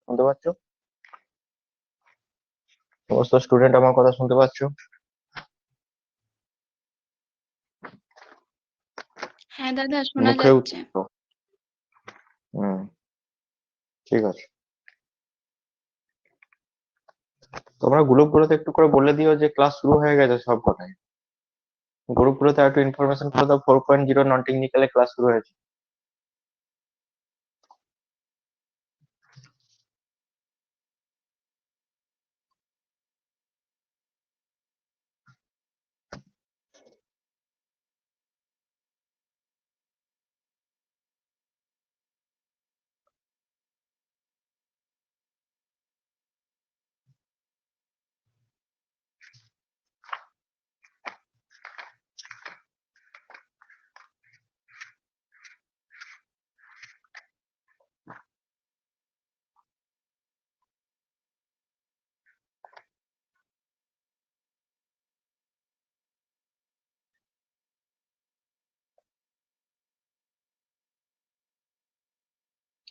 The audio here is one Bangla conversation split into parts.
শুনতে পাচ্ছ? সমস্ত স্টুডেন্ট আমার কথা শুনতে পাচ্ছ? হ্যাঁ দাদা, শোনা মুখে যাচ্ছে। উত্তর। হুম, ঠিক আছে। তোমরা গ্রুপগুলোতে একটু করে বলে দিও যে ক্লাস শুরু হয়ে গেছে সব কথায়। গ্রুপগুলোতে একটু ইনফরমেশন করে দাও 4.0 নন টেকনিক্যালে ক্লাস শুরু হয়েছে।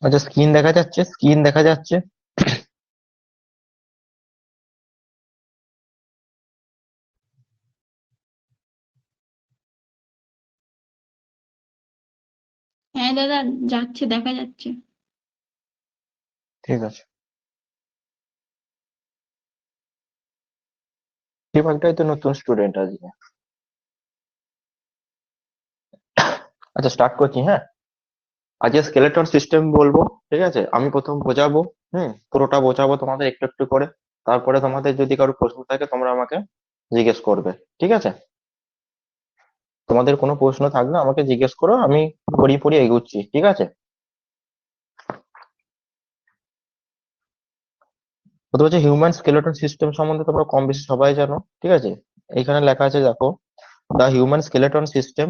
আচ্ছা, স্ক্রিন দেখা যাচ্ছে? স্ক্রিন দেখা যাচ্ছে? হ্যাঁ দাদা, যাচ্ছে, দেখা যাচ্ছে। ঠিক আছে। দীপাকটাই তো নতুন স্টুডেন্ট আজকে। আচ্ছা, স্টার্ট করছি, হ্যাঁ। আজকে স্কেলেটন সিস্টেম বলবো। ঠিক আছে, আমি প্রথম বোঝাবো। পুরোটা বোঝাবো তোমাদের একটু একটু করে। তারপরে তোমাদের যদি কারো প্রশ্ন থাকে তোমরা আমাকে জিজ্ঞেস করবে। ঠিক আছে, তোমাদের কোনো প্রশ্ন থাকলে আমাকে জিজ্ঞেস করো, আমি পড়িয়ে পড়িয়ে এগোচ্ছি। ঠিক আছে, প্রথম হচ্ছে হিউম্যান স্কেলেটন সিস্টেম সম্বন্ধে তোমরা কম বেশি সবাই জানো। ঠিক আছে, এখানে লেখা আছে দেখো, দ্য হিউম্যান স্কেলেটন সিস্টেম।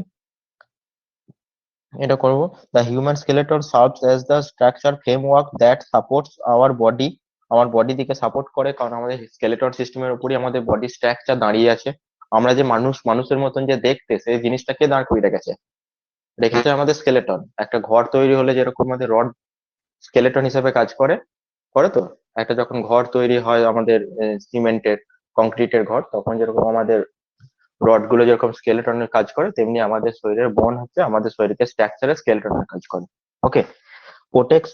এটা করবো। The human skeleton serves as the structure framework that supports our body. আমার বডি দিকে সাপোর্ট করে, কারণ আমাদের স্কেলেটন সিস্টেমের উপরই আমাদের বডি স্ট্রাকচার দাঁড়িয়ে আছে। আমরা যে মানুষের মতন যে দেখতে, সেই জিনিসটাকে দাঁড় করিয়ে রেখেছে আমাদের স্কেলেটন। একটা ঘর তৈরি হলে যেরকম আমাদের রড স্কেলেটন হিসেবে কাজ করে, করে তো। একটা যখন ঘর তৈরি হয় আমাদের সিমেন্টের, কংক্রিটের ঘর, তখন যেরকম আমাদের রড গুলো যেরকম স্কেলেটনের কাজ করে, তেমনি আমাদের শরীরের বোন হচ্ছে আমাদের শরীরকে স্ট্রাকচারে স্কেলেটনের কাজ করে। ওকে, প্রোটেক্টস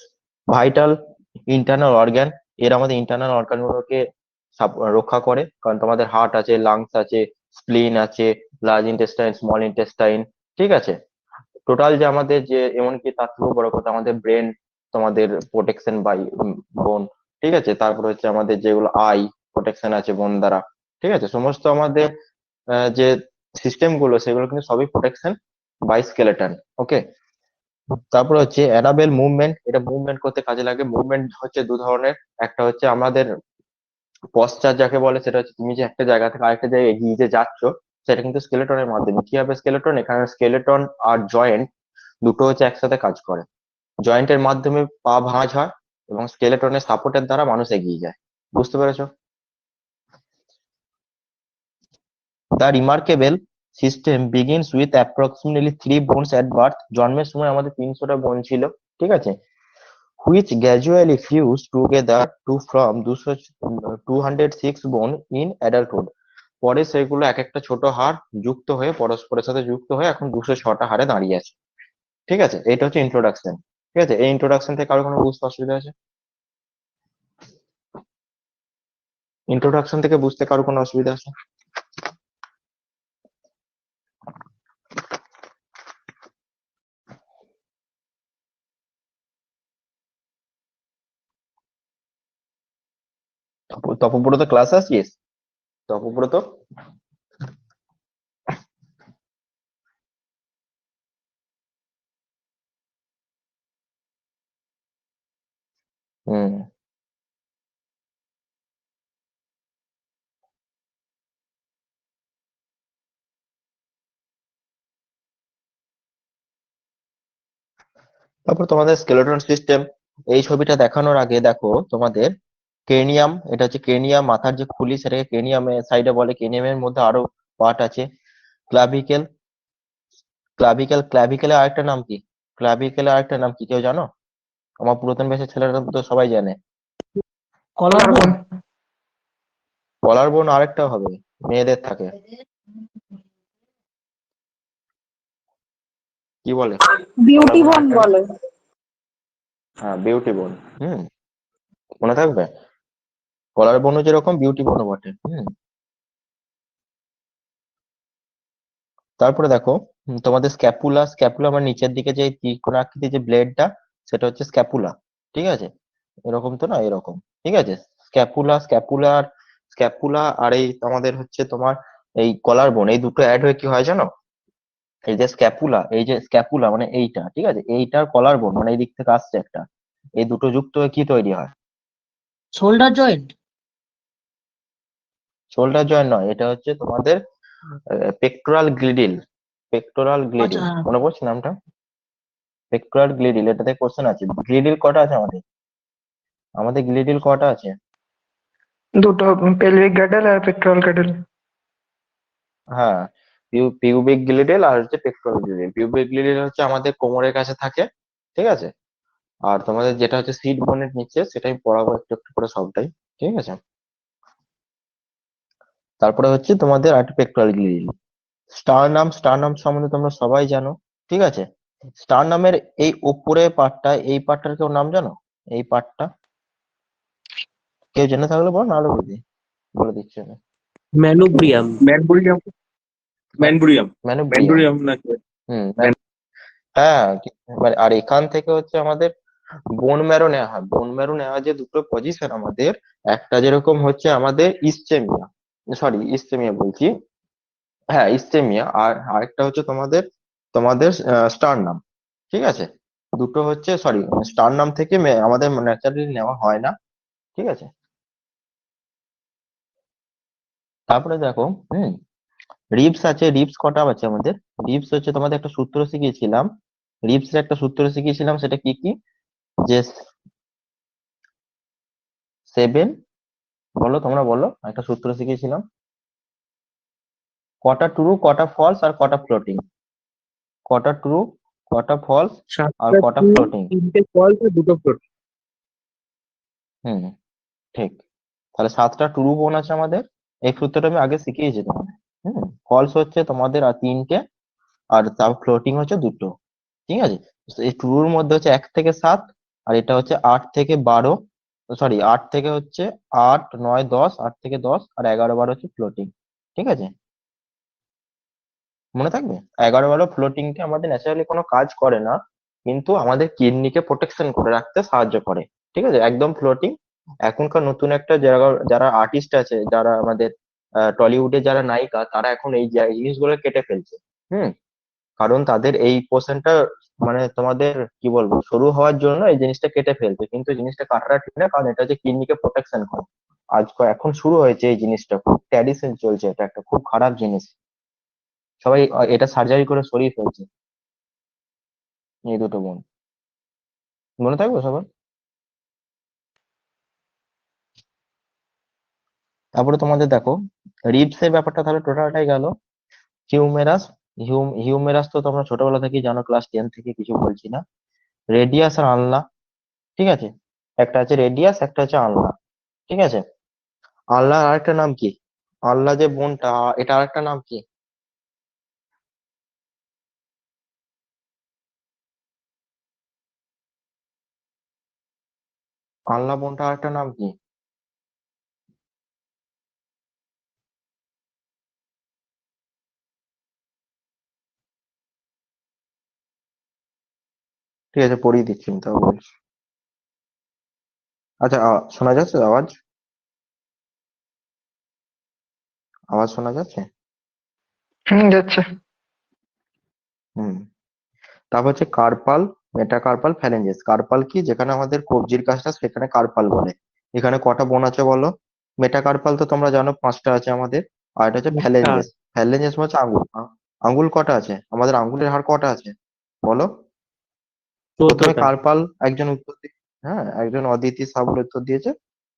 ভাইটাল ইন্টারনাল অর্গান। এর আমাদের ইন্টারনাল অর্গান গুলোকে রক্ষা করে, কারণ তোমাদের হার্ট আছে, লাংস আছে, স্প্লিন আছে, লার্জ ইন্টেস্টাইন, স্মল ইন্টেস্টাইন। ঠিক আছে, টোটাল যে আমাদের যে, এমনকি তার থেকেও বড় কথা, আমাদের ব্রেন তোমাদের প্রোটেকশন বাই বোন। ঠিক আছে, তারপর হচ্ছে আমাদের যেগুলো আই প্রোটেকশন আছে বোন দ্বারা। ঠিক আছে, সমস্ত আমাদের যে সিস্টেম গুলো, সেগুলো কিন্তু সবই প্রোটেকশন বাই স্কেলেটন। ওকে, তারপর হচ্ছে অ্যানাবেল মুভমেন্ট। এটা মুভমেন্ট করতে কাজে লাগে। মুভমেন্ট হচ্ছে দু ধরনের। একটা হচ্ছে আমাদের পশ্চাৎ যাকে বলে, সেটা হচ্ছে তুমি যে একটা জায়গা থেকে আরেকটা জায়গায় এগিয়ে যে যাচ্ছ, সেটা কিন্তু স্কেলেটনের মাধ্যমে। কি হবে স্কেলেটন? এখানে স্কেলেটন আর জয়েন্ট দুটো হচ্ছে একসাথে কাজ করে। জয়েন্টের মাধ্যমে পা ভাঁজ হয়, এবং স্কেলেটনের সাপোর্টের দ্বারা মানুষ এগিয়ে যায়। বুঝতে পেরেছো? The remarkable system begins with approximately 3 bones at birth. জন্মের সময় আমাদের 300টা বোন ছিল। ঠিক আছে, which gradually fused together to from 206 bone in adulthood. পরে সেগুলো এক একটা ছোট হাড় যুক্ত হয়ে, পরস্পরের সাথে যুক্ত হয়ে এখন 206টা হাড়ে দাঁড়িয়ে আছে। ঠিক আছে, এটা হচ্ছে ইন্ট্রোডাকশন। ঠিক আছে, এই ইন্ট্রোডাকশন থেকে কারো কোনো বুঝতে অসুবিধা আছে? ইন্ট্রোডাকশন থেকে বুঝতে কারো কোনো অসুবিধা আছে? তপব্রত ক্লাস আসছিস? তপব্রত? হুম। তারপর তোমাদের স্কেলেটন সিস্টেম, এই ছবিটা দেখানোর আগে দেখো তোমাদের ক্রেনিয়াম। এটা হচ্ছে ক্রেনিয়াম, মাথার যে খুলি সেটাকে ক্রেনিয়ামের সাইডে বলে। ক্রেনিয়ামের মধ্যে আরো পার্ট আছে। ক্লাভিকেল। ক্লাভিকেলের আরেকটা নাম কি? ক্লাভিকেলের আরেকটা নাম কি কেউ জানো? আমার পুরাতন ব্যাচের ছেলেরা তো সবাই জানে। কলার বোন। কলার বোন আরেকটা হবে, মেয়েদের থাকে, কি বলে? কলার বিউটি বোন বোন আরেকটা, বলে। হ্যাঁ বিউটি বোন। হুম, মনে থাকবে, কলার বোনও যেরকম বিউটি বোনও বটে। তারপরে দেখো, তোমাদের স্ক্যাপুলা, স্ক্যাপুলা মানে নিচের দিকে যে ত্রিকোণ আকৃতির যে ব্লেডটা, সেটা হচ্ছে স্ক্যাপুলা। ঠিক আছে, এরকম তো না, এরকম। ঠিক আছে, স্ক্যাপুলা, স্ক্যাপুলার, স্ক্যাপুলা আর এই আমাদের হচ্ছে তোমার এই কলার বোন, এই দুটো অ্যাড হয়ে কি হয় জানো? এই যে স্ক্যাপুলা, এই যে স্ক্যাপুলা মানে এইটা, ঠিক আছে, এইটার কলার বোন মানে এই দিক থেকে আসছে একটা, এই দুটো যুক্ত হয়ে কি তৈরি হয়? Shoulder joint. শোল্ডার জয়েন্ট নয়, এটা হচ্ছে তোমাদের পেক্টোরাল গ্লিডিল। পেক্টোরাল আচ্ছা, গ্লিডিল, হ্যাঁ। মনে পড়ছে নামটা? পেক্টোরাল গ্লিডিল, এটাতে কোশ্চেন আছে। গ্লিডিল কটা আছে আমাদের? আমাদের গ্লিডিল কটা আছে? দুটো, পেলভিক গ্যাডেল আর পেক্টোরাল গ্যাডেল। হ্যাঁ, পিউবিক গ্লিডিল আর হচ্ছে পেক্টোরাল গ্লিডিল। পিউবিক গ্লিডিল হচ্ছে আমাদের কোমরের কাছে থাকে, ঠিক আছে। আর তোমাদের যেটা হচ্ছে সিট বোনের নিচে, সেটাই পড়াবো একটু একটু করে সবটাই, ঠিক আছে। তারপরে হচ্ছে তোমাদের আর পেক্টোরাল গ্লিডিল। স্টারনাম, স্টারনাম সম্বন্ধে তোমরা সবাই জানো, ঠিক আছে। স্টারনামের এই উপরে পার্টটা, এই পার্টটার কেউ নাম জানো? এই পার্টটা কেউ জেনে থাকলে বলো, নাহলে বলে দিচ্ছি আমি। ম্যানুব্রিয়াম। ম্যানবুরিয়াম, ম্যানবুরিয়াম, ম্যানুব্রিয়াম। ম্যানবুরিয়াম নাকি? হুম, হ্যাঁ, আর এখান থেকে হচ্ছে আমাদের বোন ম্যারো নেওয়া হয়। বোন ম্যারো নেওয়া যে দুটো পজিশন আমাদের, একটা যেরকম হচ্ছে আমাদের ইসচেমিয়া, সরি ইসচেমিয়া বলছি, হ্যাঁ ইসচেমিয়া, আর আরেকটা হচ্ছে তোমাদের তোমাদের স্টারনাম, ঠিক আছে। দুটো হচ্ছে, সরি স্টারনাম থেকে আমাদের ন্যাচারালি নেওয়া হয় না, ঠিক আছে। তারপরে দেখো, রিবস আছে। রিবস কটা আছে আমাদের? রিবস হচ্ছে তোমাদের একটা সূত্র শিখিয়েছিলাম, রিবস এর একটা সূত্র শিখিয়েছিলাম, সেটা কি কি? যে 7, বলো তোমরা বলো, একটা সূত্র শিখিয়েছিলাম, কটা ট্রু কটা ফলস আর কটা ফ্লোটিং, কটা ট্রু কটা ফলস আর সাতটা কটা ট্রু, ফ্লোটিং। তিনটে ফলস আর দুটো ফ্লোট। হুম, ঠিক। তাহলে 7টা ট্রু বোন আছে আমাদের, এই সূত্রটা আমি আগে শিখিয়েছি তোমাদের। ফলস হচ্ছে তোমাদের আর 3টে, আর তার ফ্লোটিং হচ্ছে দুটো, ঠিক আছে। তো এই ট্রুর মধ্যে হচ্ছে 1 থেকে 7, আর এটা হচ্ছে 8 থেকে 12, সরি 8 থেকে হচ্ছে 8, 9, 10, 8 থেকে 10, আর 11, 12 হচ্ছে ফ্লোটিং, ঠিক আছে। মনে থাকবে, 11, 12 ফ্লোটিংটা আমাদের ন্যাচারালি কোনো কাজ করে না, কিন্তু আমাদের কিডনিকে প্রোটেকশন করে রাখতে সাহায্য করে, ঠিক আছে, একদম ফ্লোটিং। এখনকার নতুন একটা যারা যারা আর্টিস্ট আছে, যারা আমাদের টলিউডে যারা নায়িকা, তারা এখন এই জিনিসগুলো কেটে ফেলছে। হুম, কারণ তাদের এই পোর্শনটা মানে তোমাদের কি বলবো, শুরু হওয়ার জন্য এই জিনিসটা কেটে ফেলছে, কিন্তু এই জিনিসটা কাটাটা ঠিক না, কারণ এটা হচ্ছে কিডনিকে প্রোটেকশন করে। এখন শুরু হয়েছে এই জিনিসটা, খুব ট্র্যাডিশন চলছে, এটা একটা খুব খারাপ জিনিস। সবাই এটা সার্জারি করে সরিয়ে ফেলছে, এই দুটো বোন। মনে থাকবে সবার। তারপরে তোমাদের দেখো, রিবস এর ব্যাপারটা তাহলে টোটালটাই গেল। হিউমেরাস, হিউমেরাস তো তোমরা ছোটবেলা থেকেই জানো, ক্লাস 10 থেকে, কিছু বলছি না। রেডিয়াস আর আলনা, ঠিক আছে, একটা আছে রেডিয়াস, একটা হচ্ছে আলনা, ঠিক আছে। আলনার আরেকটা নাম কি? আলনা যে বোনটা, এটা আরেকটা নাম কি? আলনা বোনটা আরেকটা নাম কি? ঠিক আছে, পড়িয়ে দিচ্ছি আমি, তাও বলছি। আচ্ছা, শোনা যাচ্ছে আওয়াজ? আওয়াজ শোনা যাচ্ছে? যাচ্ছে। হুম, তারপর হচ্ছে কার্পাল, মেটাকার্পাল, ফ্যালেঞ্জেস। কার্পাল কি? যেখানে আমাদের কবজির কাছটা, সেখানে কার্পাল বলে। এখানে কটা বোন আছে বলো? মেটাকার্পাল তো তোমরা জানো 5টা আছে আমাদের, আর এটা হচ্ছে একটা ফ্যালেঞ্জেস। ফ্যালেঞ্জেস হচ্ছে আঙ্গুল। আঙ্গুল কটা আছে আমাদের? আঙ্গুলের হাড় কটা আছে বলো? প্রথমে 14টা। কার্পাল একজন উত্তর দিয়ে, হ্যাঁ একজন অদিতি সাবল উত্তর দিয়েছে।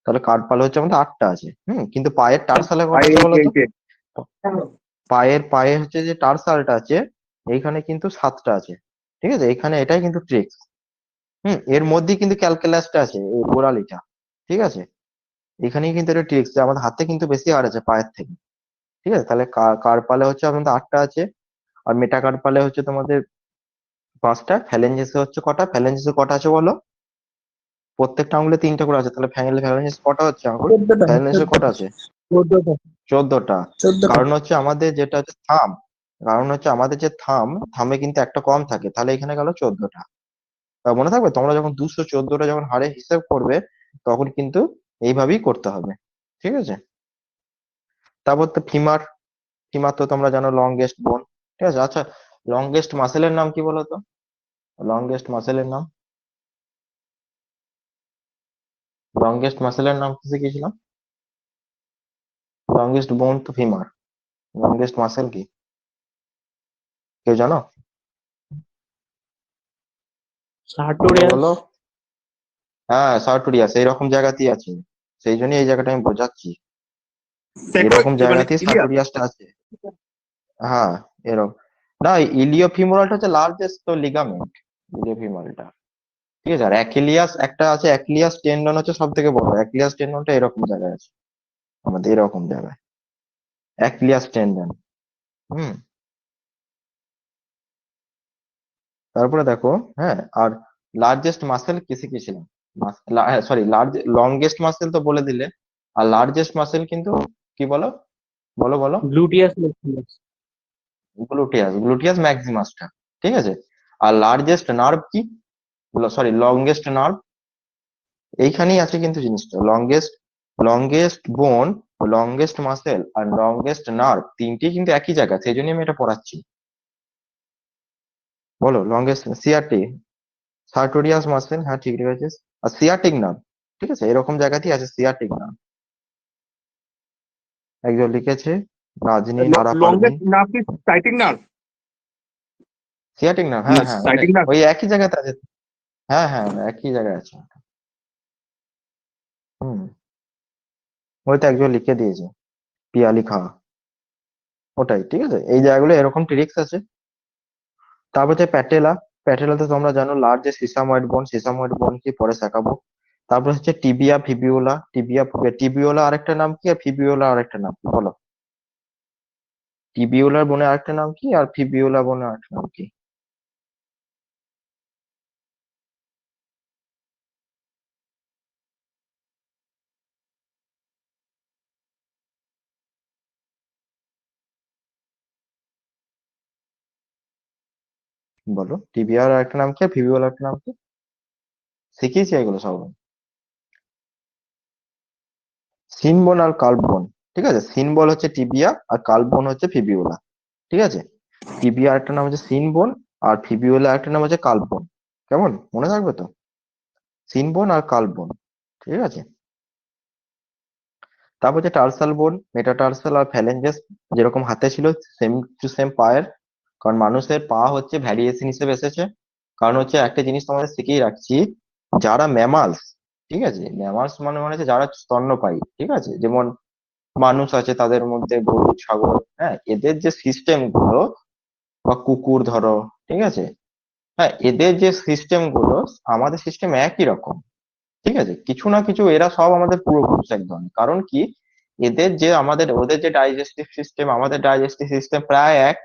তাহলে কার্পাল হচ্ছে আমাদের 8টা আছে। কিন্তু পায়ের টার্সালে কটা আছে এইট বলো তো? Eight eight. পায়ে হচ্ছে যে টার্সালটা আছে, এইখানে কিন্তু 7টা আছে, ঠিক আছে। এখানে এটাই কিন্তু ট্রিক্স। এর মধ্যে কিন্তু ক্যালকুলাসটা আছে, এই গোড়ালিটা, ঠিক আছে। এখানেই কিন্তু এটা ট্রিক্স যে আমাদের হাতে কিন্তু বেশি হাড় আছে পায়ের থেকে। ঠিক আছে, তাহলে কার্পালে হচ্ছে আমাদের 8টা আছে, আর মেটাকার্পালে হচ্ছে তোমাদের 5টা। ফ্যালেঞ্জেসে হচ্ছে কটা? ফ্যালেঞ্জেসে কটা আছে বলো? প্রত্যেকটা আঙুলে 3টে করে আছে, তাহলে ফ্যালেঞ্জেস কটা হচ্ছে আঙুল? 14টা ফ্যালেঞ্জেসে কটা আছে? 14টা 14টা। 14টা কারণ হচ্ছে আমাদের যেটা হচ্ছে থাম, কারণ হচ্ছে আমাদের যে থামে কিন্তু একটা কম থাকে, তাহলে এখানে গেল 14টা। মনে থাকবে তোমরা যখন 214টা যখন হাড়ে হিসাব করবে, তখন কিন্তু এইভাবেই করতে হবে। ঠিক আছে, তারপর তো ফিমার। ফিমার তো তোমরা জানো লংগেস্ট বোন। ঠিক আছে, আচ্ছা, লংগেস্ট মাসেলের নাম কি বলো তো? লংগেস্ট মাসেলের নাম, লংগেস্ট মাসেলের নাম কি শিখেছিলাম? লংগেস্ট বোন তো ফিমার, লংগেস্ট মাসেল কি কেউ জানো? বলো সার্টোরিয়াস। বলো। হ্যাঁ, সার্টোরিয়াস এইরকম জায়গাতেই আছে, সেই জন্যই এই জায়গাটা আমি বোঝাচ্ছি, এরকম মানে জায়গাতেই ইলিয়া। সার্টোরিয়াসটা আছে। হ্যাঁ, এরকম। না, ইলিওফিমোরালটা হচ্ছে লার্জেস্ট তো লিগামেন্ট, ইলিওফিমোরালটা। ঠিক আছে, আর অ্যাকিলিয়াস একটা আছে, অ্যাকিলিয়াস টেন্ডন হচ্ছে সব থেকে বড়। অ্যাকিলিয়াস টেন্ডনটা এরকম জায়গায় আছে, আমাদের এরকম জায়গায়, অ্যাকিলিয়াস টেন্ডন। হুম। তারপরে দেখো, হ্যাঁ, আর লার্জেস্ট মাসেল কি শিখেছিলাম? সরি, লংগেস্ট মাসেল তো বলে দিলে, আর লার্জেস্ট মাসেল কিন্তু কি বলো? বলো বলো। Gluteus maximus. গ্লুটিয়াস, গ্লুটিয়াস ম্যাক্সিমাসটা। ঠিক আছে, আর লার্জেস্ট নার্ভ কি? সরি, লংগেস্ট নার্ভ এইখানেই আছে কিন্তু জিনিসটা। লংগেস্ট বোন, লংগেস্ট মাসেল আর লংগেস্ট নার্ভ তিনটি কিন্তু একই জায়গা, সেই জন্য আমি এটা পড়াচ্ছি। বলো, লংগেস্ট সিয়ারটি, সার্টোরিয়াস মাসেল, হ্যাঁ ঠিক আছে। আর সিয়াটিক নার্ভ, ঠিক আছে, এরকম জায়গাতেই আছে সিয়াটিক নার্ভ। একজন লিখেছে, নাজনী লারা পারভিন। লংগেস্ট নার্ভ কি সাইটিং নার্ভ? সিয়াটিক নার্ভ, হ্যাঁ হ্যাঁ, ওটাই, সাইটিং নার্ভ। ওই একই জায়গাতে আছে। হ্যাঁ হ্যাঁ, একই জায়গায় আছে। হুম, ওই তো একজন লিখে দিয়েছে, পিয়ালি খা। ওটাই, ঠিক আছে, এই জায়গাগুলো এরকম ট্রিক্স আছে। তারপর হচ্ছে প্যাটেলা। প্যাটেলা তো তোমরা জানো লার্জেস্ট সিসাময়েড বোন কি পরে শেখাবো। তারপর হচ্ছে টিবিয়া ফিবিওলা। টিবিওলা আরেকটা নাম কি, আর ফিবিওলা আরেকটা নাম কি বলো? টিবিওলার বোনে আরেকটা নাম কি, আর ফিবিওলা বোনে আরেকটা নাম কি? বলো, টিবিয়ার আরেকটা নাম কি, আর ফিবিওলার একটা নাম কি? শিখিয়েছি এগুলো সব। সিনবোন আর কাল্ববোন। ঠিক আছে, সিনবল হচ্ছে টিবিয়া, আর কাল্ববোন হচ্ছে ফিবিওলা। ঠিক আছে, টিবিয়া একটা নাম হচ্ছে সিনবোন, আর ফিবিওলা একটা নাম হচ্ছে কাল্ববোন। কেমন মনে থাকবে তো? সিনবোন আর কাল্ববোন। ঠিক আছে, তারপর হচ্ছে টার্সাল বোন, মেটাটার্সাল আর ফ্যালেঞ্জেস যেরকম হাতে ছিল, সেম টু সেম পায়ের। কারণ মানুষের পা হচ্ছে ভ্যারিয়েশন হিসেবে এসেছে। কারণ হচ্ছে একটা জিনিস তোমাদের শিখিয়ে রাখছি, যারা ম্যামালস, ঠিক আছে, ম্যামালস মানে হচ্ছে যারা স্তন্যপায়ী, ঠিক আছে, যেমন মানুষ আছে, তাদের মধ্যে গরু ছাগল, হ্যাঁ, এদের যে সিস্টেম গুলো, বা কুকুর ধরো, ঠিক আছে, হ্যাঁ, এদের যে সিস্টেম গুলো আমাদের সিস্টেম একই রকম। ঠিক আছে, কিছু না কিছু এরা সব আমাদের পূর্বপুরুষ একদম। কারণ কি, ওদের যে ডাইজেস্টিভ সিস্টেম আমাদের ডাইজেস্টিভ সিস্টেম প্রায় এক।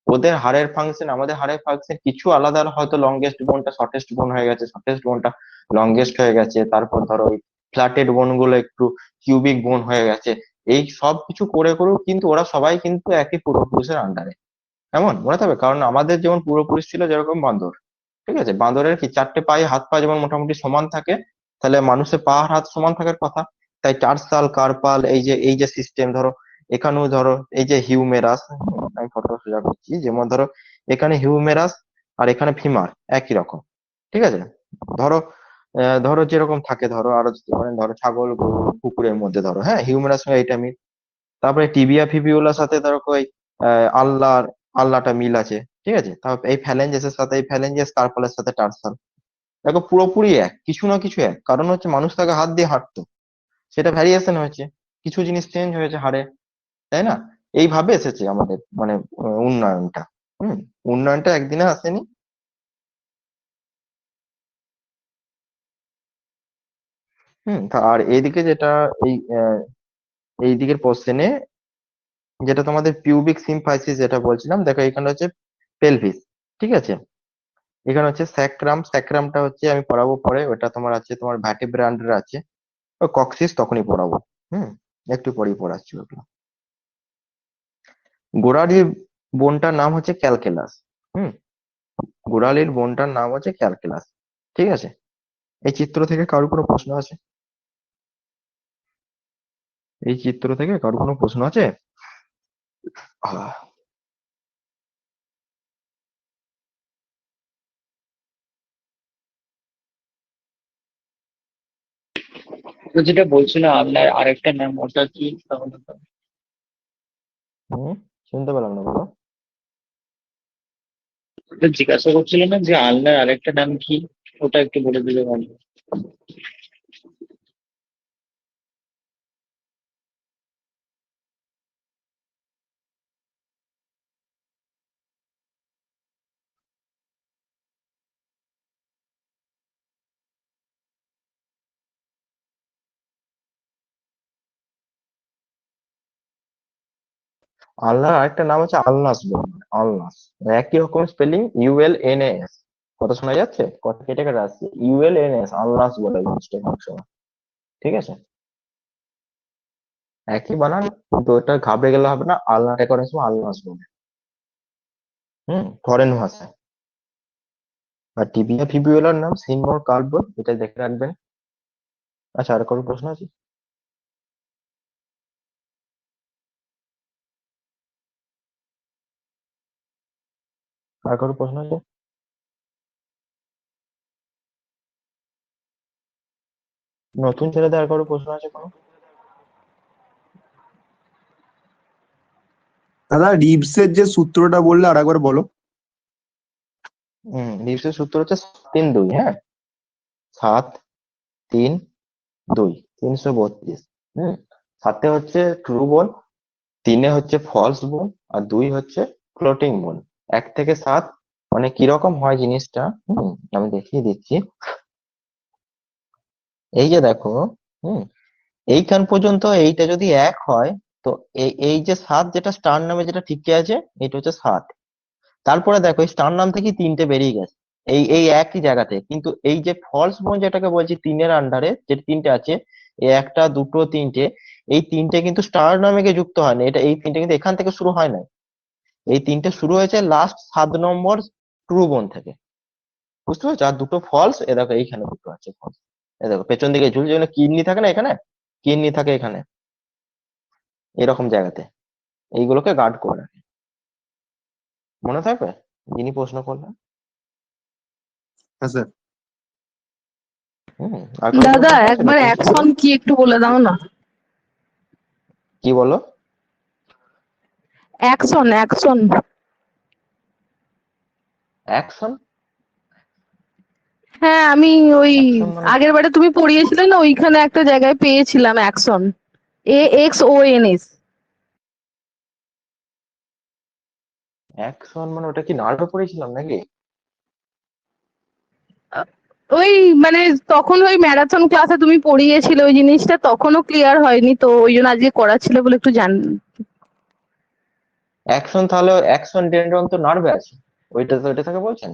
ওদের হাড়ের ফাংশন আমাদের হাড়ের ফাংশন কিছু আলাদা, হয়তো লংগেস্ট বোনটা শর্টেস্ট বোন হয়ে গেছে, শর্টেস্ট বোনটা লংগেস্ট হয়ে গেছে, তারপর ধরো ওই ফ্ল্যাটেড বোন গুলো একটু কিউবিক বোন হয়ে গেছে। এই সব কিছু করে করেও কিন্তু ওরা সবাই কিন্তু একই পূর্বপুরুষের আন্ডারে। এমন মনে থাকবে, কারণ আমাদের যেমন পূর্বপুরুষ ছিল যেরকম বাঁদর, ঠিক আছে, বাঁদরের কি 4টে পায়ে হাত পা যেমন মোটামুটি সমান থাকে, তাহলে মানুষের পা আর হাত সমান থাকার কথা। তাই টার্সাল কার্পাল এই যে সিস্টেম ধরো, এখানেও ধরো এই যে হিউমেরাস, আমি ফটোটা সোজা করছি, যেমন ধরো এখানে হিউমেরাস আর এখানে ফিমার একই রকম। ঠিক আছে, ধরো ধরো যেরকম থাকে, ধরো আরো মানে ধরো ছাগল গরু কুকুরের মধ্যে ধরো, হ্যাঁ, হিউমেরাস এইটা মিল। তারপরে টিবিয়া ফিবিউলার সাথে ধরো ওই আল্লাহটা মিল আছে। ঠিক আছে, তারপর এই ফ্যালেঞ্জেসের সাথে এই ফ্যালেঞ্জেস কার্পালের সাথে টার্সাল, দেখো পুরোপুরি এক, কিছু না কিছু এক। কারণ হচ্ছে মানুষ তাকে হাত দিয়ে হাঁটতো, সেটা ভ্যারিয়েশন হয়েছে, কিছু জিনিস চেঞ্জ হয়েছে হাড়ে, তাই না? এইভাবে এসেছে আমাদের মানে উন্নয়নটা। হুম, উন্নয়নটা একদিনে আসেনি। আর এইদিকে যেটা এই এই দিকের কোশ্চেনে যেটা তোমাদের পিউবিক সিম্পাইসিস যেটা বলছিলাম, দেখো এখানে হচ্ছে পেলভিস, ঠিক আছে। এখানে হচ্ছে স্যাক্রাম, স্যাক্রামটা হচ্ছে আমি পড়াবো পরে, ওটা তোমার আছে তোমার ভার্টিব্রান্ডের আছে। কক্সিস তখনই পড়াবো। হুম একটু পরেই পড়াচ্ছি ওগুলো। গোড়ালির বোনটার নাম হচ্ছে ক্যালকেলাস। হুম গোড়ালির বোনটার নাম হচ্ছে ক্যালকেলাস, ঠিক আছে। এই চিত্র থেকে কারোর কোনো প্রশ্ন আছে? এই চিত্র থেকে কারোর কোনো প্রশ্ন আছে? আহ, তো যেটা বলছিলাম আপনার আরেকটা নাম ওটা কি তাহলে তো? হুম শুনতে পেলাম না, বলো। ওটা জিজ্ঞাসা করছিলেন না যে আলনার আরেকটা নাম কি, ওটা একটু বলে দিলে ভালো। আল্লাহর আরেকটা নাম হচ্ছে আলনাস বোন, আলনাস। একই রকম স্পেলিং, ULNAS। কথা শোনা যাচ্ছে? কথা কেটে কেটে আসছে, ULNS, আলনাস বলে জিনিসটা অনেক সময়, ঠিক আছে। একই বানান, কিন্তু ওটা ঘাবড়ে গেলে হবে না, আলনাটাকে অনেক সময় আলনাস বলে। ফরেন ভাষায়। আর টিবিয়া ফিবিউলার নাম সিনমোর কার্বন, এটা দেখে রাখবেন। আচ্ছা, আর কোনো প্রশ্ন আছে? আর কোনো প্রশ্ন আছে? নতুন ছেলেদের আর কোনো প্রশ্ন আছে কোনো? দাদা রিবসের যে সূত্রটা বললে আর একবার বলো। লিপসের সূত্র হচ্ছে 7-3-2, হ্যাঁ। 7-3-2, 332। হুম 7-এ হচ্ছে ট্রু বোন, 3-এ হচ্ছে ফলস বোন, আর 2 হচ্ছে ফ্লোটিং বোন। 1 থেকে 7 মানে কিরকম হয় জিনিসটা, আমি দেখিয়ে দিচ্ছি। এই যে দেখো, হুম এইখান পর্যন্ত এইটা যদি 1 হয়, তো এই এই যে 7 যেটা স্টার নামে যেটা ঠিকই আছে, এটা হচ্ছে 7। তারপরে দেখো এই স্টার নাম থেকে 3টে বেরিয়ে গেছে এই এই একই জায়গাতে, কিন্তু এই যে ফলস বোন যেটাকে বলছি 3-এর আন্ডারে যে 3টে আছে, এই 1টা 2টো 3টে, এই 3টে কিন্তু স্টার নামে গিয়ে যুক্ত হয়নি, এটা এই 3টে কিন্তু এখান থেকে শুরু হয় না। এই 3টে শুরু হয়েছে লাস্ট 7 নম্বর ট্রু বোন থেকে, বুঝতে পারছো। আর 2টো ফলস, এ দেখো এইখানে 2টো আছে ফলস। এ দেখো পেছন দিকে ঝুলছে, যেগুলো কিডনি থাকে না এখানে, কিডনি থাকে এখানে, এরকম জায়গাতে, এইগুলোকে গার্ড করে রাখে। মনে থাকবে যিনি প্রশ্ন করলেন? হ্যাঁ স্যার। আর কারো কোনো দাদা প্রশ্ন আছে একবার নতুন অ্যাকশন ছেলেদের? কি একটু বলে দাও না। কি বলো? Action action. অ্যাকশন? হ্যাঁ আমি ওই অ্যাকশন মানে আগের বারে তুমি পড়িয়েছিলে না, ওইখানে একটা জায়গায় পেয়েছিলাম অ্যাকশন, AXONS। অ্যাকশন মানে ওটা কি নার্ভে পড়েছিলাম নাকি? ওই মানে তখন ওই ম্যারাথন ক্লাসে তুমি পড়িয়েছিলে ওই জিনিসটা, তখনও ক্লিয়ার হয়নি তো ওই জন্য আজকে করাচ্ছিলে বলে একটু অ্যাকশন, তাহলে অ্যাকশন ডেনড্রন তো নার্ভে আছে, ওইটা তো ওইটা থেকে বলছেন।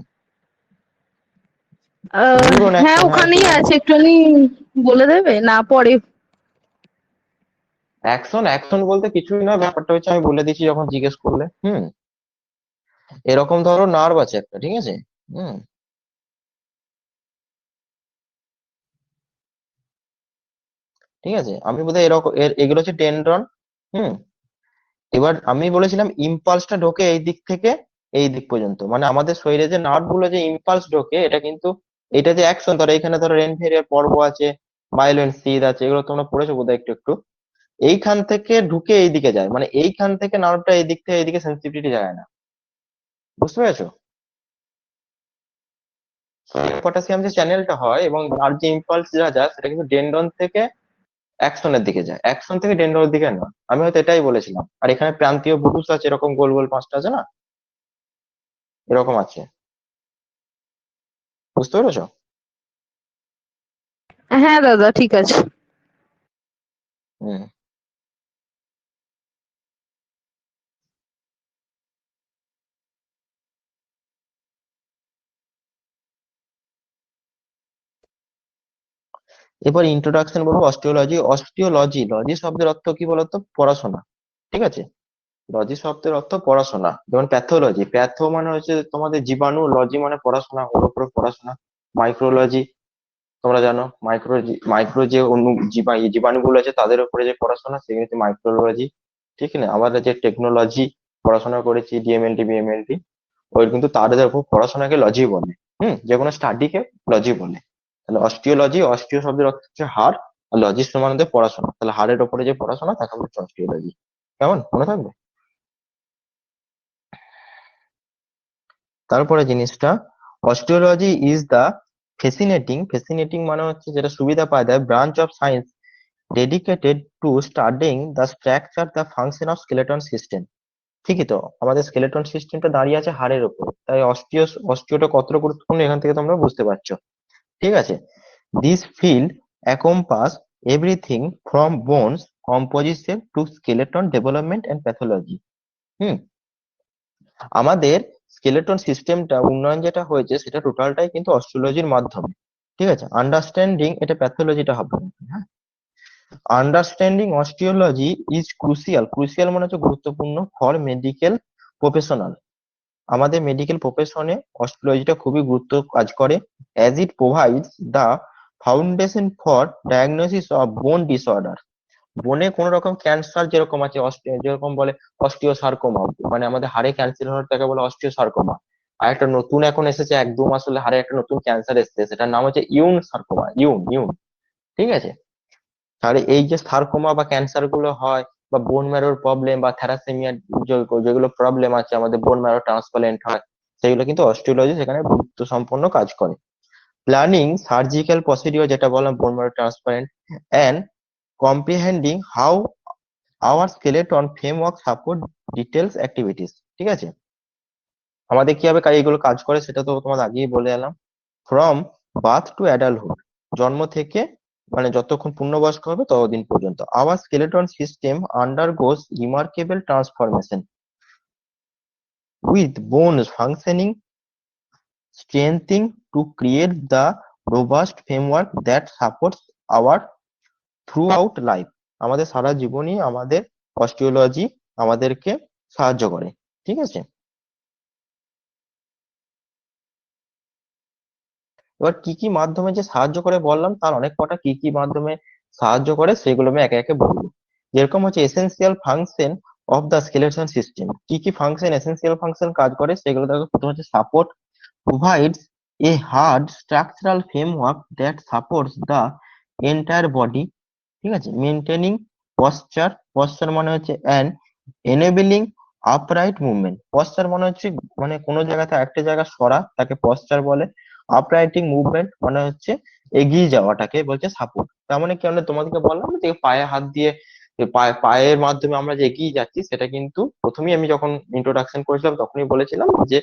নিউরন হ্যাঁ অ্যাকশন, হ্যাঁ ওখানেই ঠিক আছে। আছে, একটুখানি বলে দেবে না পরে? অ্যাকশন, অ্যাকশন বলতে কিছুই না, ব্যাপারটা হচ্ছে আমি বলে দিচ্ছি যখন জিজ্ঞেস করলে। এরকম ধরো নার্ভ আছে একটা, ঠিক আছে। হুম ঠিক আছে, আমি বোধহয় এরকম এগুলো হচ্ছে টেন্ড্রন। হুম এবার আমি বলেছিলাম ইম্পালসটা ঢোকে এই দিক থেকে এই দিক পর্যন্ত, মানে আমাদের শরীরে যে নার্ভ গুলো যে ইম্পালস ঢোকে, এটা কিন্তু এটা যে অ্যাকশন, ধরো এখানে ধরো রেনফেরিয়ার পর্ব আছে, মাইলোন সিদ আছে, এগুলো তোমরা পড়েছো বোধহয় একটু একটু। এইখান থেকে ঢুকে এইদিকে যায়, মানে এইখান থেকে নার্ভটা এই দিক থেকে এইদিকে সেন্সিটিভিটি যায় না, বুঝতে পেরেছো। পটাশিয়াম যে চ্যানেলটা হয় এবং আর যে ইম্পালস যা যায়, সেটা কিন্তু ডেন্ড্রন থেকে অ্যাকশনের দিকে যায়, অ্যাকশন থেকে ডেন্ড্রনের দিকে না। আমি হয়তো এটাই বলেছিলাম। আর এখানে প্রান্তীয় বুলুস আছে, এরকম গোল গোল 5টা আছে না, এরকম আছে, বুঝতে পেরেছো। হ্যাঁ দাদা ঠিক আছে। হুম। এবার ইন্ট্রোডাকশন বলবো অস্টিওলজি। লজি শব্দের অর্থ কি বলতো? পড়াশোনা। ঠিক আছে, লজি শব্দের অর্থ পড়াশোনা। যেমন প্যাথোলজি, প্যাথো মানে হচ্ছে তোমাদের জীবাণু, লজি মানে পড়াশোনা, ওর উপর পড়াশোনা। মাইক্রোলজি, তোমরা জানো মাইক্রো যে জীবাণুগুলো আছে তাদের উপরে যে পড়াশোনা সেগুলো হচ্ছে মাইক্রোলজি। ঠিক না? আবার যে টেকনোলজি পড়াশোনা করেছি, ডিএমএলটি বিএমএলটি, ওই কিন্তু তাদের উপর পড়াশোনাকে লজি বলে। যে কোনো স্টাডিকে লজি বলে। তাহলে অস্টিও শব্দের অর্থ হচ্ছে হাড়, আর লজি সমানদের পড়াশোনা। তাহলে হাড়ের উপরে যে পড়াশোনা তাকে বলছে অস্টিওলজি। কেমন মনে থাকবে? তারপরে জিনিসটা, অস্টিওলজি ইজ দা ফেসিনেটিং মানে হচ্ছে যেটা সুবিধা পায় দেয়, branch of science dedicated to studying the structure the function of skeleton system. ঠিকই তো, আমাদের স্কেলেটন সিস্টেমটা দাঁড়িয়ে আছে হাড়ের উপর, তাই অস্টিওটা কতটা গুরুত্বপূর্ণ এখান থেকে তোমরা বুঝতে পারছো। ঠিক আছে, this field encompass everything from bones composition to skeleton development and pathology. হুম আমাদের স্কেলেটন সিস্টেমটা উন্নয়ন যেটা হয়েছে সেটা টোটালটাই কিন্তু অস্ট্রোলজির মাধ্যমে। ঠিক আছে, আন্ডারস্ট্যান্ডিং এটা প্যাথোলজিটা হবে না, হ্যাঁ। আন্ডারস্ট্যান্ডিং অস্টিওলজি ইজ ক্রুশিয়াল মানে হচ্ছে গুরুত্বপূর্ণ ফর মেডিকেল প্রফেশনাল। আমাদের মেডিকেল প্রফেশনে অস্ট্রোলজিটা খুবই গুরুত্ব কাজ করে, as it provides the foundation for diagnosis of bone disorder. বনে কোন রকম ক্যান্সার যেরকম আছে, যেরকম বলে অস্টিওসার্কোমা, মানে আমাদের হাড়ে ক্যান্সার হওয়ার তাকে বলে অস্টিওসার্কোমা। আর একটা নতুন এখন এসেছে একদম, আসলে হাড়ে একটা নতুন ক্যান্সার এসেছে, সেটার নাম হচ্ছে ইউন সার্কোমা, ইউন। ঠিক আছে, তাহলে এই যে সার্কোমা বা ক্যান্সার গুলো হয়, বা বোন ম্যারোর প্রবলেম বা থ্যালাসেমিয়া, যেগুলো প্রবলেম আছে আমাদের বোন ম্যারো ট্রান্সপ্লান্ট হয়, সেগুলো কিন্তু অস্টিওলজি সেখানে গুরুত্ব সম্পন্ন কাজ করে। প্ল্যানিং সার্জিক্যাল প্রসিডিওর যেটা বললাম bone marrow transplant, and comprehending how our skeleton framework support details activities. ঠিক আছে, আমাদের কিভাবে এইগুলো কাজ করে সেটা তো তোমার আগেই বলে এলাম। ফ্রম বার্থ টু অ্যাডাল্টহুড, জন্ম থেকে মানে যতক্ষণ পূর্ণবয়স্ক হবে ততদিন পর্যন্ত, our skeleton system undergoes remarkable transformation with bones functioning strengthening to create the robust framework that supports our throughout life. আমাদের সারা জীবনই আমাদের অস্টিওলজি আমাদেরকে সাহায্য করে। ঠিক আছে, এবার কি কি মাধ্যমে যে সাহায্য করে বললাম, তার অনেক কটা কি কি মাধ্যমে সাহায্য করে সেগুলো আমি একে একে বলবো। যেরকম হচ্ছে essential function of the skeleton system, কি কি ফাংশন, এসেন্সিয়াল ফাংশন কাজ করে সেগুলো দেখো। প্রথম হচ্ছে support, provides a hard structural framework that supports the entire body। ঠিক আছে, মেইনটেনিং পশ্চার মানে হচ্ছে and enabling upright movement। Posture মানে হচ্ছে মানে কোনো জায়গাতে একটা জায়গা সরা, তাকে পশ্চার বলে। আপরাইটিং মুভমেন্ট মানে হচ্ছে এগিয়ে যাওয়াটাকে বলছে সাপোর্ট। তার মানে কি, আমরা তোমাদেরকে বললাম যে পায়ে হাত দিয়ে পায়ের মাধ্যমে আমরা যে এগিয়ে যাচ্ছি, সেটা কিন্তু প্রথমেই আমি যখন ইন্ট্রোডাকশন করেছিলাম তখনই বলেছিলাম যে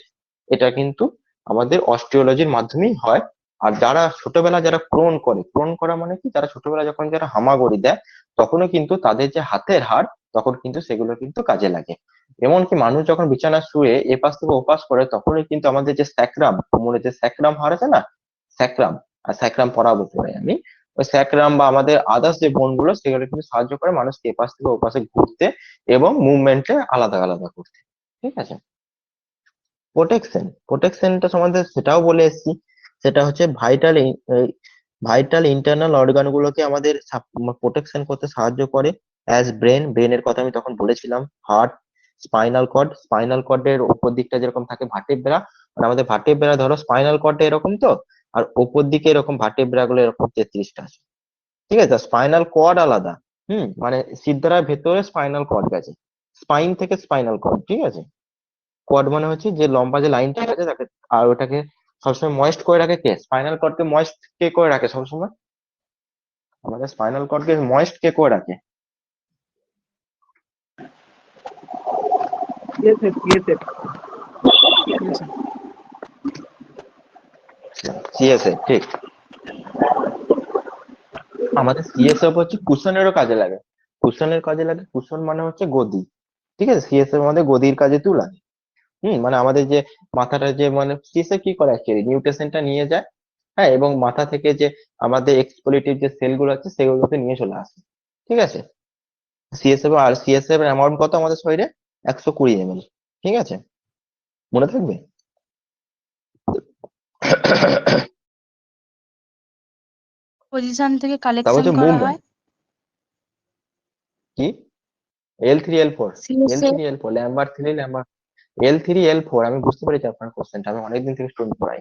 এটা কিন্তু আমাদের অস্টিওলজির মাধ্যমেই হয়। আর যারা ছোটবেলা যারা ক্রোন করা মানে কি, যারা ছোটবেলা যখন যারা হামাগুড়ি দেয়, তখনও কিন্তু তাদের যে হাতের হাড় তখন কিন্তু সেগুলো কিন্তু কাজে লাগে। এমনকি মানুষ যখন বিছানা শুয়ে এপাশ থেকে ওপাশ করে, তখনই কিন্তু আমাদের যে স্যাক্রাম, কোমরে যে স্যাক্রাম হাড় আছে না, স্যাক্রাম, আর স্যাক্রাম পড়াবো পরে আমি, ওই স্যাক্রাম বা আমাদের আদার্স যে বোন গুলো সেগুলো কিন্তু সাহায্য করে মানুষকে এপাশ থেকে ওপাশে ঘুরতে এবং মুভমেন্টে আলাদা আলাদা করতে। ঠিক আছে, প্রোটেকশনটা সম্বন্ধে সেটাও বলে এসেছি। সেটা হচ্ছে ভাইটাল ইন্টারনাল অর্গান গুলোকে আমাদের প্রোটেকশন করতে সাহায্য করে। অ্যাজ ব্রেনের কথা আমি তখন বলেছিলাম, হার্ট, স্পাইনাল কর্ডের উপর দিকটা যেরকম থাকে ভার্টেব্রা, আর আমাদের ভার্টেব্রা ধরো স্পাইনাল কর্ডে এরকম তো, আর উপর দিকে এরকম ভার্টেব্রা গুলো এরকম 33টা আছে। ঠিক আছে, স্পাইনাল কর্ড আলাদা, মানে সিদ্ধারার ভেতরে স্পাইনাল কর্ড গেছে, স্পাইন থেকে স্পাইনাল কর্ড। ঠিক আছে, কোয়াড মানে হচ্ছে যে লম্বা যে লাইনটা আছে তাকে, আর ওটাকে সবসময় ময়েস্ট করে রাখে কে, স্পাইনাল কর্ডকে ময়েস্ট কে করে রাখে সবসময়, আমাদের স্পাইনাল কর্ডকে ময়েস্ট কে করে রাখে? সিএসএ, ঠিক। আমাদের সিএসএফ হচ্ছে কুশনেরও কাজে লাগে। কুশনের কাজে লাগে, কুশন মানে হচ্ছে গদি। ঠিক আছে, সিএসএফ আমাদের গদির কাজেতেও লাগে। মানে আমাদের যে মাথাটা যে মানে সিএসএফ কি করে অ্যাকচুয়ালি নিউট্রিশনটা নিয়ে যায়, হ্যাঁ, এবং মাথা থেকে যে আমাদের এক্সপোলিটিভ যে সেলগুলো আছে সেগুলোকে নিয়ে চলে আসে। ঠিক আছে, সিএসএফ এর অ্যামাউন্ট কত আমাদের শরীরে? 120 ml। ঠিক আছে, মনে থাকবে। পজিশন থেকে তারপর কালেকশন হচ্ছে করা মুভমেন্ট। হয়। কি? L3 L4, CSA L3 L4, L3 L4, আমি বুঝতে পেরেছি আপনার কোশ্চেনটা, আমি অনেকদিন থেকে স্টুডেন্ট পড়াই।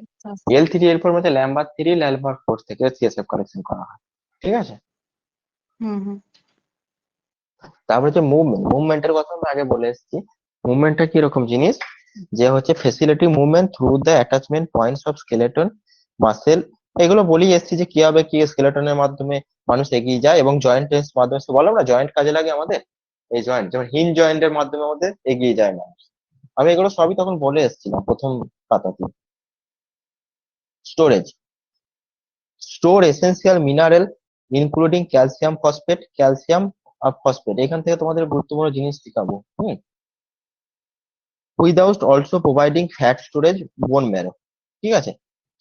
L3 L4 মধ্যে Lambert3 থেকে সিএসএফ কালেকশন করা হয়। ঠিক আছে, হুম হুম তারপর হচ্ছে মুভমেন্টের কথা আমি আগে বলে এসেছি। মুভমেন্টটা কি রকম জিনিস, যে হচ্ছে facility movement through the attachment points of skeleton muscle. এগুলো বলেই এসেছি যে কিভাবে কি স্কেলেটনের মাধ্যমে মানুষ এগিয়ে যায়, এবং জয়েন্টের মাধ্যমে বললাম না জয়েন্ট কাজে লাগে আমাদের। এই জয়েন্ট যেমন হিন জয়েন্টের মাধ্যমে আমাদের এগিয়ে যায় মানুষ। আমি এগুলো সবই তখন বলে এসেছিলাম প্রথম পাতাতে। Storage, store essential mineral including calcium phosphate, calcium phosphate. এখান থেকে তোমাদের গুরুত্বপূর্ণ জিনিস শিখাবো। Without also providing fat storage bone marrow. ঠিক আছে,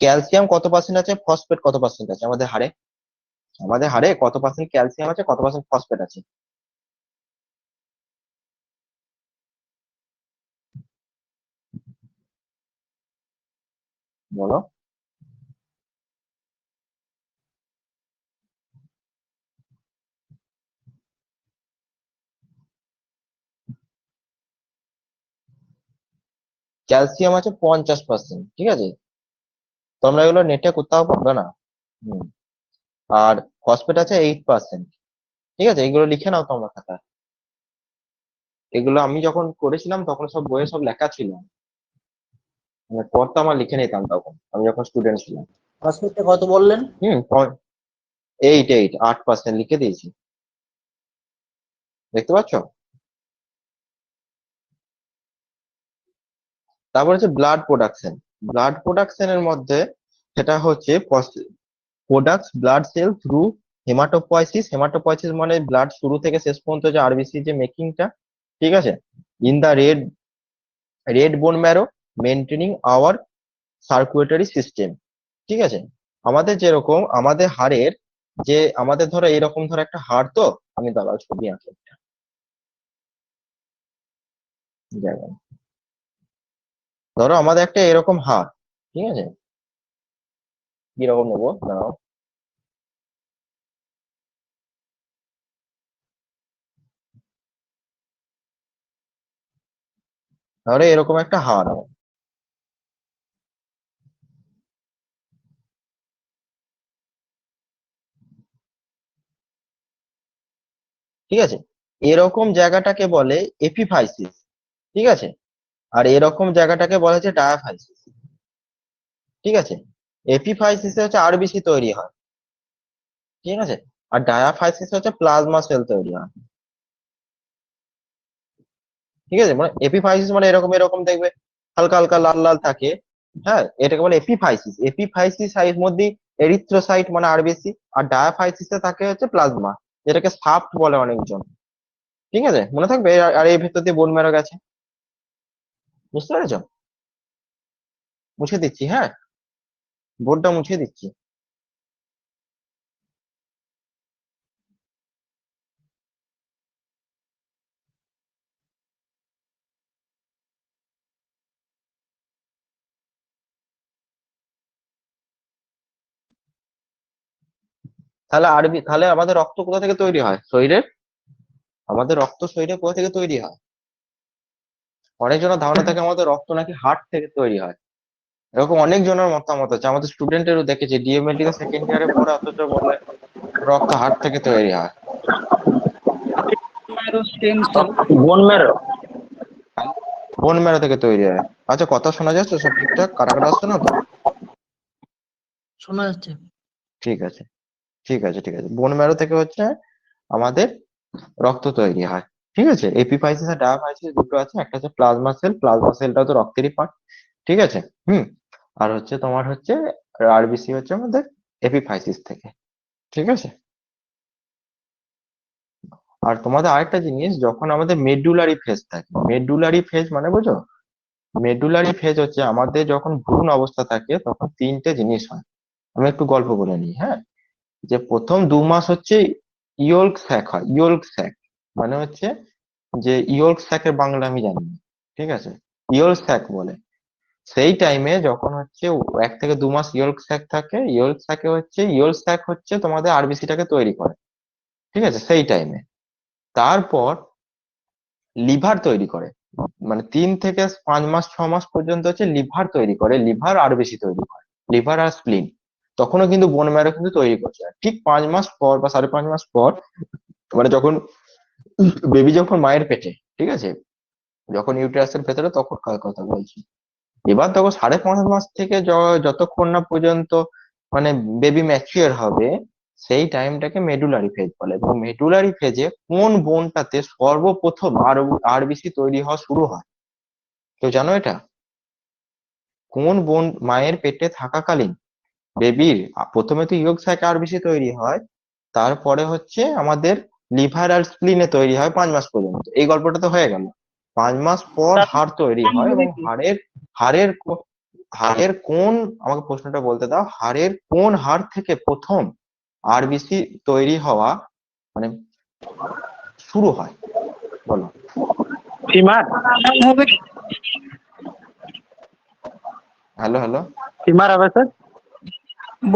ক্যালসিয়াম কত পার্সেন্ট আছে, ফসফেট কত পার্সেন্ট আছে আমাদের হাড়ে? আমাদের হাড়ে কত পার্সেন্ট ক্যালসিয়াম আছে, কত পার্সেন্ট ফসফেট আছে? বলো। ক্যালসিয়াম আছে 50%। ঠিক আছে, তোমরা এগুলো নেটে কোথাও পাবে না। হুম, আর ফসফেট আছে 8%। ঠিক আছে, এগুলো লিখে নাও তোমরা খাতায়। এগুলো আমি যখন করেছিলাম তখন সব বইয়ে সব লেখা ছিল, মানে পড়তে আমার লিখে নিতাম তখন আমি যখন স্টুডেন্ট ছিলাম। ফসফেটটা কত বললেন? 8% লিখে দিয়েছি, দেখতে পাচ্ছ? তারপর হচ্ছে ব্লাড প্রোডাকশনের মধ্যে সেটা হচ্ছে products blood cell through haematopoiesis মানে ব্লাড শুরু থেকে শেষ পর্যন্ত যে আরবিসি যে মেকিংটা। ঠিক আছে, in the red bone marrow maintaining our circulatory system. ঠিক আছে, আমাদের যেরকম আমাদের হাড়ের যে আমাদের ধরো এরকম ধরো একটা হাড়, তো আমি দাঁড়াও ছবি আঁকি একটা। দেখো, ধরো আমাদের একটা এরকম হাড়। ঠিক আছে, কিরকম নেবো দাঁড়াও। ধরো এরকম একটা হাড় আমার। ঠিক আছে, এরকম জায়গাটাকে বলে এপিফাইসিস। ঠিক আছে, আর এরকম জায়গাটাকে বলা হচ্ছে ডায়াফাইসিস। ঠিক আছে, এপিফাইসিসে হচ্ছে আরবিসি তৈরি হয়। ঠিক আছে, আর ডায়াফাইসিস হচ্ছে প্লাজমা সেল তৈরি হয়। ঠিক আছে, মানে এপিফাইসিস মানে এরকম এরকম দেখবে হালকা হালকা লাল লাল থাকে। হ্যাঁ, এটাকে বলে এপিফাইসিস এর মধ্যে এরিথ্রোসাইট মানে আরবিসি, আর ডায়াফাইসিসে থাকে হচ্ছে প্লাজমা, যেটাকে সাফট বলে অনেকজন। ঠিক আছে, মনে থাকবে। আর এর ভেতর দিয়ে বোন ম্যারো গেছে, বুঝতে পেরেছো? মুছে দিচ্ছি, হ্যাঁ, বোর্ডটা মুছে দিচ্ছি। তাহলে আমাদের রক্ত কোথা থেকে তৈরি হয় শরীরের? আমাদের রক্ত শরীরে কোথা থেকে তৈরি হয়? অনেকজনের ধারণা থাকে আমাদের রক্ত নাকি হার্ট থেকে তৈরি হয়। এরকম অনেকজনের মতামত আছে, আমাদের স্টুডেন্টেরও দেখেছি ডিএমএলটি সেকেন্ড ইয়ারে পড়ে, অথচ বলে রক্ত হার্ট থেকে তৈরি হয়। Stem cell. Bone marrow. Bone marrow থেকে তৈরি হয়। আচ্ছা, কথা শোনা যাচ্ছে সব ঠিকঠাক? কাটা কাটা আসছে না তো? শোনা যাচ্ছে। ঠিক আছে, ঠিক আছে, ঠিক আছে। বোন ম্যারো থেকে হচ্ছে আমাদের রক্ত তৈরি হয়। ঠিক আছে, এপিফাইসিস আর ডায়াফাইসিস দুটো আছে, একটা হচ্ছে প্লাজমা সেলটা তো রক্তেরই পার্ট। ঠিক আছে। হুম, আর হচ্ছে তোমার হচ্ছে আরবিসি হচ্ছে আমাদের এপিফাইসিস থেকে। ঠিক আছে। আর তোমাদের আরেকটা জিনিস, যখন আমাদের মেডুলারি ফেজ থাকে, মেডুলারি ফেজ মানে বোঝো, মেডুলারি ফেজ হচ্ছে আমাদের যখন ভ্রূণ অবস্থা থাকে তখন তিনটে জিনিস হয়। আমি একটু গল্প বলে নিই, হ্যাঁ। যে প্রথম 2 মাস হচ্ছে ইয়ল্ক স্যাক হয়, ইয়ল্ক স্যাক মানে হচ্ছে যে ইয়ল্ক স্যাকের বাংলা আমি জানি না, ঠিক আছে, ইয়ল্ক স্যাক বলে। সেই টাইমে যখন হচ্ছে 1 থেকে 2 মাস ইয়ল্ক স্যাক থাকে, ইয়ল্ক স্যাক হচ্ছে তোমাদের আরবিসিটাকে তৈরি করে, ঠিক আছে, সেই টাইমে। তারপর লিভার তৈরি করে, মানে 3 থেকে 5 মাস 6 মাস পর্যন্ত হচ্ছে লিভার তৈরি করে, লিভার আরবিসি তৈরি করে, লিভার আর স্প্লিন। তখনও কিন্তু বোন ম্যারো কিন্তু তৈরি করছে না। ঠিক 5 মাস পর বা 5.5 মাস পর, মানে যখন বেবি যখন মায়ের পেটে, ঠিক আছে, যখন ইউটেরাসের ভেতরে, তখনকার কথা বলছি। এবার তখন 5.5 মাস থেকে যতক্ষণ না পর্যন্ত মানে বেবি ম্যাচিওর হবে, সেই টাইমটাকে মেডুলারি ফেজ বলে। এবং মেডুলারি ফেজে কোন বোনটাতে সর্বপ্রথম আরবিসি তৈরি হওয়া শুরু হয়, কেউ জানো এটা? কোন বোন মায়ের পেটে থাকাকালীন বেবির প্রথমে তো ইয়ক স্যাক আরবিসি তৈরি হয়, তারপরে হচ্ছে আমাদের লিভার আর স্প্লিনে তৈরি হয় 5 মাস পর্যন্ত। এই গল্পটা তো হয়ে গেল। 5 মাস পর হাড় তৈরি হয়, এবং হাড়ের হাড়ের কোন, আমাকে প্রশ্নটা বলতে দাও, হাড়ের কোন হাড় থেকে প্রথম আরবিসি তৈরি হওয়া মানে শুরু হয়, বলো। ফিমার। হ্যালো হ্যালো, ফিমার হবে স্যার।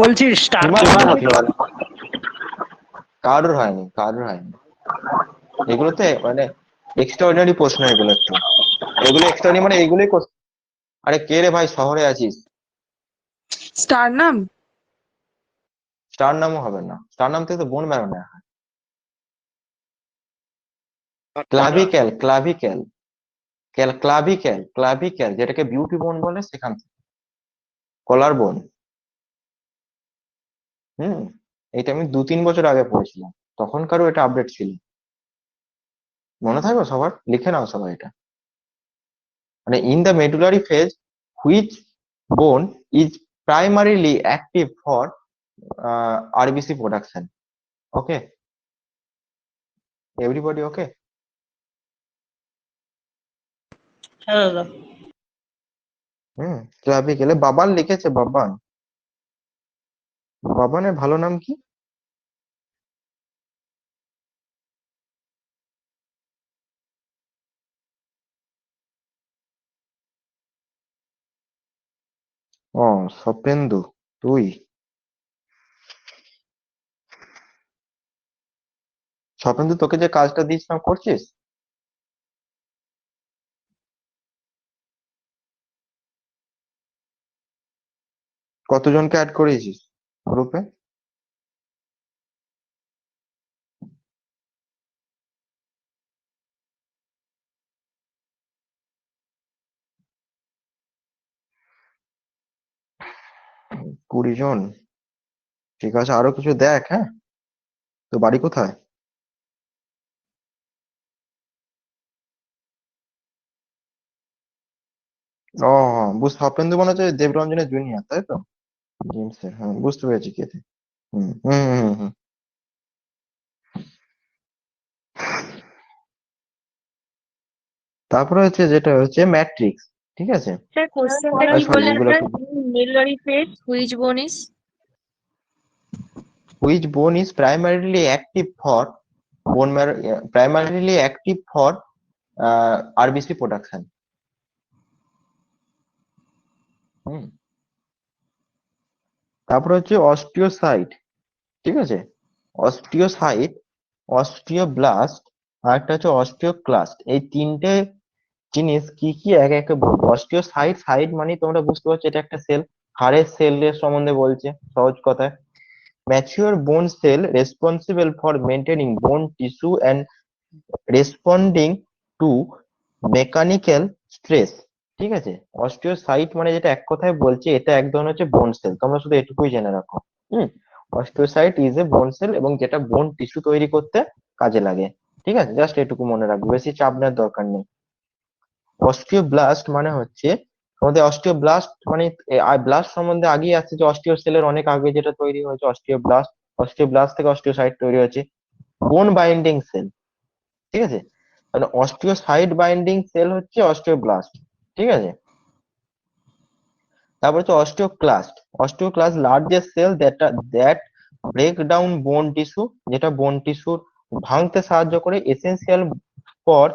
বলছি স্টার ফিমার হতে পারে। কারোর হয়নি, কারোর হয়নি। এগুলোতে মানে এক্সট্রাঅর্ডিনারি প্রশ্ন, এগুলো একটু, এগুলো এক্সট্রাঅর্ডিনারি মানে এইগুলোই আরে কে রে ভাই, শহরে আছিস? স্টার নাম। স্টার নামও হবে না, স্টার নাম থেকে তো বোন ম্যারো নেওয়া হয়। ক্লাভিক্যাল, ক্লাভিক্যাল, ক্লাভিক্যাল, ক্লাভিক্যাল যেটাকে বিউটি বোন বলে, সেখান থেকে কলার বোন। এটা আমি 2-3 বছর আগে পড়েছিলাম, তখনকারও এটা আপডেট ছিল। মনে থাকবে সবার, লিখে নাও সবাই এটা। মানে in the medullary phase which bone is primarily active for RBC production. Okay, everybody okay? হ্যাঁ দাদা। ক্লাভিক্যালে বাবান লিখেছে, বাবান, বাবানের ভালো নাম কি? ও, স্বপেন্দু, তুই? স্বপেন্দু, তোকে যে কাজটা দিয়েছিলাম করছিস? কতজনকে অ্যাড করেছিস গ্রুপে? হুম, 20 জন। ঠিক আছে, আরো কিছু দেখ, হ্যাঁ। তো বাড়ি কোথায়? ও, স্বপেন্দু মনে হচ্ছে দেবরঞ্জনের জুনিয়র, তাই তো? জেমসের, হ্যাঁ, বুঝতে পেরেছি কে। হুম হুম হুম হুম। তারপরে হচ্ছে যেটা হচ্ছে ম্যাট্রিক্স, ঠিক আছে। স্যার কোশ্চেনটা কি সরি, বললেন এগুলো স্যার? একটু, medullary phase which bone is? Which bone is primarily active for bone marrow, primarily active for RBC production. হুম। তারপরে হচ্ছে অস্টিওসাইট, ঠিক আছে, অস্টিওসাইট, অস্টিওব্লাস্ট, আর একটা হচ্ছে অস্টিওক্লাস্ট। এই তিনটে জিনিস কি কি একে একে বলবো। অস্টিওসাইট, সাইট মানে তোমরা বুঝতে পারছো এটা একটা সেল, হাড়ের সেলের সম্বন্ধে বলছে সহজ কথায়। ম্যাচিওর বোন সেল রেসপন্সিবল ফর মেনটেনিং বোন tissue and responding two mechanical stress, ঠিক আছে। অস্টিওসাইট মানে যেটা এক কথায় বলছে, এটা এক ধরনের হচ্ছে বোন সেল, তোমরা শুধু এটুকুই জেনে রাখো। হুম, অস্টিওসাইট ইজ এ বোন সেল, এবং যেটা বোন টিস্যু তৈরি করতে কাজে লাগে, ঠিক আছে, জাস্ট এটুকু মনে রাখবে, বেশি চাপ নেওয়ার দরকার নেই। অস্টিওব্লাস্ট মানে হচ্ছে আমাদের, অস্টিওব্লাস্ট মানে ব্লাস্ট সম্বন্ধে আগেই আছে যে অস্টিও সেলের অনেক আগে যেটা তৈরি হয়েছে অস্টিওব্লাস্ট, অস্টিওব্লাস্ট থেকে অস্টিওসাইট তৈরি হয়েছে। বোন বাইন্ডিং সেল, ঠিক আছে? তাহলে অস্টিওসাইট বাইন্ডিং সেল হচ্ছে অস্টিওব্লাস্ট, ঠিক আছে? তারপর হচ্ছে osteoclast. Osteoclast largest cell that break down bone tissue, যেটা বোন টিস্যুর ভাঙতে সাহায্য করে, essential for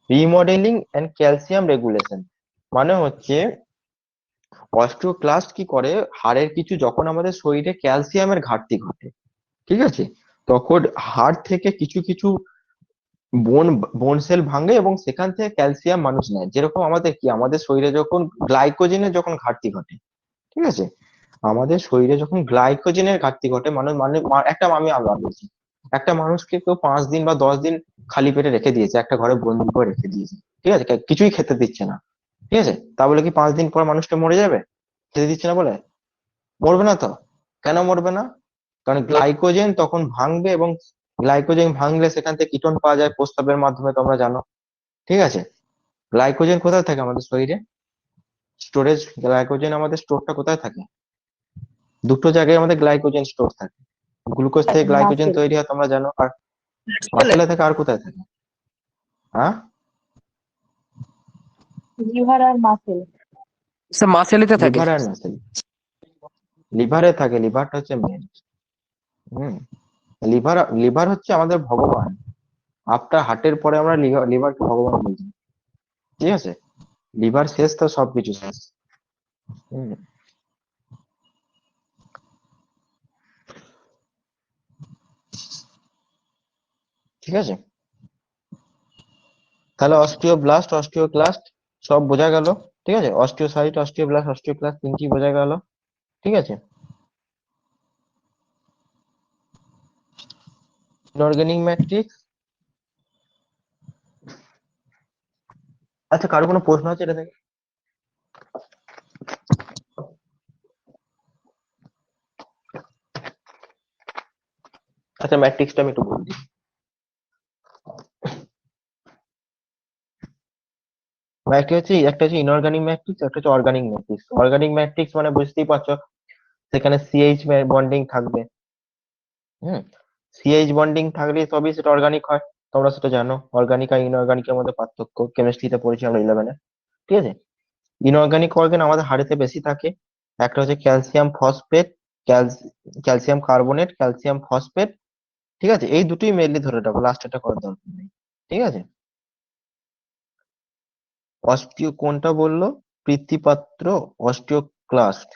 remodelling and calcium regulation. মানে হচ্ছে অস্টিওক্লাস্ট কি করে, হাড়ের কিছু যখন আমাদের শরীরে ক্যালসিয়ামের ঘাটতি ঘটে, ঠিক আছে, তখন হাড় থেকে কিছু কিছু বোন বোন সেল ভাঙে এবং সেখান থেকে ক্যালসিয়াম মানুষ নেয়। যেরকম আমাদের কি, আমাদের শরীরে যখন গ্লাইকোজেনের যখন ঘাটতি ঘটে, ঠিক আছে, আমাদের শরীরে যখন গ্লাইকোজেনের ঘাটতি ঘটে, মানুষ মানে আমি আবার বলছি, একটা মানুষকে কেউ 5 দিন বা 10 দিন খালি পেটে রেখে দিয়েছে, একটা ঘরে বন্দি করে রেখে দিয়েছে, ঠিক আছে, কিছুই খেতে দিচ্ছে না, ঠিক আছে, তা বলে কি 5 দিন পর মানুষটা মরে যাবে? খেতে দিচ্ছে না বলে? মরবে না তো। কেন মরবে না? কারণ গ্লাইকোজেন তখন ভাঙবে, এবং গ্লাইকোজেন ভাঙলে সেখান থেকে কিটোন পাওয়া যায় প্রস্রাবের মাধ্যমে, তোমরা জানো, ঠিক আছে? গ্লাইকোজেন কোথায় থাকে আমাদের শরীরে? স্টোরেজ, গ্লাইকোজেন আমাদের স্টোরটা কোথায় থাকে? দুটো জায়গায় আমাদের গ্লাইকোজেন স্টোর থাকে। গ্লুকোজ থেকে গ্লাইকোজেন তৈরি হয় তোমরা জানো, আর মাসেলে থাকে, আর কোথায় থাকে? হ্যাঁ, লিভার আর মাসেল। মাসেলিতে থাকে। লিভার আর মাসেল। লিভারে থাকে, লিভারটা হচ্ছে মেন। হুম, লিভার লিভার হচ্ছে আমাদের ভগবান। আফটার হার্টের পরে আমরা লিভারকে ভগবান বলছি, ঠিক আছে? লিভার শেষ তো সবকিছু শেষ। হুম, ঠিক আছে। তাহলে অস্টিওব্লাস্ট, অস্টিওক্লাস্ট সব বোঝা গেল, ঠিক আছে? অস্টিওসাইট, অস্টিওব্লাস্ট, অস্টিওক্লাস্ট তিনটি বোঝা গেল, ঠিক আছে? Inorganic matrix. আচ্ছা, কারো কোনো প্রশ্ন আছে এটা থেকে? আচ্ছা, ম্যাট্রিক্সটা আমি একটু বলে দিই। ম্যাট্রিক্স হচ্ছে, একটা হচ্ছে ইনঅর্গানিক ম্যাট্রিক্স, একটা হচ্ছে অর্গানিক ম্যাট্রিক্স। অর্গানিক ম্যাট্রিক্স মানে বুঝতেই পারছো, সেখানে সিএইচ বন্ডিং থাকবে। হুম, সিএইচ বন্ডিং থাকলে তবেই সেটা অর্গানিক হয়, তোমরা সেটা জানো। অর্গানিক আর ইনঅর্গানিকের মধ্যে পার্থক্য কেমিস্ট্রিতে পড়েছি আমরা 11-এ, ঠিক আছে? ইনঅর্গানিক অর্গান আমাদের হাড়েতে বেশি থাকে। একটা হচ্ছে calcium phosphate, calcium carbonate, calcium phosphate, ঠিক আছে? এই দুটোই মেনলি ধরে রাখো, লাস্টেরটা করার দরকার নেই, ঠিক আছে? অস্টিও কোনটা বললো পৃথ্বীপাত্র? অস্টিওক্লাস্ট।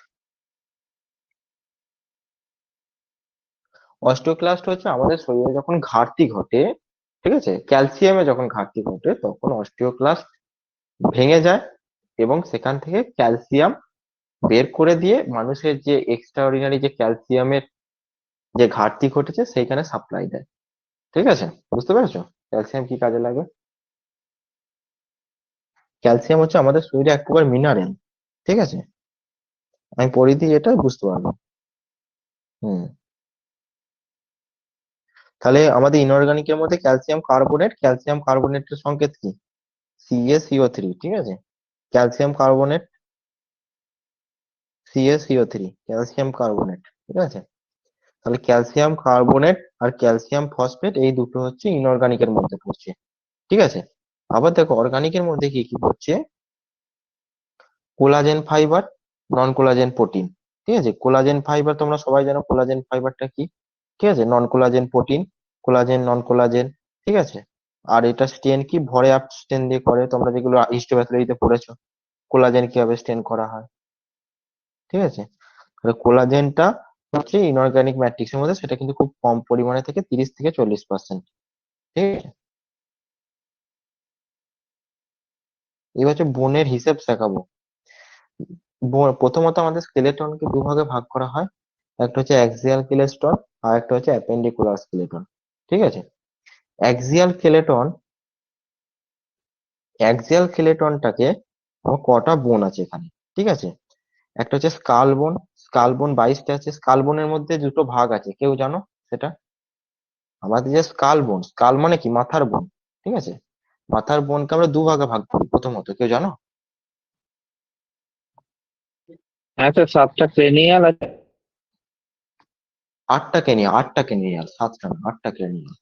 অস্টিওক্লাস্ট হচ্ছে আমাদের শরীরে যখন ঘাটতি ঘটে, ঠিক আছে, ক্যালসিয়ামে যখন ঘাটতি ঘটে, তখন অস্টিওক্লাস্ট ভেঙে যায় এবং সেখান থেকে ক্যালসিয়াম বের করে দিয়ে মানুষের যে এক্সট্রা অর্ডিনারি যে ক্যালসিয়ামের যে ঘাটতি ঘটেছে সেইখানে সাপ্লাই দেয়, ঠিক আছে? বুঝতে পেরেছো ক্যালসিয়াম কি কাজে লাগে? ক্যালসিয়াম হচ্ছে আমাদের শরীরে এক প্রকার মিনারেল, ঠিক আছে? আমি পড়ে দিই, এটা বুঝতে পারবো। হুম, তাহলে আমাদের ইনঅর্গানিকের মধ্যে ক্যালসিয়াম কার্বনেটের সংকেত কি? CaCO3, ঠিক আছে? Calcium carbonate, CaCO3, calcium carbonate, ঠিক আছে? তাহলে ক্যালসিয়াম কার্বনেট আর ক্যালসিয়াম ফসফেট এই দুটো হচ্ছে ইনঅর্গানিকের মধ্যে পড়ছে, ঠিক আছে? আবার দেখো অর্গানিকের মধ্যে কি কি পড়ছে, কোলাজেন ফাইবার, নন কোলাজেন প্রোটিন, ঠিক আছে? কোলাজেন ফাইবার তোমরা সবাই জানো কোলাজেন ফাইবারটা কি, ঠিক আছে? নন কোলাজেন প্রোটিন, কোলাজেন, নন কোলাজেন, ঠিক আছে? আর এটা স্টেন কি, ভরে আপ স্টেন দিয়ে করে, তোমরা যেগুলো হিস্টোপ্যাথোলজিতে পড়েছো কোলাজেন কিভাবে স্টেন করা হয়, ঠিক আছে? তাহলে কোলাজেনটা হচ্ছে ইনঅর্গানিক ম্যাট্রিক্সের মধ্যে, সেটা কিন্তু খুব কম পরিমাণে থেকে 30 থেকে 40%, ঠিক আছে? এবার হচ্ছে বোনের হিসেব শেখাবো। প্রথমত আমাদের স্কেলেটনকে দুভাগে ভাগ করা হয়, একটা হচ্ছে অ্যাক্সিয়াল স্কেলেটন আর একটা হচ্ছে অ্যাপেন্ডিকুলার স্কেলেটন, ঠিক আছে? অ্যাক্সিয়াল স্কেলেটন, অ্যাক্সিয়াল স্কেলেটনটাকে আমার কটা বোন আছে এখানে, ঠিক আছে? একটা হচ্ছে স্কাল বোন 22টা আছে। স্কাল বোনের মধ্যে দুটো ভাগ আছে, কেউ জানো সেটা? আমাদের যে স্কাল মানে কি, মাথার বোন, ঠিক আছে? মাথার বোনকে আমরা দুভাগে ভাগ করি, প্রথমত কেউ জানো? হ্যাঁ স্যার, 7টা ক্রেনিয়াল আছে। 8টা ক্রেনিয়াল, 7টা না, 8টা ক্রেনিয়াল।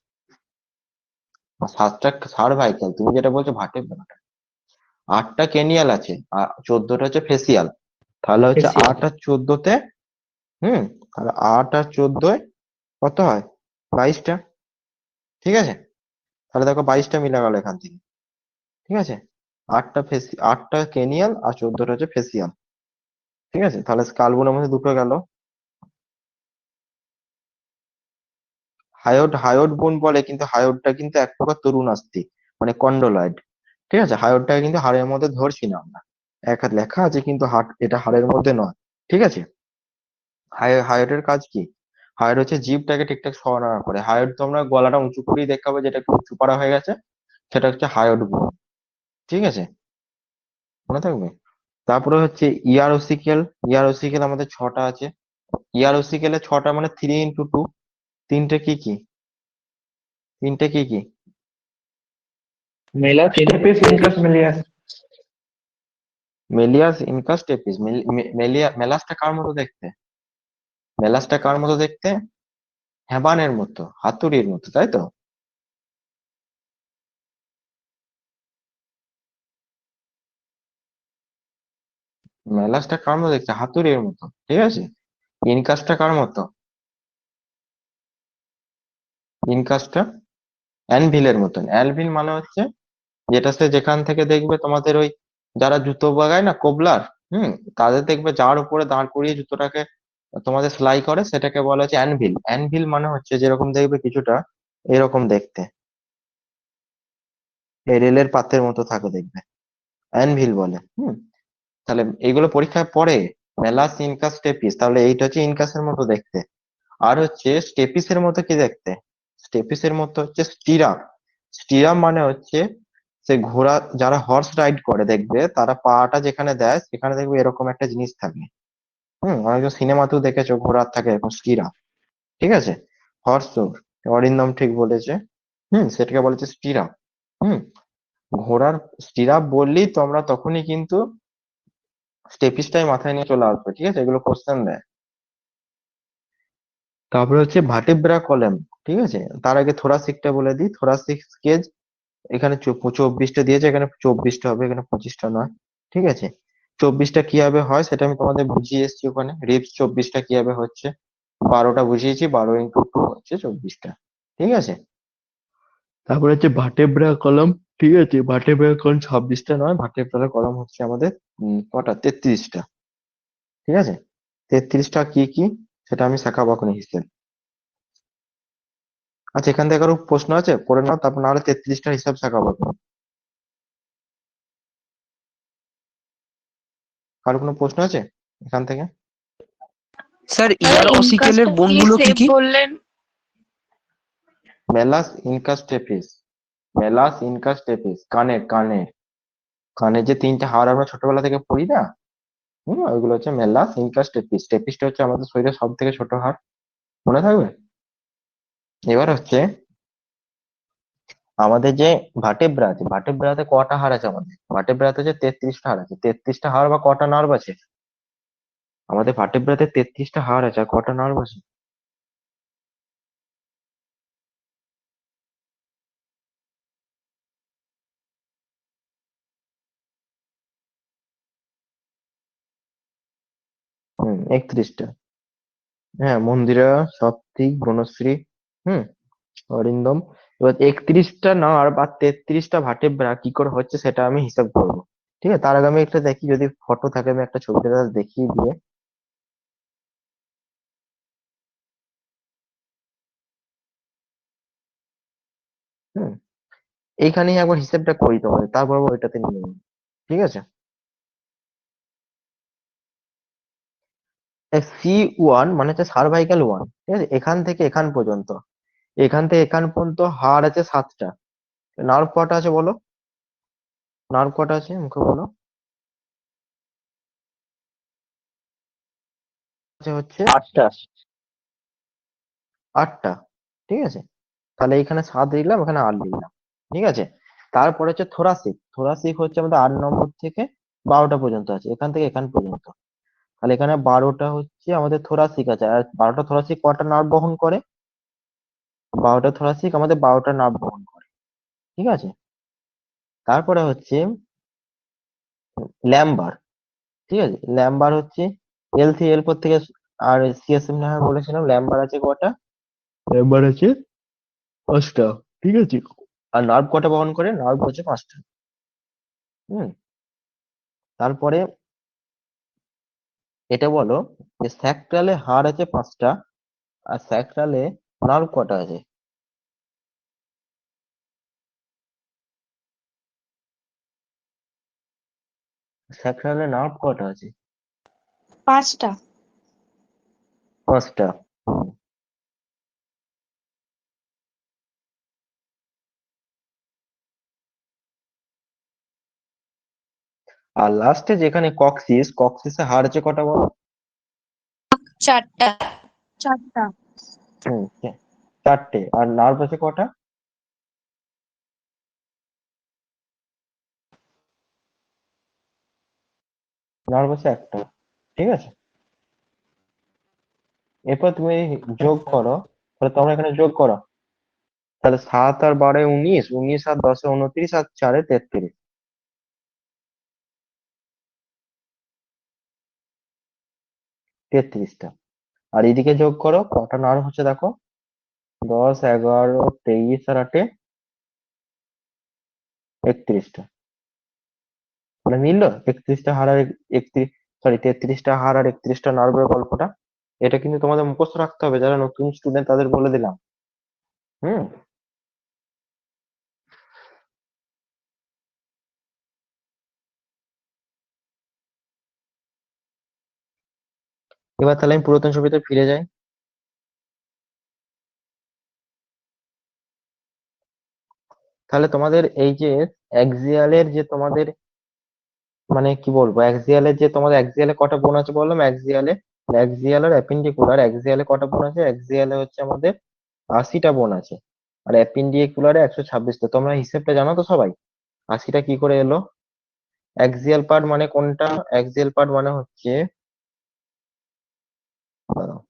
সাতটা সার্ভাইকাল, তুমি যেটা বলছো ভার্টেব্রা, 8টা কেনিয়াল আছে আর 14টা হচ্ছে ফেসিয়াল। তাহলে হচ্ছে Facial। 8 আর 14-তে, তাহলে 8 আর 14-য় কত হয়? 22টা। ঠিক আছে, তাহলে দেখো 22টা মিলে গেল এখান থেকে। ঠিক আছে, 8টা কেনিয়াল আর 14টা হচ্ছে ফেসিয়াল। ঠিক আছে, তাহলে স্কালগুলোর মধ্যে দুটো গেল। হায়োড বোন বলে, কিন্তু হায়োডটা কিন্তু এক প্রকার তরুণ আস্থি, মানে কন্ডোলয়েড। ঠিক আছে, হায়োডটাকে কিন্তু হাড়ের মধ্যে ধরছি না আমরা, এক হাত লেখা আছে কিন্তু এটা হাড়ের মধ্যে নয়। ঠিক আছে, হায়োডের কাজ কি? হায়োড হচ্ছে জিভটাকে ঠিকঠাক সরানো করে। হায়োড তোমরা গলাটা উঁচু করেই দেখাবে, যেটা একটু উঁচু করা হয়ে গেছে, সেটা হচ্ছে হায়োড বোন। ঠিক আছে, মনে থাকবে। তারপরে হচ্ছে ইয়ারোসিকেল। ইয়ারোসিকেল আমাদের 6টা আছে। ইয়ারোসিকেলে 6টা মানে 3 × 2। তিনটে কি কি? তিনটে কি কি? Malleus stapes incus malleus. Malleus, incus, stapes. মেলাসটা কার মতো দেখতে? মেলাসটা কার মতো দেখতে? হ্যাবানের মতো, হাতুড়ির মতো, তাই তো? মেলাসটা কার মতো দেখতে? হাতুড়ির মতো। ঠিক আছে, ইনকাসটা কার মতো? ইনকাসটা অ্যানভিলের মতন। অ্যালভিল মানে হচ্ছে যেখান থেকে দেখবে তোমাদের ওই যারা জুতো বাগায় না, কোবলার, তাদের দেখবে যার উপরে দাঁড় করিয়ে জুতোটাকে তোমাদের সেলাই করে, সেটাকে বলা হচ্ছে অ্যানভিল। অ্যানভিল মানে হচ্ছে যেরকম দেখবে কিছুটা এরকম দেখতে, এই রেলের পাতের মতো থাকে দেখবে, অ্যানভিল বলে। তাহলে এইগুলো পরীক্ষায় পড়ে, মেলাস, ইনকাস, স্টেপিস। তাহলে এইটা হচ্ছে ইনকাসের মতো দেখতে। আর হচ্ছে স্টেপিসের মতো কি দেখতে? স্টেপিসের মতো হচ্ছে স্টিরাম। স্টিরাম মানে হচ্ছে সে ঘোড়া, যারা হর্স রাইড করে দেখবে, তারা পাটা যেখানে দেয় সেখানে দেখবে এরকম একটা জিনিস থাকে। অনেকজন সিনেমাতেও দেখেছো ঘোড়ার থাকে এরকম স্টিরাম। ঠিক আছে, হর্স, অরিন্দম ঠিক বলেছে। সেটাকে বলা হচ্ছে স্টিরাম। হুম ঘোড়ার স্টিরাপ বললেই তোমরা তখনই কিন্তু স্টেপিসটাই মাথায় নিয়ে চলে আসবে। ঠিক আছে, এগুলো কোশ্চেন দেয়। তারপরে হচ্ছে ভার্টিব্রা কলাম। ঠিক আছে, তার আগে থোরাসিকটা বলে দিই। থোরাসিক স্কেজ এখানে 24টা দিয়েছে, এখানে 24টা হবে, এখানে 25টা নয়। ঠিক আছে, 24টা কিভাবে হয় সেটা আমি তোমাদের বুঝিয়ে এসেছি ওখানে। রিপস 24টা কিভাবে হচ্ছে, 12টা বুঝিয়েছি, 12 × 2 হচ্ছে 24টা। ঠিক আছে, তারপরে হচ্ছে ভার্টেব্রা কলাম। ঠিক আছে, ভার্টেব্রা কলাম 26টা নয়, ভার্টেব্রা কলাম হচ্ছে আমাদের কটা, 33টা। ঠিক আছে, 33টা কি কি সেটা আমি শেখাবো এখন হিসেব। আচ্ছা, এখান থেকে কারো প্রশ্ন আছে করে নাও, তারপর নাহলে 33টা হিসাব শেখাবো এখন। কারো কোনো প্রশ্ন আছে এখান থেকে? স্যার দাদা ইয়ারোসিকেলের ইনকাসটা কি বোনগুলো কি সেভ কি? বললেন? Malleus, incus, stapes. Malleus, incus, stapes, কানে কানে কানে যে তিনটে হাড় আমরা ছোটবেলা থেকে পড়ি না, ওইগুলো হচ্ছে মেলাস, ইনকাস, টেপিস। টেপিসটা হচ্ছে আমাদের শরীরের সব থেকে ছোট হাড়, মনে থাকবে। এবার হচ্ছে আমাদের যে ভার্টেব্রা আছে, ভার্টেব্রাতে কটা হাড় আছে? আমাদের ভার্টেব্রাতে যে 33টা হাড় আছে। 33টা হাড় বা কটা নার্ভ আছে? আমাদের ভার্টেব্রাতে 33টা হাড় আছে, আর কটা নার্ভ আছে? হুম, 31টা। হ্যাঁ, মন্দিরা, সপ্তিক, বনশ্রী, হুম অরিন্দম। এবার 31টা নার্ভ আর 33টা ভার্টেব্রা কি করে হচ্ছে সেটা আমি হিসাব করবো। ঠিক আছে, তার আগে আমি একটা দেখি, যদি ফটো থাকে আমি একটা ছবিটা দেখিয়ে দিয়ে। হুম এইখানেই একবার হিসাবটা করি তোমাদের, তারপর আবার ওইটাতে নিয়ে নেবো। ঠিক আছে, C1 মানে হচ্ছে সার্ভাইকাল 1। ঠিক আছে, এখান থেকে এখান পর্যন্ত, এখান থেকে এখান পর্যন্ত হাড় আছে 7টা। নার্ভ কটা আছে বলো? নার্ভ কটা আছে মুখে বলো? হচ্ছে 8টা। 8টা। ঠিক আছে, তাহলে এখানে 7 লিখলাম, এখানে 8 লিখলাম। ঠিক আছে, তারপরে হচ্ছে থোরাসিক। থোরাসিক হচ্ছে আমাদের 8 নম্বর থেকে 12টা পর্যন্ত আছে, এখান থেকে এখান পর্যন্ত। তাহলে এখানে 12টা হচ্ছে আমাদের থোরাসিক আছে। আর 12টা থোরাসিক কটা নার্ভ বহন করে? 12টা থোরাসিক আমাদের 12টা নার্ভ বহন করে। ঠিক আছে? তারপরে হচ্ছে ল্যাম্বার, ঠিক আছে? ল্যাম্বার হচ্ছে L3 L4 থেকে, আর CSF না হয় বলেছিলাম ল্যাম্বার আছে কটা? ল্যাম্বার আছে 5টা, ঠিক আছে? আর নার্ভ কটা বহন করে? নার্ভ হচ্ছে 5টা। হুম। তারপরে এটা বলো যে স্যাক্রালে হাড় আছে 5টা, আর স্যাক্রালে নার্ভ কটা আছে? স্যাক্রালে নার্ভ কটা আছে? 5টা। 5টা। আর লাস্টে যেখানে কক্সিসে হাড় আছে কটা বলো? 4টা। 4টা। হুম, 4টে। আর নার্ভ আছে কটা? নার্ভ আছে একটা, ঠিক আছে? এরপর তুমি যোগ করো, তাহলে তোমরা এখানে যোগ করো, তাহলে 7 আর 12 19, 19 আর 10 29, আর 4 33, 33টা। আর এদিকে যোগ করো কটা নার্ভ হচ্ছে দেখো, 10 11 23 আর 8 31টা। মানে মিললো 31টা হাড় আর 31, সরি 33টা হাড় আর 31টা নার্ভের গল্পটা। এটা কিন্তু তোমাদের মুখস্থ রাখতে হবে, যারা নতুন স্টুডেন্ট তাদের বলে দিলাম। হুম। এবার তাহলে আমি পুরাতন ছবিতে ফিরে যাই। তাহলে তোমাদের এই যে অ্যাক্সিয়ালের যে তোমাদের, মানে কি বলবো, অ্যাক্সিয়ালের যে তোমাদের অ্যাক্সিয়ালে কটা বোন আছে বললাম? অ্যাক্সিয়াল আর অ্যাপেন্ডিকুলার। অ্যাক্সিয়ালে কটা বোন আছে? অ্যাক্সিয়ালে হচ্ছে আমাদের 80টা বোন আছে, আর অ্যাপেন্ডিকুলারে 126টা। তোমরা হিসেবটা জানো তো সবাই? 80টা কি করে এলো? অ্যাক্সিয়াল পার্ট মানে কোনটা? অ্যাক্সিয়াল পার্ট মানে হচ্ছে, দাঁড়াও,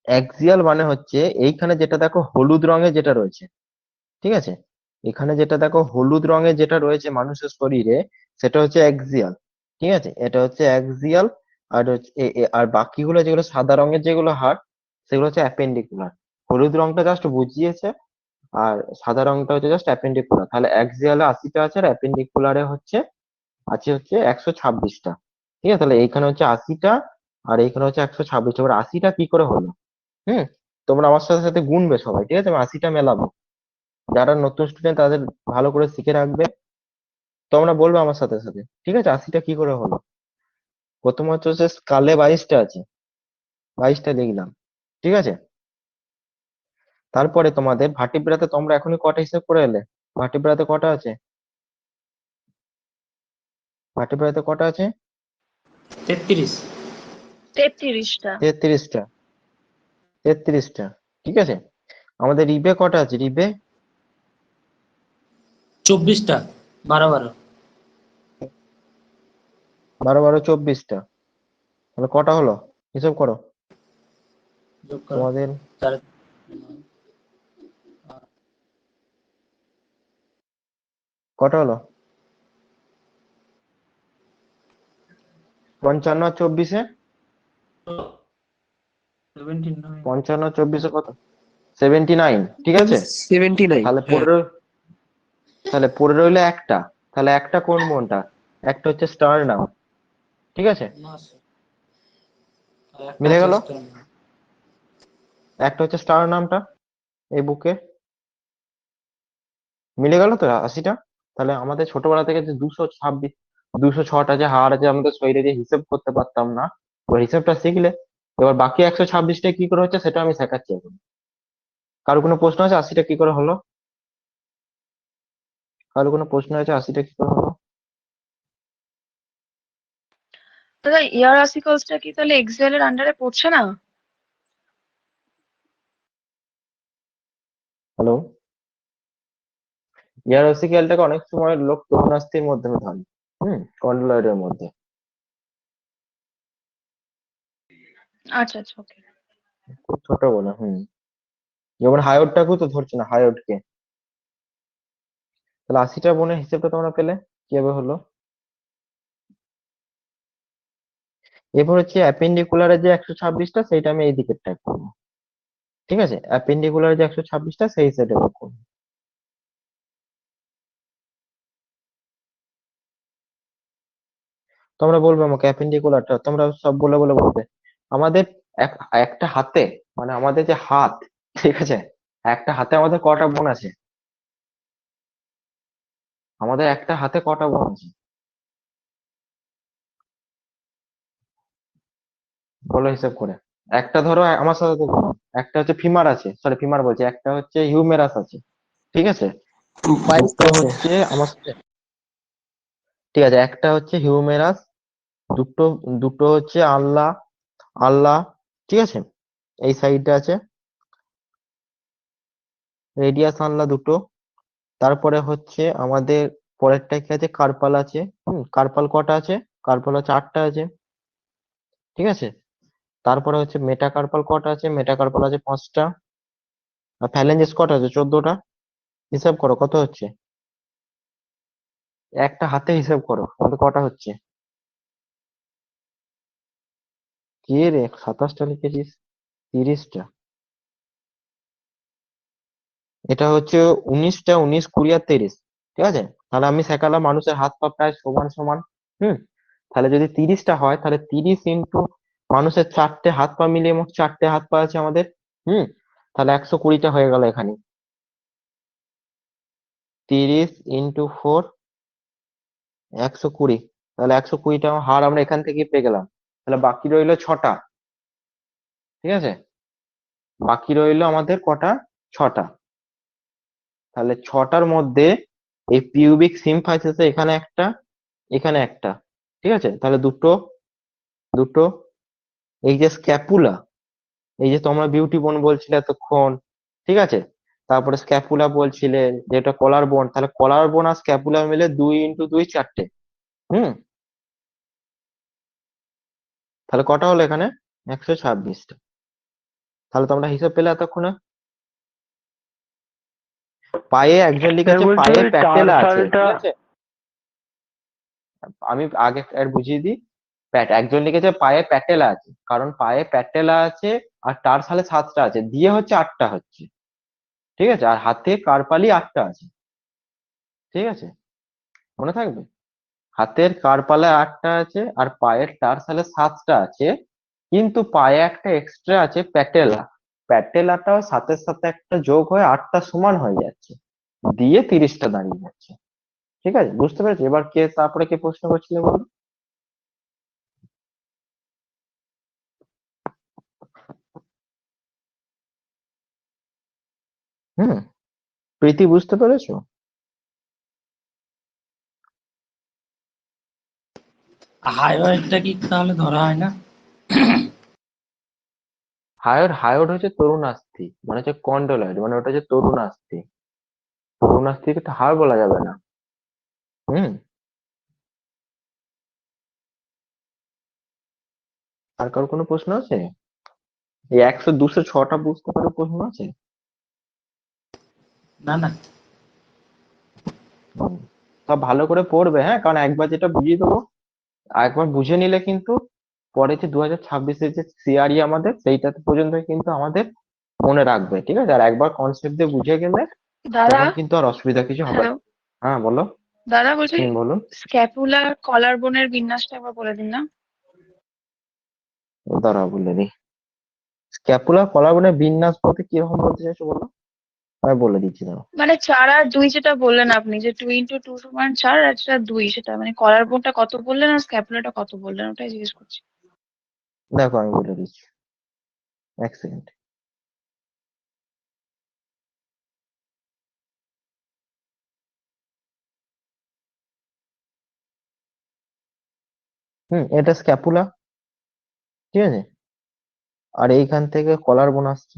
অ্যাক্সিয়াল মানে হচ্ছে এইখানে যেটা দেখো হলুদ রঙে যেটা রয়েছে, ঠিক আছে? এখানে যেটা দেখো হলুদ রঙে যেটা রয়েছে মানুষের শরীরে, সেটা হচ্ছে অ্যাক্সিয়াল, ঠিক আছে? এটা হচ্ছে অ্যাক্সিয়াল। আর হচ্ছে আর বাকিগুলো যেগুলো সাদা রঙের যেগুলো হাড়, সেগুলো হচ্ছে অ্যাপেন্ডিকুলার। হলুদ রংটা জাস্ট বুঝিয়েছে, আর সাদা রংটা হচ্ছে জাস্ট অ্যাপেন্ডিকুলার। তাহলে অ্যাক্সিয়ালে 80টা আছে, আর অ্যাপেন্ডিকুলারে হচ্ছে 126টা। ঠিক আছে? তাহলে এইখানে হচ্ছে 80টা, আর এইখানে হচ্ছে 126টা। এবার 80টা কি করে হলো? হুম। তোমরা আমার সাথে সাথে গুনবে সবাই, ঠিক আছে? আমি 80টা মেলাবো, যারা নতুন স্টুডেন্ট তাদের ভালো করে শিখে রাখবে। তোমরা বলবে আমার সাথে সাথে, ঠিক আছে? 80টা কি করে হলো? প্রথম হচ্ছে স্কালে 22টা আছে, 22টা লিখলাম, ঠিক আছে? তারপরে তোমাদের ভার্টিব্রাতে তোমরা এখনই কটা হিসেব করে এলে? ভার্টিব্রাতে কটা আছে? ভার্টিব্রাতে কটা আছে? 33। 33টা। 33টা। 33টা, ঠিক আছে? আমাদের রিবে কটা আছে? রিবে 24টা। 12 12 12 24টা। তাহলে কটা হলো? হিসাব করো যোগ করো। তোমাদের। 4 কটা হলো? 55 আর 24-এ? 79। 55 আর 24-এ কত? 79, ঠিক আছে? 79, তাহলে হ্যাঁ। পড়ে রইলো একটা। তাহলে একটা কোন বোনটা? একটা হচ্ছে স্টারনাম, ঠিক আছে? মিলে গেল? একটা হচ্ছে স্টারনামটা এই বুকে, মিলে গেল তো 80টা। তাহলে আমাদের ছোটবেলা থেকে যে 206টা যে হাড় আছে আমাদের শরীরে, যে হিসেব করতে পারতাম না, এবার হিসেবটা শিখলে। এবার বাকি 126টা কি করে হচ্ছে সেটা আমি শেখাচ্ছি এখন। কারো কোনো প্রশ্ন আছে? 80টা কি করে হলো? কারো কোনো প্রশ্ন আছে 80টা কি করে হলো? দাদা ইয়ার আর্টিকেলসটা কি তাহলে এক্সেল এর আন্ডারে পড়ছে না? হ্যালো, ইয়ারোসিক্যালটাকে অনেক সময় লোক তরুণাস্থির মাধ্যমে ধরে, কন্ড্রোলাইডের মধ্যে। আচ্ছা আচ্ছা, ওকে। খুব ছোট বলে, যেমন হায়োডটাকেও তো ধরছে না, হায়োডকে। তাহলে 80টা বোনের হিসেবটা তোমরা পেলে কিভাবে হলো? এরপর হচ্ছে অ্যাপেন্ডিকুলারের যে 126টা, সেইটা আমি এই দিকের টাইপ করবো। ঠিক আছে, অ্যাপেন্ডিকুলার যে 126টা সেই সেটে করবো। তোমরা বলবে আমাকে অ্যাপেন্ডিকুলারটা, তোমরা সব বলে বলে বলবে। আমাদের একটা হাতে, মানে আমাদের যে হাত, ঠিক আছে, একটা হাতে আমাদের কটা বোন আছে? আমাদের একটা হাতে কটা বোন আছে বলো হিসেব করে। একটা ধরো, আমার সাথে তো ধরো, একটা হচ্ছে ফিমার আছে, সরি ফিমার বলছি, একটা হচ্ছে হিউমেরাস আছে, ঠিক আছে। দুটো হচ্ছে আমার সাথে, ঠিক আছে, একটা হচ্ছে হিউমেরাস, দুটো দুটো হচ্ছে আল্লাহ, আল্লাহ, ঠিক আছে, এই সাইডে আছে রেডিয়াস আল্লাহ দুটো। তারপরে হচ্ছে আমাদের পরেরটা কি আছে, কার্পাল আছে। কার্পাল কটা আছে? কার্পাল হচ্ছে 8টা আছে, ঠিক আছে। তারপরে হচ্ছে মেটাকার্পাল কটা আছে? মেটাকার্পাল আছে 5টা। আর ফ্যালেঞ্জেস কটা আছে? 14টা। হিসাব করো কত হচ্ছে, একটা হাতে হিসাব করো আমাদের কটা হচ্ছে। কি রে, 27টা লিখেছিস? 30টা। এটা হচ্ছে 19টা, 19, 20 আর 30, ঠিক আছে। তাহলে আমি সেকালাম মানুষের হাত পা প্রায় সমান সমান। হুম তাহলে যদি 30টা হয়, তাহলে 30 ইন্টু মানুষের 4টে হাত পা মিলিয়ে মোট 4টে হাত পা আছে আমাদের। হুম তাহলে 120টা হয়ে গেল এখানে। 30 ইন্টু 4, 120। তাহলে 120টা হার আমরা এখান থেকে পেয়ে গেলাম। তাহলে বাকি রইলো 6টা, ঠিক আছে। বাকি রইলো আমাদের কটা? 6টা। তাহলে 6টার মধ্যে এই পিউবিক সিম্ফাইসিস এখানে একটা, এখানে একটা, ঠিক আছে। তাহলে দুটো, দুটো। এই যে স্ক্যাপুলা, এই যে তোমরা বিউটি বোন বলছিলে এতক্ষণ, ঠিক আছে। তারপরে স্ক্যাপুলা বলছিলে, যেটা কলার বোন, তাহলে কলার বোন আর স্ক্যাপুলা মিলে 2 ইন্টু 2, 4টে। হুম তাহলে কটা হলো এখানে? 126টা। তাহলে তোমরা হিসাব পেলে এতক্ষণে। পায়ে একজন স্যার লিখেছে বলছি পায়ে ওই প্যাটেলা আছে, টার্সালটা, ঠিক আছে। আমি আগে আর বুঝিয়ে দিই। একজন লিখেছে পায়ে প্যাটেলা আছে, কারণ পায়ে প্যাটেলা আছে আর তার সালে 7টা আছে, দিয়ে হচ্ছে 8টা হচ্ছে, ঠিক আছে। আর হাতে কার্পালি 8টা আছে, ঠিক আছে, মনে থাকবে। হাতের কার্পালে 8টা আছে আর পায়ের তার সালে 7টা আছে, কিন্তু পায়ে একটা এক্সট্রা আছে প্যাটেলা। প্যাটেলাটাও সাথে সাথে একটা যোগ হয়ে 8টা সমান হয়ে যাচ্ছে, দিয়ে 30টা দাঁড়িয়ে যাচ্ছে। ঠিক আছে, বুঝতে পেরেছি। এবার কে, তারপরে কে প্রশ্ন করছিল বলো? হুম প্রীতি, বুঝতে পেরেছো? হাইওয়েটটা কি তাহলে ধরা হয় না? হায়োড, হায়োড হচ্ছে তরুণাস্থি, মানে হচ্ছে কন্ডোলয়েড, মানে ওটা হচ্ছে তরুণাস্থি। তরুণাস্থিকে তো হাড় বলা যাবে না। হুম আর কারোর কোনো প্রশ্ন আছে? এই 100, 200, 6টা বুঝতে পারো প্রশ্ন আছে? না না। হুম, সব ভালো করে পড়বে, হ্যাঁ, কারণ একবার যেটা বুঝিয়ে দেবো, একবার বুঝে নিলে কিন্তু পরে যে 2026-এর যে সিআরই আমাদের, সেইটা পর্যন্ত কিন্তু আমাদের মনে রাখবে, ঠিক আছে। আর একবার কনসেপ্ট দিয়ে বুঝে গেলে দাদা, তখন কিন্তু আর অসুবিধা কিছু হবে হ্যালো না। হ্যাঁ বলো। দাদা, বলছি বলুন। স্ক্যাপুলার কলার বোনের বিন্যাসটা একবার বলে দিন না। দাঁড়াও বলে দিই। স্ক্যাপুলা কলাবনের বিন্যাস বলতে কিরকম বলতে চাইছো বলো, আমি বলে দিচ্ছি দাঁড়াও। মানে 4 আর 2 যেটা বললেন আপনি, যে 2 ইন্টু 2 সমান 4 আর যেটা 2, সেটা মানে কলার বোনটা কত বললেন আর স্ক্যাপুলাটা কত বললেন, ওটাই জিজ্ঞেস করছি। দেখো আমি বলে দিচ্ছি, 1 সেকেন্ড। এটা স্ক্যাপুলা, ঠিক আছে। আর এইখান থেকে কলার বোন আসছে,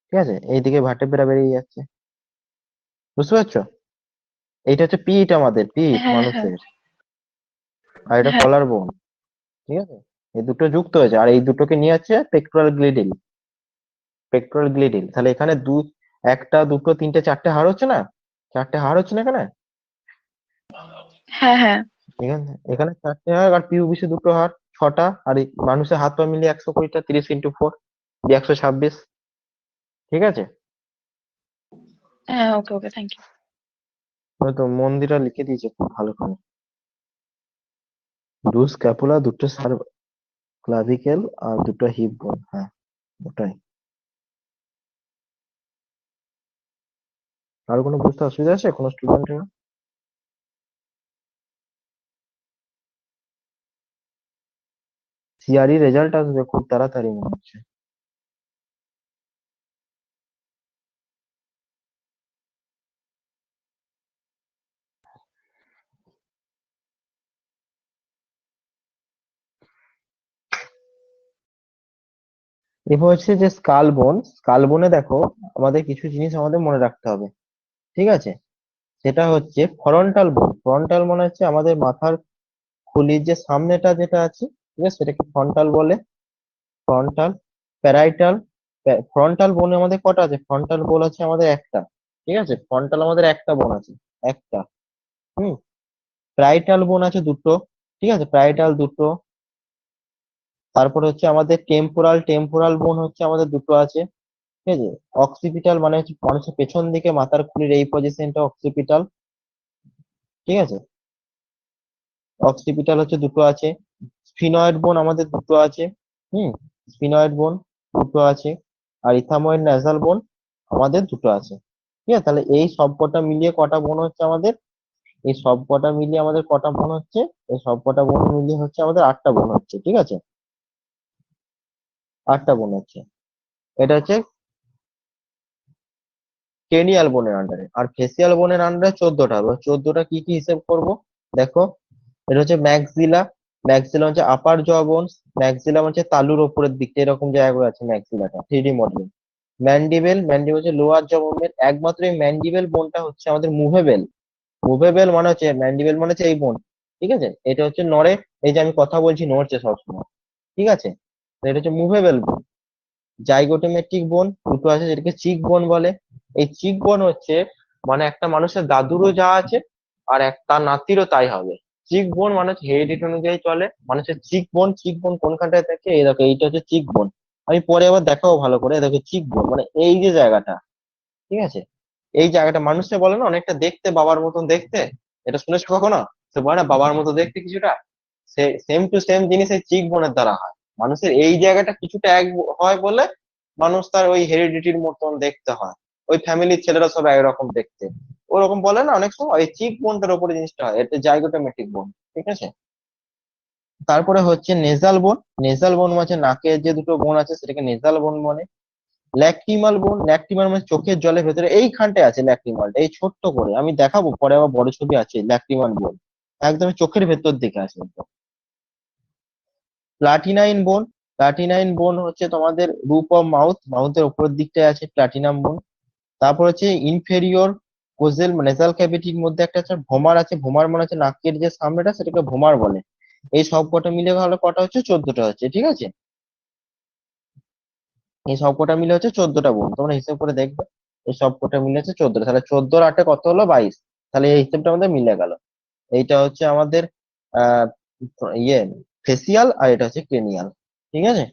ঠিক আছে, এইদিকে ভার্টেব্রা বেরিয়ে যাচ্ছে, বুঝতে পারছো? এইটা হচ্ছে পিঠ, আমাদের পিঠ হ্যাঁ হ্যাঁ মানুষের, আর এটা হ্যাঁ। কলার বোন, ঠিক আছে। এই দুটো যুক্ত হয়েছে, আর এই দুটোকে নিয়ে আছে পেক্টোরাল গ্লিডিল। পেক্টোরাল গ্লিডিল, তাহলে এখানে একটা দুটো তিনটে চারটে হাড় হচ্ছে না, চারটে হাড় হচ্ছে না এখানে, হ্যাঁ হ্যাঁ এখানে এখানে চারটে হাড়, আর পিউবিসি দুটো হাড়, ছটা। আর এই মানুষের হাত পা মিলিয়ে 120টা, 30 × 4 দিয়ে 126, ঠিক আছে। হ্যাঁ, ওকে ওকে, থ্যাংক ইউ। তো মন্দিরা লিখে দিয়েছে খুব ভালো করে, দু স্ক্যাপুলা, দুটো ক্লাভিকেল, আর দুটো হিপ বোন, হ্যাঁ ওটাই। আর কোনো বুঝতে অসুবিধা আছে কোনো স্টুডেন্টের? সিআরই রেজাল্ট আসবে খুব তাড়াতাড়ি মনে হচ্ছে। এবার হচ্ছে যে স্কাল বোনে দেখো, আমাদের কিছু জিনিস আমাদের মনে রাখতে হবে, ঠিক আছে। সেটা হচ্ছে ফ্রন্টাল মনে হচ্ছে আমাদের মাথার খুলির যে সামনেটা যেটা আছে, ঠিক আছে, সেটাকে ফ্রন্টাল বলে। Frontal, parietal. ফ্রন্টাল বোন আমাদের কটা আছে? ফ্রন্টাল বোন আছে আমাদের একটা, ঠিক আছে, ফ্রন্টাল আমাদের একটা বোন আছে, একটা। হুম। প্যারাইটাল বোন আছে দুটো, ঠিক আছে, প্যারাইটাল দুটো। তারপর হচ্ছে আমাদের টেম্পোরাল বোন হচ্ছে আমাদের দুটো আছে, ঠিক আছে। অক্সিপিটাল মানে হচ্ছে মানুষের পেছন দিকে মাথার খুলির এই পজিশনটা অক্সিপিটাল, ঠিক আছে। অক্সিপিটাল হচ্ছে দুটো আছে। স্ফিনয়েড বোন আমাদের দুটো আছে, স্ফিনয়েড বোন দুটো আছে। আর ইথাময়েড ন্যাসাল বোন আমাদের দুটো আছে, ঠিক আছে। তাহলে এই সবকটা মিলিয়ে কটা বোন হচ্ছে আমাদের? এই সবকটা মিলিয়ে আমাদের কটা বোন হচ্ছে? এই সবকটা বোন মিলিয়ে হচ্ছে আমাদের 8টা বোন হচ্ছে, ঠিক আছে, 8টা বোন হচ্ছে। এটা হচ্ছে ক্রেনিয়াল বোনের আন্ডারে। আর ফেসিয়াল বোনের আন্ডারে 14টা হবে। 14টা কি কি হিসেব করব? দেখো, এটা হচ্ছে ম্যাক্সিলা। ম্যাক্সিলা হচ্ছে আপার জ বোনস। ম্যাক্সিলা হচ্ছে তালুর ওপরের দিকটা এরকম জায়গায় আছে ম্যাক্সিলাটা, 3D মডেলিং। ম্যান্ডিবেল হচ্ছে লোয়ার জ বোনের। একমাত্র এই ম্যান্ডিবেল বোনটা হচ্ছে আমাদের মুভেবল। মুভেবল মানে হচ্ছে ম্যান্ডিবেল মানে হচ্ছে এই বোন, ঠিক আছে, এটা হচ্ছে নড়ে। এই যে আমি কথা বলছি নড়ছে সবসময়, ঠিক আছে, তো এটা হচ্ছে মুভেবল বোন। জাইগোটোমেট্রিক বোন দুটো আছে, যেটাকে চিক বোন বলে। এই চিক বোন হচ্ছে মানে একটা মানুষের দাদুরও যা আছে আর তার নাতিরও তাই হবে। চিক বোন মানে হচ্ছে হেরিডিটি অনুযায়ী চলে, মানুষের চিক বোন কোনখানটায় থাকে, এই দেখো এইটা হচ্ছে চিক বোন। আমি পরে আবার দেখাবো ভালো করে, দেখো চিক বোন মানে এই যে জায়গাটা, ঠিক আছে, এই জায়গাটা মানুষে বলে না অনেকটা দেখতে বাবার মতন দেখতে, এটা শুনেছো কখনো? সে বলে না বাবার মতো দেখতে কিছুটা, সেম টু সেম জিনিস এই চিক বোনের দ্বারা হয়। মানুষের এই জায়গাটা কিছুটা এক হয় বলে মানুষ তার ওই হেরিডিটির মতন দেখতে হয়, ওই ফ্যামিলির ছেলেরা সব একরকম দেখতে, ওরকম বলে না অনেক সময়, এই চিক বোনটার উপরে জিনিসটা হয়, এটা জাইগোটোমেট্রিক বোন, ঠিক আছে। তারপরে হচ্ছে নেজাল বোন। নেজাল বোন মানে নাকের যে দুটো বোন আছে সেটাকে নেজাল বোন বলে। ল্যাক্রিমাল মানে চোখের জলের ভেতরে এইখানটায় আছে ল্যাক্রিমাল, এই ছোট্ট করে আমি দেখাবো পরে, আবার বড় ছবি আছে ল্যাক্রিমাল বোন, একদম চোখের ভেতর দিকে আছে একদম। প্লাটিনাইন বোন হচ্ছে তোমাদের রুপ অফ মাউথের উপরের দিকটায় আছে প্লাটিনাম বোন। তারপর হচ্ছে ইনফেরিয়র কোজেল নেজাল ক্যাভিটির মধ্যে একটা আছে ভোমার আছে। ভোমার মানে হচ্ছে নাকের যে সামনেটা সেটাকে ভোমার বলে। এই সব কটা মিলে হলো কটা হচ্ছে? 14টা হচ্ছে, ঠিক আছে। এই সব কটা মিলে হচ্ছে 14টা বোন, তোমরা হিসেব করে দেখবে। এই সব কটা মিলে হচ্ছে 14টা, তাহলে 14 আর 8 কত হলো? 22। তাহলে এই হিসেবটা আমাদের মিলে গেল। এইটা হচ্ছে আমাদের আহ ইয়ে ফেসিয়াল, আর এটা হচ্ছে ক্রেনিয়াল, ঠিক আছে।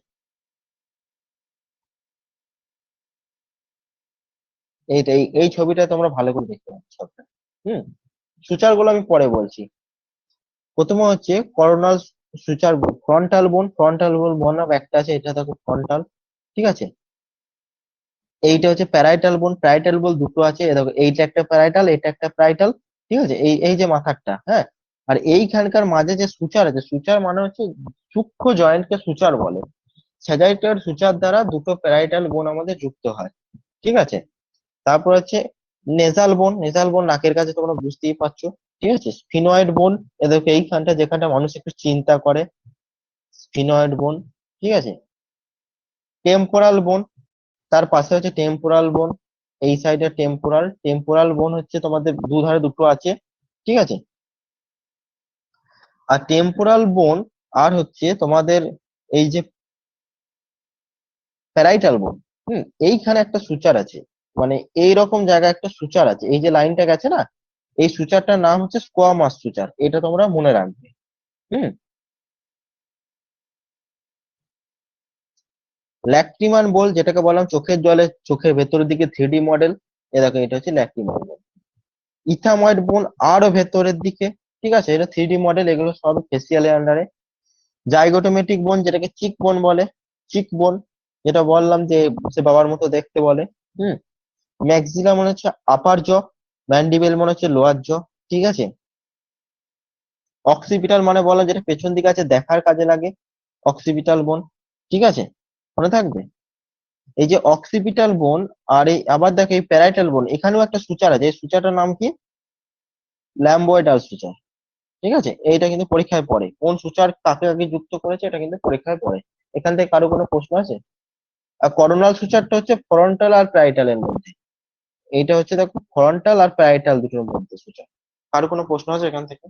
এই ছবিটা তোমরা ভালো করে দেখতে পাচ্ছ সবটা। হুম। সুচার গুলো আমি পরে বলছি। প্রথমে হচ্ছে করোনাল সুচার বোন। ফ্রন্টাল বোন বোন অফ একটা আছে, এটা দেখো ফ্রন্টাল, ঠিক আছে। এইটা হচ্ছে প্যারাইটাল বোন দুটো আছে, এ দেখো এইটা একটা প্যারাইটাল, এটা একটা প্যারাইটাল, ঠিক আছে, এই এই যে মাথাটা, হ্যাঁ। আর এইখানকার মাঝে যে সুচার আছে, সুচার মানে হচ্ছে সূক্ষ্ম জয়েন্টকে সুচার বলে। স্যাজাইটার সুচার দ্বারা দুটো প্যারাইটাল বোন আমাদের যুক্ত হয়, ঠিক আছে। তারপর হচ্ছে নেজাল বোন নাকের কাছে, তোমরা বুঝতেই পারছো। ঠিক আছে? স্ফিনয়েড বোন, এদেরকে এইখানটা যেখানটা মানুষ একটু চিন্তা করে, স্ফিনয়েড বোন। ঠিক আছে? টেম্পোরাল বোন, তার পাশে হচ্ছে টেম্পোরাল বোন, এই সাইডে টেম্পোরাল বোন হচ্ছে তোমাদের দুধারে দুটো আছে। ঠিক আছে? আর টেম্পোরাল বোন আর হচ্ছে তোমাদের এই যে প্যারাইটাল বোন, এইখানে একটা সুচার আছে, মানে এইরকম জায়গায় একটা সুচার আছে, এই যে লাইনটা গেছে না, এই সুচারটার নাম হচ্ছে স্কোয়ামাস সুচার, এটা তোমরা মনে রাখবে। হুম ল্যাক্রিমান বল, যেটাকে বললাম চোখের জলে চোখের ভেতরের দিকে 3D মডেল, এ দেখো এটা হচ্ছে ল্যাক্রিমান বোন। ইথাময়েড বোন আরো ভেতরের দিকে, ঠিক আছে, এটা 3D মডেল, এগুলো সব ফেসিয়ালের আন্ডারে। জাইগোটোমেটিক বোন, যেটাকে চিক বোন বলে, চিক বোন, যেটা বললাম যে সে বাবার মতো দেখতে বলে। হুম ম্যাক্সিলা মনে হচ্ছে আপার জ, ম্যান্ডিবেল মনে হচ্ছে লোয়ার জ। ঠিক আছে? অক্সিপিটাল মানে বলা যেটা পেছন দিকে আছে, দেখার কাজে লাগে, অক্সিপিটাল বোন। ঠিক আছে? মনে থাকবে। এই যে অক্সিপিটাল বোন, আর এই আবার দেখো এই প্যারাইটাল বোন, এখানেও একটা সুচার আছে, এই সুচারটার নাম কি? ল্যাম্বয়েডাল সুচার। ঠিক আছে? এইটা কিন্তু পরীক্ষায় পড়ে, কোন সুচার কাকে কাকে যুক্ত করেছে, এটা কিন্তু পরীক্ষায় পড়ে। এখান থেকে কারো কোনো প্রশ্ন আছে? আর করোনাল সুচারটা হচ্ছে ফ্রন্টাল আর প্যারাইটালের মধ্যে, এইটা হচ্ছে দেখো ফ্রন্টাল আর প্যারাইটাল দুটোর মধ্যে সুচার। কারো কোনো প্রশ্ন আছে এখান থেকে?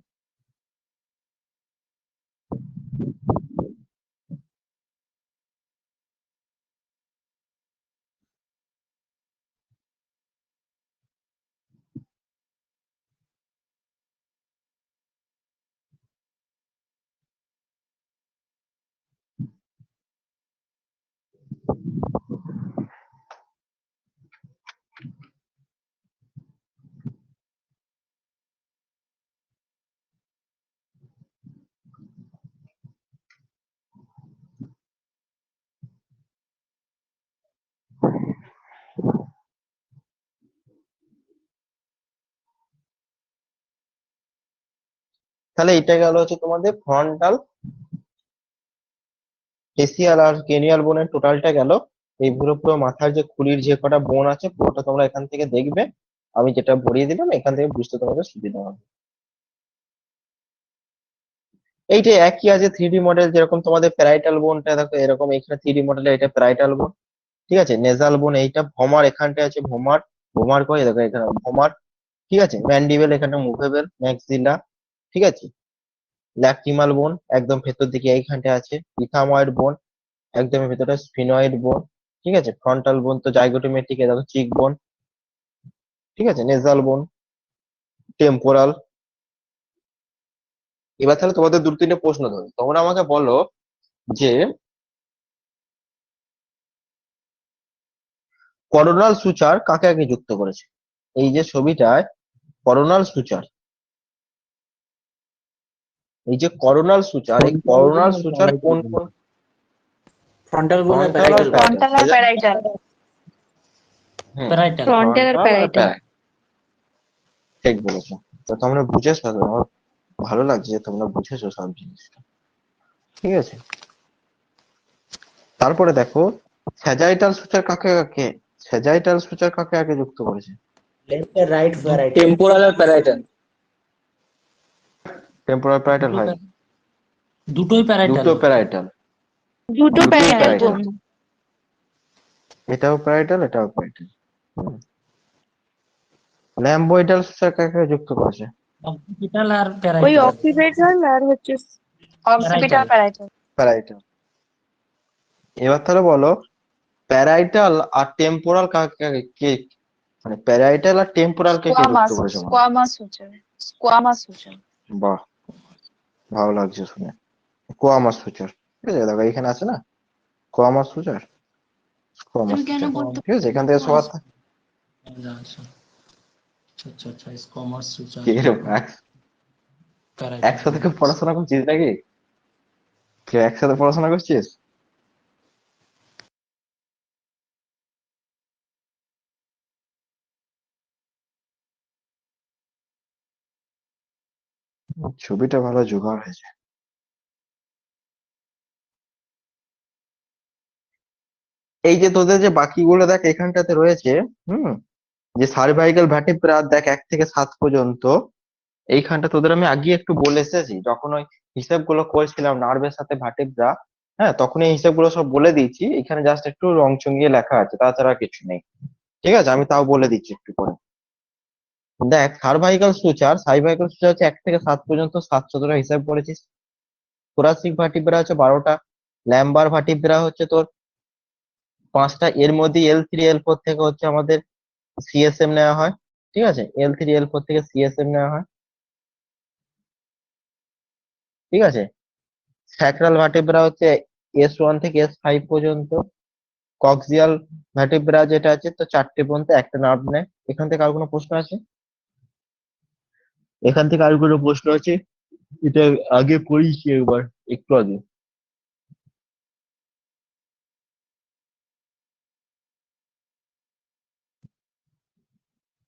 তাহলে এটা গেল হচ্ছে তোমাদের ফ্রন্টাল, ফেসিয়াল আর ক্রেনিয়াল বোনের টোটালটা গেল। এই পুরো পুরো মাথার যে খুলির যে কটা বোন আছে পুরোটা তোমরা এখান থেকে দেখবে, আমি যেটা পড়িয়ে দিলাম এখান থেকে বুঝতে তোমাদের সুবিধা হবে। এইটা একই আছে 3D মডেল, যেরকম তোমাদের প্যারাইটাল বোনটা দেখো এরকম, এখানে 3D মডেলে এটা প্যারাইটাল বোন। ঠিক আছে? নেজাল বোন, এইটা ভমার, এখানটা আছে ভমার, ভমার করে দেখো এখানে ভমার। ঠিক আছে? ম্যান্ডিবেল, এখানে মুভেবল, ম্যাক্সিলা। ঠিক আছে? ল্যাক্রিমাল বোন একদম ভেতর দিকে এইখানটা আছে, ইথাময়েড বোন একদম ভেতরে, স্ফিনয়েড বোন। ঠিক আছে? ফ্রন্টাল বোন তো জাইগোটোমেটিক, দেখো চিক বোন। ঠিক আছে? নেজাল বোন, টেম্পোরাল। এবার তাহলে তোমাদের দুটো তিনটে প্রশ্ন ধরো, তোমরা আমাকে বলো যে করোনাল সুচার কাকে কাকে যুক্ত করেছে? এই যে ছবিটায় করোনাল সুচার, এই যে করোনাল সুচার, এই করোনাল সুচার কোন কোন? ফ্রন্টাল বোন আর ফ্রন্টাল আর প্যারাইটাল ফ্রন্টাল প্যারাইটাল। আর প্যারাইটাল। প্যারাইটাল ফ্রন্টাল আর প্যারাইটাল। ঠিক বলেছো। তো তোমরা বুঝেছো তো? আমার ভালো লাগছে যে তোমরা বুঝেছো সব জিনিসটা। ঠিক আছে? তারপরে দেখো স্যাজাইটাল সুচার কাকে কাকে, স্যাজাইটাল সুচার কাকে কাকে যুক্ত করেছে? লেফট আর রাইট প্যারাইটাল টেম্পোরাল আর প্যারাইটাল। টেম্পোরাল প্যারাইটাল হয়, দুটোই প্যারাইটাল দুটো প্যারাইটাল, দুটো দুটোই প্যারাইটাল প্যারাইটাল, বোন। এটাও প্যারাইটাল এটাও প্যারাইটাল। ল্যাম্বয়েডাল সুচার কাকে কাকে যুক্ত করেছে? অক্সিপিটাল আর ওই প্যারাইটাল অক্সিপিটাল আর হচ্ছে অক্সিপিটাল প্যারাইটাল। প্যারাইটাল। এবার তাহলে বলো প্যারাইটাল আর টেম্পোরাল কাকে কাকে কে, মানে প্যারাইটাল আর টেম্পোরাল কে কে যুক্ত স্কোয়ামাস, করেছে বলো? Squamous suture, squamous suture. বাহ, ভালো লাগছে শুনে। কোয়ামাস সুচার, ঠিক আছে, দেখো এখানে আছে না কোয়ামাস সুচার, কোয়ামাস আমি কেন সুচার। পড়তে ঠিক আছে? এখান থেকে সবার আচ্ছা আচ্ছা আচ্ছা কমার্স সুচার কি এরকম একসাথে কেউ পড়াশোনা করছিস নাকি? কেউ একসাথে পড়াশোনা করছিস? ছবিটা ভালো জোগাড় হয়েছে। এই যে তোদের যে বাকিগুলো দেখ এখানটাতে রয়েছে, হুম, যে সার্ভাইকাল ভ্যাটিব্রা দেখ 1 থেকে 7 পর্যন্ত, এইখানটা তোদের আমি আগে একটু বলে এসেছি, যখন ওই হিসাবগুলো করছিলাম নার্ভের সাথে ভার্টেব্রা, হ্যাঁ, তখন এই হিসাবগুলো সব বলে দিয়েছি। এখানে জাস্ট একটু রং চঙিয়ে লেখা আছে, তাছাড়া কিছু নেই। ঠিক আছে, আমি তাও বলে দিচ্ছি একটু করে। দেখ, সার্ভাইকাল সুচার হচ্ছে 1 থেকে 7 পর্যন্ত 7 হিসাব করেছিস। থোরাসিক ভার্টিব্রা হচ্ছে 12টা। ল্যাম্বার ভার্টিব্রা হচ্ছে তোর 5টা। এর মধ্যে L3 L4 থেকে হচ্ছে আমাদের সিএসএম নেওয়া হয়। ঠিক আছে, L3 L4 থেকে সিএসএম নেওয়া হয়। ঠিক আছে, স্যাক্রাল ভার্টিব্রা হচ্ছে S1 থেকে S5 পর্যন্ত। কক্সিয়াল ভার্টিব্রা যেটা আছে তো 4টে পর্যন্ত একটা নার্ভ নেয়। এখান থেকে আর কোনো প্রশ্ন আছে? এখান থেকে আর কোনো প্রশ্ন আছে? এটা আগে পড়িয়েছি একবার, একটু আগে।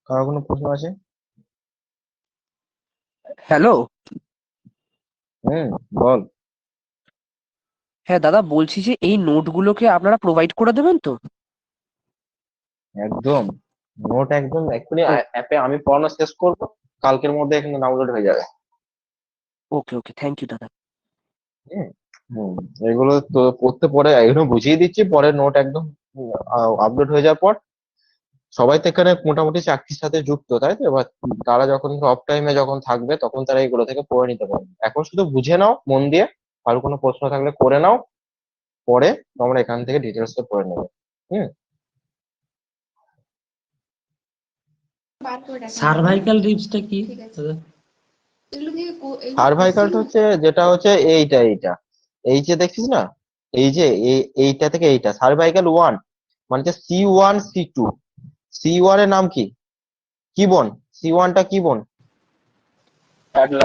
কারো কোনো প্রশ্ন আছে? হ্যালো। বল। হ্যাঁ দাদা, বলছি যে এই নোটগুলোকে আপনারা প্রোভাইড করে দেবেন তো? একদম, নোট একদম এক্ষুনি অ্যাপে আমি পড়ানো শেষ করবো, কালকের মধ্যে এখানে ডাউনলোড হয়ে যাবে। ওকে ওকে, থ্যাংক ইউ দাদা। হুম হুম, এগুলো তো পড়তে পরে এগুলো বুঝিয়ে দিচ্ছি, পরে নোট একদম আপলোড হয়ে যাওয়ার পর সবাই তো এখানে মোটামুটি চাকরির সাথে যুক্ত, তাই তো? এবার তারা যখন অফ টাইমে যখন থাকবে তখন তারা এগুলো থেকে পড়ে নিতে পারবে। এখন শুধু বুঝে নাও মন দিয়ে, আর কোনো প্রশ্ন থাকলে করে নাও, পরে তোমরা এখান থেকে ডিটেলস পড়ে নেবে। হুম সার্ভাইকাল রিবসটা কি দাদা? সার্ভাইকালটা হচ্ছে যেটা হচ্ছে এইটা এই যে দেখছিস না, এইটা থেকে এইটা সার্ভাইকাল 1, মানে যে C1 C2। C1 এর নাম কি? কি বোন? C1টা কি বোন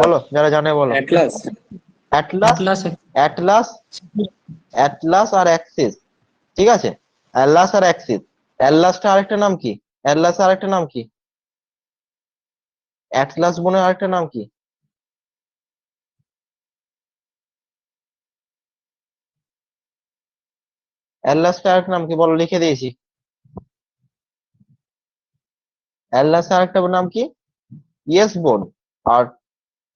বলো, যারা জানে বলো। Atlas. Atlas. Atlas. Atlas. Atlas আর অ্যাক্সিস। ঠিক আছে, অ্যাটলাস আর অ্যাক্সিস। অ্যাটলাসটা আরেকটা নাম কি? অ্যাটলাস আরেকটা নাম কি? অ্যাটলাস বোনের আরেকটা নাম কি? অ্যাটলাসটা আরেকটা নাম কি বলো, লিখে দিয়েছি। অ্যাটলাস আরেকটা নাম কি? ইয়েস বোন। আর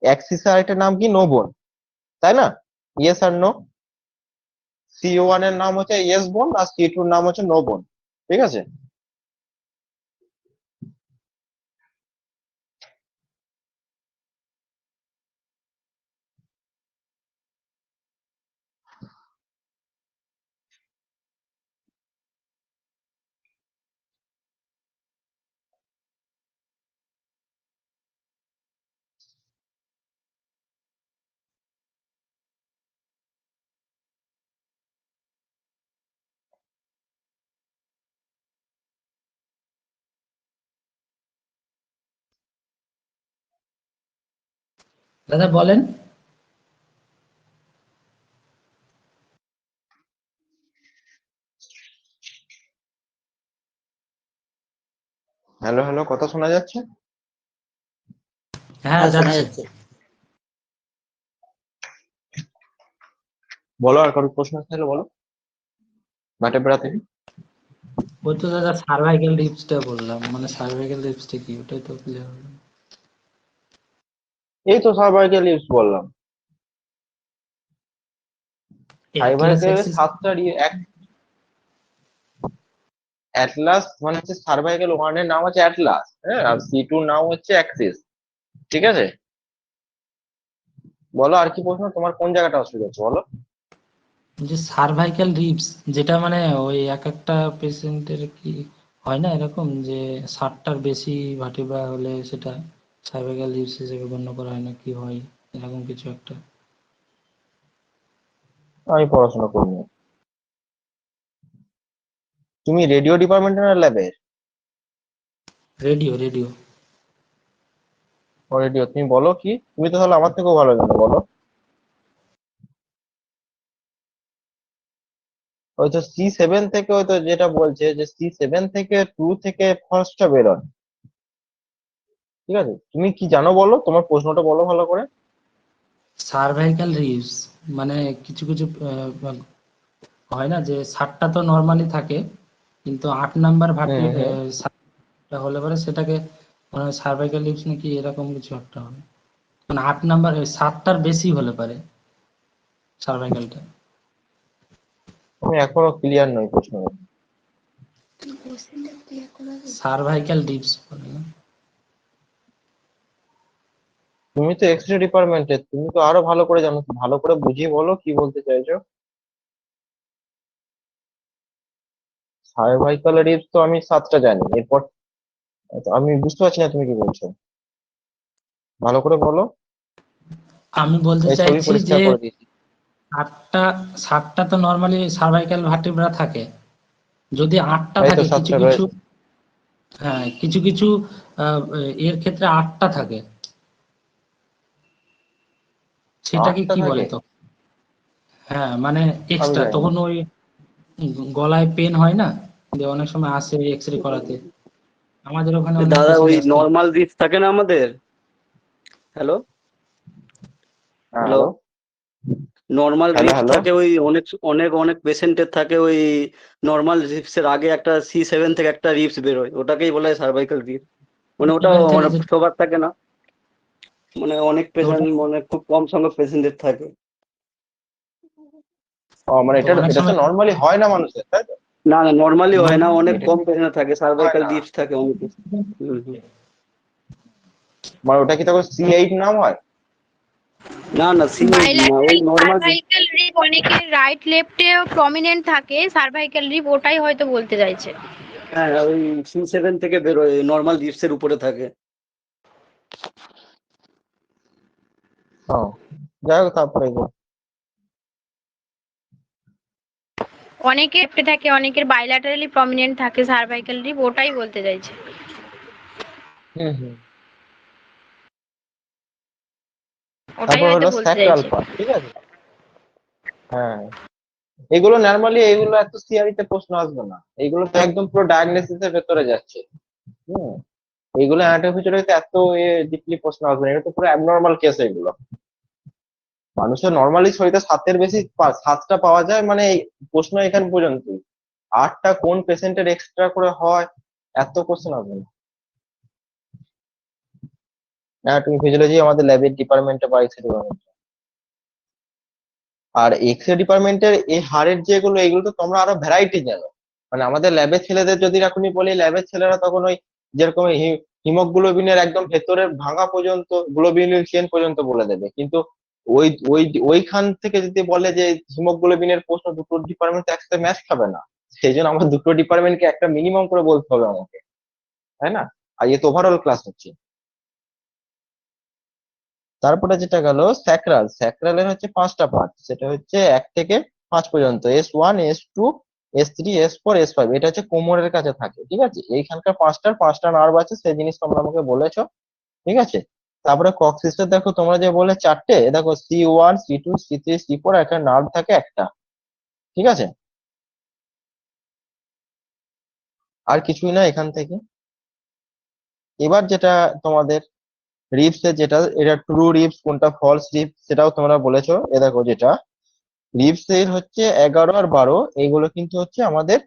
অ্যাক্সিস আরেকটা নাম কি? নো বোন, তাই না? ইয়েস আর নো। C1 এর নাম হচ্ছে ইয়েস বোন, আর C2 এর নাম হচ্ছে নো বোন। ঠিক আছে, দাদা বলেন। হ্যালো হ্যালো, কথা শোনা যাচ্ছে? হ্যাঁ যাচ্ছে। বলো, আর কারো প্রশ্ন থাকলে বলো। ভার্টেব্রা থেকে। ওই তো দাদা সার্ভাইকাল রিবসটা বললাম, মানে সার্ভাইকাল রিবসটা কি ওটাই তো ক্লিয়ার হলো। এই তো সার্ভাইকাল লিভস বললাম। Atlas cervical axis. 7টা অ্যাটলাস মানে হচ্ছে সার্ভাইকাল 1 এর নাম হচ্ছে অ্যাটলাস, হ্যাঁ, আর C2 নাম হচ্ছে অ্যাক্সিস। ঠিক আছে, বলো আর কি প্রশ্ন, তোমার কোন জায়গাটা অসুবিধা হচ্ছে বলো। যে সার্ভাইকাল রিবস যেটা মানে ওই এক একটা পেশেন্টের কি হয় না এরকম যে 60টার বেশি ভার্টিব্রা হলে সেটা সার্ভাইকাল রিবস হিসেবে গণ্য করা হয় না, কি হয় এরকম কিছু একটা। আমি পড়াশোনা করিনি। তুমি রেডিও ডিপার্টমেন্টের না ল্যাবের? Radio radio. রেডিও, তুমি বলো কি, তুমি তো তাহলে আমার থেকেও ভালো জানো, বলো। ওই তো C7 থেকে, ওই তো যেটা বলছে যে C7 থেকে 2 থেকে ফার্স্টটা বেরোয়। ঠিক আছে, তুমি কি জানো বলো, তোমার প্রশ্নটা বলো ভালো করে। সার্ভাইকাল রিবস মানে কিছু কিছু হয় না যে 60টা তো নর্মালি থাকে, কিন্তু 8 নাম্বার হুম হুম হলে পরে সেটাকে সার্ভাইকাল রিবস নাকি এরকম কিছু একটা হবে। মানে 8 নাম্বার 7টার বেশি হলে পারে সার্ভাইকালটা। আমি এখনো ক্লিয়ার নই প্রশ্ন। সার্ভাইকাল রিবস বলে না? তুমি তো এক্স রে ডিপার্টমেন্টের, তুমি তো আরো ভালো করে জানো, ভালো করে বুঝিয়ে বলো কি বলতে চাইছো। সার্ভাইকাল রিবস তো আমি 7টা জানি, এরপর আমি বুঝতে পারছি না তুমি কি বলছো, ভালো করে বলো। আমি বলতে এই ছবি চাইছি পরিষ্কার যে করে দিয়েছি। 7টা তো নর্মালি সার্ভাইকাল ভার্টিব্রা থাকে, যদি 8টা এই তো থাকে কিছু 7টা কিছু, রয়েছে। হ্যাঁ কিছু কিছু আহ, এর ক্ষেত্রে 8টা থাকে, সেটাকে 8টা কি থাকে? বলে তো? হ্যাঁ মানে আমি এক্সট্রা জানি না। তখন ওই গলায় পেন হয় না, যে অনেক সময় আসে এক্স রে করাতে, আমাদের ওখানে অনেক দাদা পেশেন্ট ওই আসতো। নর্মাল রিপস থাকে না আমাদের, হ্যালো হ্যাঁ hello, hello. Normal hello ribs hello. থাকে ওই অনেক অনেক অনেক পেশেন্টের থাকে ওই নর্মাল রিপসের আগে একটা C7 থেকে একটা রিপস বেরোয়, ওটাকেই বলা হয় সার্ভাইকাল রিপস। মানে ওটা 7 থেকে মানে যে সবার থাকে না, মানে অনেক তো পেশেন্ট ওটা মানে খুব কম সংখ্যক পেশেন্টের থাকে। ও মানে তো এটা অনেক এটা তো সময় নর্মালি হয় না মানুষের, তাই তো? না না নর্মালি হয় না, অনেক এটা কম পেশেন্ট থাকে হয় সার্ভাইকাল না, রিপস থাকে অনেক। হুম। মানে ওটা কি তখন C8 নাম হয়? না না C8 না, ওই বাইল্যাটারাল নর্মাল। সার্ভাইকাল রিব অনেকের রাইট লেফটেও প্রমিনেন্ট থাকে, সার্ভাইকাল রিব ওটাই হয়তো বলতে চাইছে। হ্যাঁ ওই C7 থেকে বেরোয়, নর্মাল রিপসের উপরে থাকে। ও, যাই হোক তারপরে এগো। অনেকের লেফটে থাকে, অনেকের বাইল্যাটারালি প্রমিনেন্ট থাকে সার্ভাইকাল রিব, ওটাই বলতে চাইছে। হুম হুম। ওটাই তারপর হয়তো হলো বলতে স্যাক্রাল চাইছে। পার্ট, ঠিক আছে। হ্যাঁ, এগুলো নর্মালি এগুলো এত সিআরই তে প্রশ্ন আসবে না, এগুলো তো একদম পুরো ডায়াগনোসিস এর ভেতরে যাচ্ছে। হুম। এইগুলো অ্যানাটোমিতে এত ডিপলি প্রশ্ন আসবে না, এটা তো পুরো অ্যাবনর্মাল কেস এগুলো। মানুষের নর্মালি শরীরে 7-এর বেশি 7টা পাওয়া যায়, মানে এই প্রশ্ন এখান পর্যন্ত। 8টা কোন পেশেন্টের এক্সট্রা করে হয়, এত কোশ্চেন আসবে না। অ্যানাটমি ফিজিওলজি আমাদের ল্যাবের ডিপার্টমেন্টে বা এক্স ডিপার্টমেন্ট। আর এক্স রে ডিপার্টমেন্টের এই হাড়ের যেগুলো, এগুলো তো তোমরা আরো ভ্যারাইটি জানো। মানে আমাদের ল্যাবের ছেলেদের যদি এখনই বলি, ল্যাবের ছেলেরা তখন ওই যেরকম হিমোগ্লোবিনের একদম ভেতরের ভাঙা পর্যন্ত, গ্লোবিউলিন চেন পর্যন্ত বলে দেবে। কিন্তু ওই ওই ওইখান থেকে যদি বলে যে হিমোগ্লোবিনের প্রশ্ন, দুটো ডিপার্টমেন্ট একসাথে ম্যাচ খাবে না। সেই জন্য আমার দুটো ডিপার্টমেন্টকে একটা মিনিমাম করে বলতে হবে আমাকে, তাই না? আর ইয়ে তো ওভারঅল ক্লাস হচ্ছে। তারপরে যেটা গেল স্যাক্রাল, স্যাক্রালের হচ্ছে 5টা পার্ট, সেটা হচ্ছে 1 থেকে 5 পর্যন্ত, S1 S2 S3 S4 S5, এটা হচ্ছে কোমরের কাছে থাকে, ঠিক আছে। এইখানকার 5টা নার্ভ আছে, সেই জিনিস তোমরা আমাকে বলেছো, ঠিক আছে। তারপরে কক্সিসে দেখো তোমরা যে বলে 4টে, দেখো C1 C2 C3 C4 একটা নার্ভ থাকে একটা, ঠিক আছে। আর কিছুই না এখান থেকে। এবার যেটা তোমাদের রিবস এর যেটা, এটা ট্রু রিবস কোনটা ফলস রিবস সেটাও তোমরা বলেছো। এ দেখো যেটা রিবস এর হচ্ছে 11 আর 12, এইগুলো কিন্তু হচ্ছে আমাদের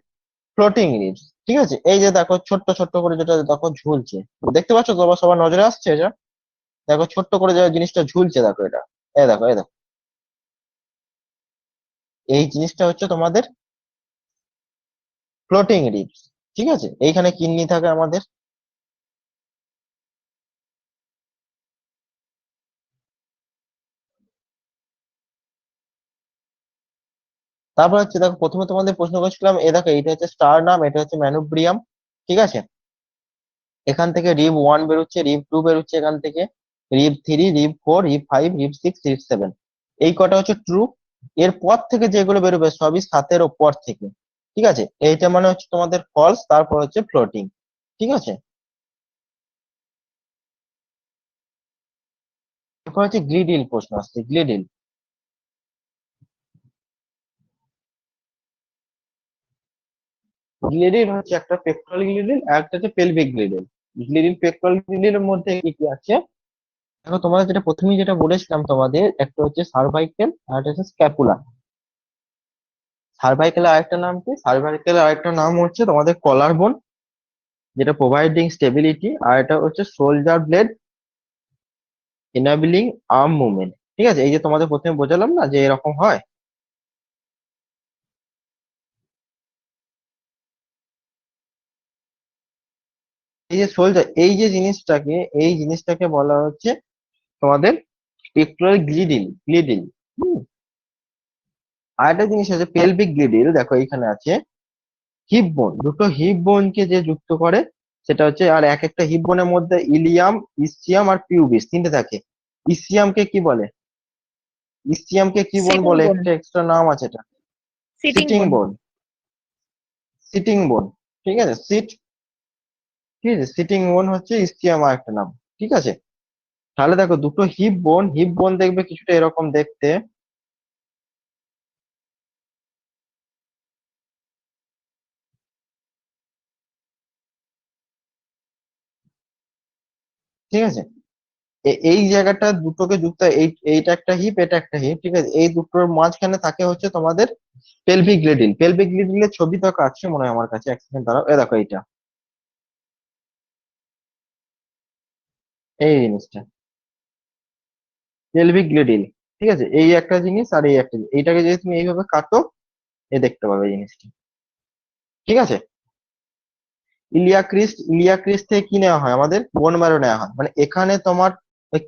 ফ্লোটিং রিবস, ঠিক আছে। এই যে দেখো ছোট্ট ছোট্ট করে যেটা দেখো ঝুলছে, দেখতে পাচ্ছ তোমার সবার নজরে আসছে এটা? দেখো ছোট্ট করে যে জিনিসটা ঝুলছে, দেখো এটা, এই দেখো এই দেখো, এই জিনিসটা হচ্ছে তোমাদের ফ্লোটিং রিবস, ঠিক আছে। এইখানে কিডনি থাকে আমাদের। তারপর হচ্ছে দেখো প্রথমে তোমাদের প্রশ্ন করছিলাম, এ দেখো এটা হচ্ছে স্টারনাম, এটা হচ্ছে ম্যানুব্রিয়াম, ঠিক আছে। এখান থেকে রিব 1 বেরোচ্ছে, রিব 2 বেরোচ্ছে এখান থেকে, rib 3 rib 4 rib 5 rib 6 rib 7, এই কটা হচ্ছে ট্রু। এর পর থেকে যেগুলো বেরোবে সবই 7-এর ওপর থেকে, ঠিক আছে। এইটা মানে হচ্ছে তোমাদের ফলস, তারপর হচ্ছে ফ্লোটিং, ঠিক আছে। এরপর হচ্ছে গ্লিডিল প্রশ্ন আসছে, গ্লিডিল। গ্লিডিল হচ্ছে একটা পেক্টোরাল গ্লিডিল আর একটা হচ্ছে পেলভিক গ্লিডিল। গ্লিডিল পেক্টোরাল গ্লিডিলের মধ্যে কি কি আছে দেখো, তোমাদের যেটা প্রথমেই যেটা বলেছিলাম তোমাদের, একটা হচ্ছে সার্ভাইকেল আর একটা হচ্ছে স্ক্যাপুলা। সার্ভাইকেলের আরেকটা নাম কি, সার্ভাইকেলের আরেকটা নাম হচ্ছে তোমাদের কলার বোন, যেটা প্রোভাইডিং স্টেবিলিটি, আর এটা হচ্ছে শোল্ডার ব্লেড, এনাবেলিং আর্ম মুভমেন্ট। ঠিক আছে, এই যে তোমাদের প্রথমে বোঝালাম না যে এরকম হয়। এই যে সোলজার, এই জিনিসটাকে বলা হচ্ছে তোমাদের পেক্টোরাল গ্লিডিল। আর একটা জিনিস আছে পেলভিক গ্লিডিল, দেখো এইখানে আছে হিপ বোন, দুটো হিপ বোনকে যে যুক্ত করে সেটা হচ্ছে, আর এক একটা হিপ বোনের মধ্যে ইলিয়াম, ইসচিয়াম আর পিউবিস তিনটে থাকে। ইসচিয়ামকে কি বলে? ইসচিয়ামকে কি বোন সিটিং বলে? বোন। একটা এক্সট্রা নাম আছে এটা, সিটিং সিটিং বোন। বোন। সিটিং বোন, ঠিক আছে, ঠিক আছে, সিটিং বোন হচ্ছে ইসচিয়াম আর একটা নাম। ঠিক আছে, তাহলে দেখো দুটো হিপ বোন দেখবে কিছুটা এরকম দেখতে। ঠিক আছে, এই জায়গাটা দুটোকে যুক্ত, এইটা একটা হিপ, এটা একটা হিপ। ঠিক আছে, এই দুটোর মাঝখানে থাকে হচ্ছে তোমাদের পেলভিক গ্লিডিলের ছবি তো আছে মনে হয় আমার কাছে, এক সেকেন্ড দাঁড়াও, এ দেখো এইটা, এই জিনিসটা পেলভিক গ্লিডিল। ঠিক আছে, এই একটা জিনিস আর এই একটা জিনিস, এইটাকে যদি তুমি এইভাবে কাটো, এ দেখতে পাবে এই জিনিসটা। ঠিক আছে, ইলিয়া ক্রিস্ট থেকে কি নেওয়া হয়? আমাদের বোন ম্যারো নেওয়া হয়, মানে এখানে তোমার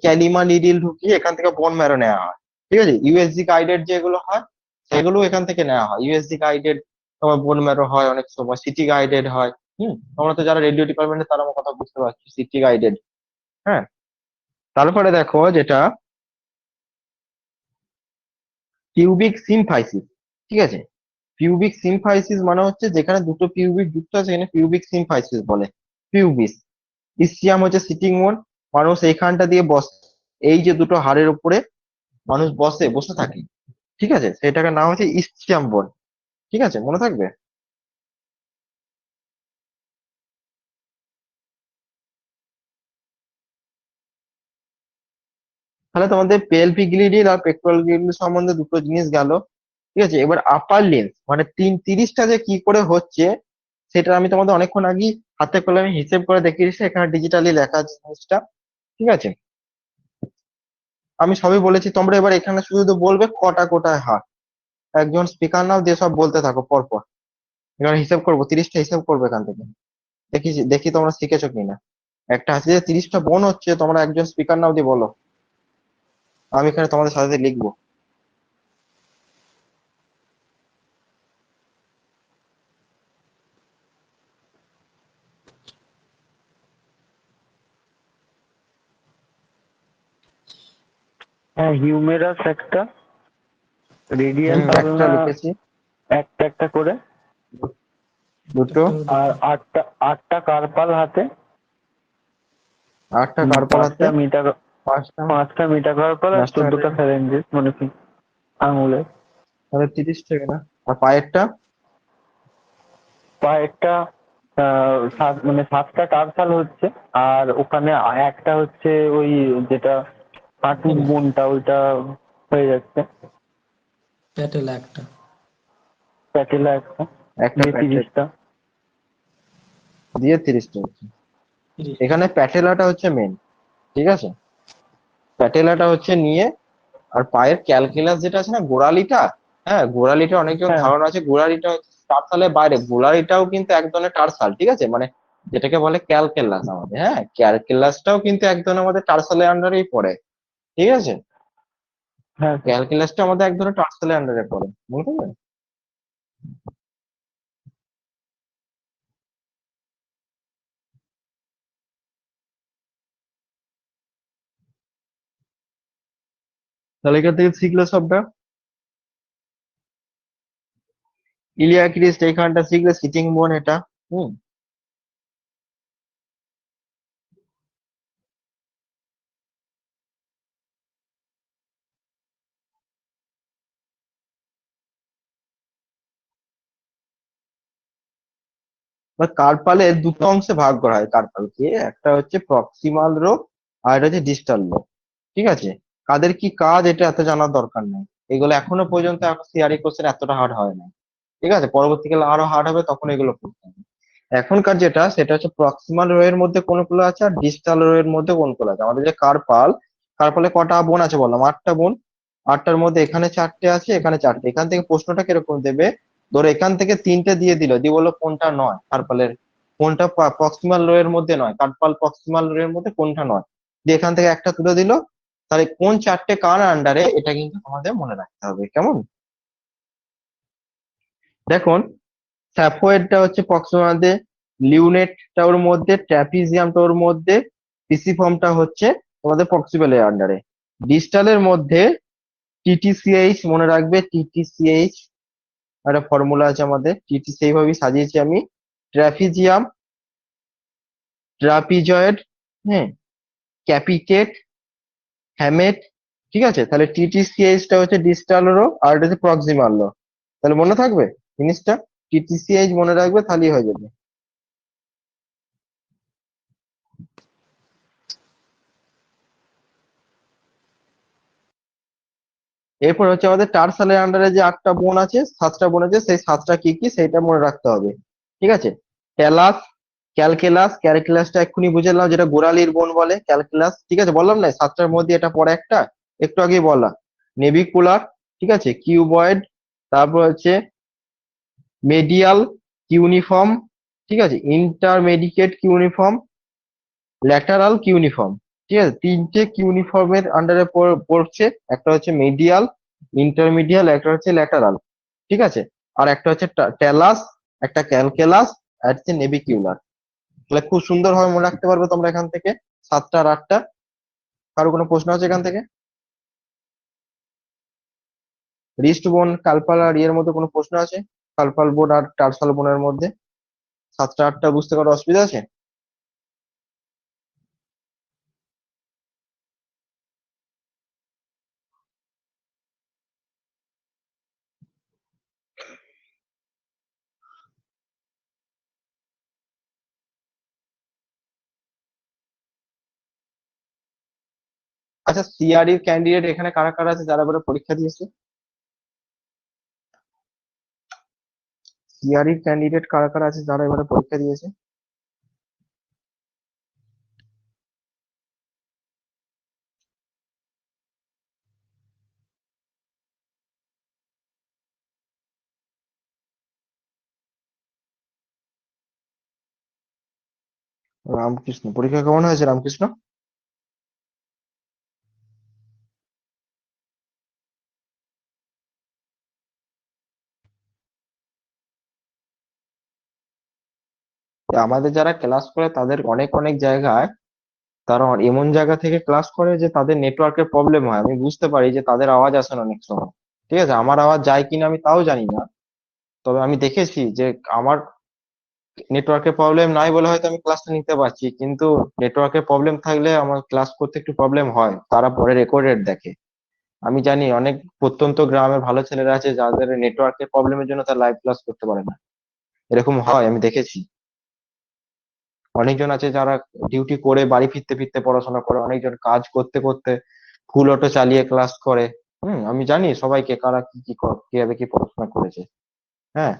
ক্যালিমা নিডিল ঢুকিয়ে এখান থেকে বোন ম্যারো নেওয়া হয়। ঠিক আছে, ইউএসজি গাইডেড যেগুলো হয় সেগুলো এখান থেকে নেওয়া হয়। ইউএসজি গাইডেড তোমার বোন ম্যারো হয়, অনেক সময় সিটি গাইডেড হয়। তোমরা তো যারা রেডিও ডিপার্টমেন্টে তারা আমার কথা বুঝতে পারছো, সিটি গাইডেড। হ্যাঁ, তারপরে দেখো যেটা পিউবিক সিম্ফাইসিস। ঠিক আছে, পিউবিক সিম্ফাইসিস মানে হচ্ছে যেখানে দুটো পিউবিক যুক্ত আছে সেখানে পিউবিক সিম্ফাইসিস বলে। পিউবিস, ইসচিয়াম হচ্ছে সিটিং বোন, মানুষ এইখানটা দিয়ে বসে, এই যে দুটো হাড়ের উপরে মানুষ বসে থাকে। ঠিক আছে, সেটাকে নাম হচ্ছে ইসচিয়াম বোন। ঠিক আছে, মনে থাকবে। তাহলে তোমাদের পেলভিক গ্লিডিল আর পেক্টোরাল গ্লিডিল সম্বন্ধে দুটো জিনিস গেল। ঠিক আছে, এবার আপার লিম্স মানে 30টা যে কি করে হচ্ছে সেটা আমি তোমাদের অনেকক্ষণ আগে হাতে কলমে হিসেব করে দেখিয়েছি, এখানে ডিজিটালি লেখা আছে জিনিসটা। ঠিক আছে, আমি সবই বলেছি, তোমরা এবার এখানে শুধু শুধু বলবে কটা কোটায় হাত। একজন স্পিকার নাও দিয়ে সব বলতে থাকো পরপর। এবার হিসেব করবো, 30টা হিসেব করবে এখান থেকে। দেখি তোমরা শিখেছো কিনা। একটা আছে যে 30টা বোন হচ্ছে, তোমরা একজন স্পিকার নাও দিয়ে বলো, আমি এখানে তোমাদের সাথে সাথে লিখবো। হ্যাঁ, হিউমেরাস একটা, রেডিয়াল একটা পালনা লিখেছি, একটা একটা করে, দুটো, আর আটটা আটটা কার্পাল হাতে, 8টা কার্পল হাতে, পাঁচটা মিটার 5টা, পাঁচটা মিটাকার্পাল আর 5টা, 14টা ফ্যারেঞ্জিস মানে কি আঙুলে। তাহলে 30 থেকে না। আর পায়েরটা? পায়েরটা মানে 7টা টার্সাল হচ্ছে, আর ওখানে একটা হচ্ছে ওই যেটা হাঁটুর বোনটা ওইটা হয়ে যাচ্ছে, প্যাটেলা একটা। প্যাটেলা একটা, একটা দিয়ে প্যাটেল 30টা। দিয়ে 30টা হচ্ছে। এখানে প্যাটেলাটা হচ্ছে মেন। ঠিক আছে, প্যাটেলাটা হচ্ছে নিয়ে, আর পায়ের ক্যালকুলাস যেটা আছে না, গোড়ালিটা, হ্যাঁ গোড়ালিটা অনেকজন হ্যাঁ ধারণা আছে গোড়ালিটা হচ্ছে টার্সালের বাইরে, গোড়ালিটাও কিন্তু এক ধরনের টার্সাল। ঠিক আছে, মানে যেটাকে বলে ক্যালকুলাস আমাদের, হ্যাঁ ক্যালকুলাসটাও কিন্তু এক ধরনের আমাদের টার্সালের আন্ডারেই পড়ে। ঠিক আছে, হ্যাঁ স্যার। ক্যালকুলাসটা আমাদের এক ধরনের টার্সালের আন্ডারে পড়ে, বুঝতে পারলে? তাহলে এখান থেকে শিখলে সবটা। ইলিয়াক্রিস্ট এইখানটা শিখলে, সিটিং বোন এটা। হুম, বা কার্পালের দুটো অংশে ভাগ করা হয় কার্পালকে, একটা হচ্ছে প্রক্সিমাল রোগ আর এটা হচ্ছে ডিস্টাল রোগ। ঠিক আছে, কাদের কি কাজ এটা এত জানার দরকার নেই, এগুলো এখনো পর্যন্ত সিআরই কোশ্চেন এতটা হার্ড হয় না। ঠিক আছে, পরবর্তীকালে আরো হার্ড হবে, তখন এগুলো পড়তে হবে। এখনকার যেটা সেটা হচ্ছে প্রক্সিমাল রো এর মধ্যে কোনগুলো আছে আর ডিস্টাল রো এর মধ্যে কোনগুলো আছে। আমাদের যে কার্পাল, তার ফলে কটা বোন আছে বললাম, 8টা বোন। 8টার মধ্যে এখানে 4টে আছে, এখানে 4টে। এখান থেকে প্রশ্নটা কিরকম দেবে, ধরো এখান থেকে 3টে দিয়ে দিল, দিয়ে বললো কোনটা নয় কার্পালের, কোনটা প্রক্সিমাল লো এর মধ্যে নয়, কার্পাল প্রক্সিমাল লো এর মধ্যে কোনটা নয়, দিয়ে এখান থেকে একটা তুলে দিল। তাহলে কোন 4টে কার আন্ডারে, এটা কিন্তু আমাদের মনে রাখতে হবে। কেমন? দেখুন, স্যাফোয়েডটা হচ্ছে প্রক্সিমাতে, লিউনেটটা ওর মধ্যে, ট্র্যাপিজিয়ামটা ওর মধ্যে, পিসিফর্মটা হচ্ছে তোমাদের প্রক্সিমালের আন্ডারে। ডিস্টালের মধ্যে টিটিসিএইচ মনে রাখবে, টিটিসিএইচ একটা ফর্মুলা আছে আমাদের, টিটিসি এইভাবেই সাজিয়েছি আমি। ট্র্যাপিজিয়াম, ট্রাপিজয়েড, হ্যাঁ, ক্যাপিটেট, হ্যামেট। ঠিক আছে, তাহলে টিটিসিএইচ টা হচ্ছে ডিস্টাল রো আর এটা হচ্ছে প্রক্সিমাল রো। তাহলে মনে থাকবে জিনিসটা, টিটিসিএইচ মনে রাখবে, তাহলেই হয়ে যাবে। এরপর হচ্ছে আমাদের টার্সালের আন্ডারে যে 8টা বোন আছে, 7টা বোন আছে, সেই 7টা কি কি সেইটা মনে রাখতে হবে। ঠিক আছে, ট্যালাস, ক্যালকেলাস, ক্যালকুলাসটা এক্ষুনি বুঝলাম যেটা গোড়ালির বোন বলে, ক্যালকুলাস। ঠিক আছে, বললাম না 7টার মধ্যে এটা পড়ে একটা, একটু আগেই বলা। নেভিকুলার, ঠিক আছে, কিউবয়েড, তারপর হচ্ছে মেডিয়াল কিউনিফর্ম, ঠিক আছে, ইন্টারমেডিকেট কিউনিফর্ম, ল্যাটারাল কিউনিফর্ম। ঠিক আছে, 3টে কিউনিফর্মের আন্ডারে পড়ছে, একটা হচ্ছে মিডিয়াল, ইন্টারমিডিয়াল, একটা হচ্ছে ল্যাটারাল। ঠিক আছে, আর একটা হচ্ছে ট্যালাস, একটা ক্যালকেলাস, আর হচ্ছে নেভিকিউলার। তাহলে খুব সুন্দরভাবে মনে রাখতে পারবে তোমরা এখান থেকে 7টা আর 8টা। কারো কোনো প্রশ্ন আছে এখান থেকে? রিস্ট বোন, কালপাল আর ইয়ের মধ্যে কোনো প্রশ্ন আছে? কালপাল বোন আর টার্সাল বোনের মধ্যে 7টা 8টা বুঝতে কারো অসুবিধা আছে? আচ্ছা, সিআরই ক্যান্ডিডেট এখানে কারা কারা আছে যারা এবারে পরীক্ষা দিয়েছে? সিআরই ক্যান্ডিডেট কারা কারা আছে যারা এবারে পরীক্ষা দিয়েছে? রামকৃষ্ণ, পরীক্ষা কেমন হয়েছে রামকৃষ্ণ? আমাদের যারা ক্লাস করে তাদের অনেক অনেক জায়গায়, তারা এমন জায়গা থেকে ক্লাস করে যে তাদের নেটওয়ার্কের প্রবলেম হয়। আমি বুঝতে পারি যে তাদের আওয়াজ আসে না অনেক সময়। ঠিক আছে, আমার আওয়াজ যায় কিনা আমি তাও জানি না, তবে আমি দেখেছি যে আমার নেটওয়ার্কের প্রবলেম নাই বলে হয়তো আমি ক্লাসটা নিতে পারছি, কিন্তু নেটওয়ার্কের প্রবলেম থাকলে আমার ক্লাস করতে একটু প্রবলেম হয়, তারা পরে রেকর্ডেড দেখে। আমি জানি অনেক প্রত্যন্ত গ্রামের ভালো ছেলেরা আছে যাদের নেটওয়ার্কের প্রবলেমের জন্য তারা লাইভ ক্লাস করতে পারে না, এরকম হয় আমি দেখেছি। অনেকজন আছে যারা ডিউটি করে বাড়ি ফিরতে ফিরতে পড়াশোনা করে, অনেকজন কাজ করতে করতে ফুল অটো চালিয়ে ক্লাস করে। আমি জানি সবাইকে কারা কি কি কিভাবে কি পড়াশোনা করেছে। হ্যাঁ,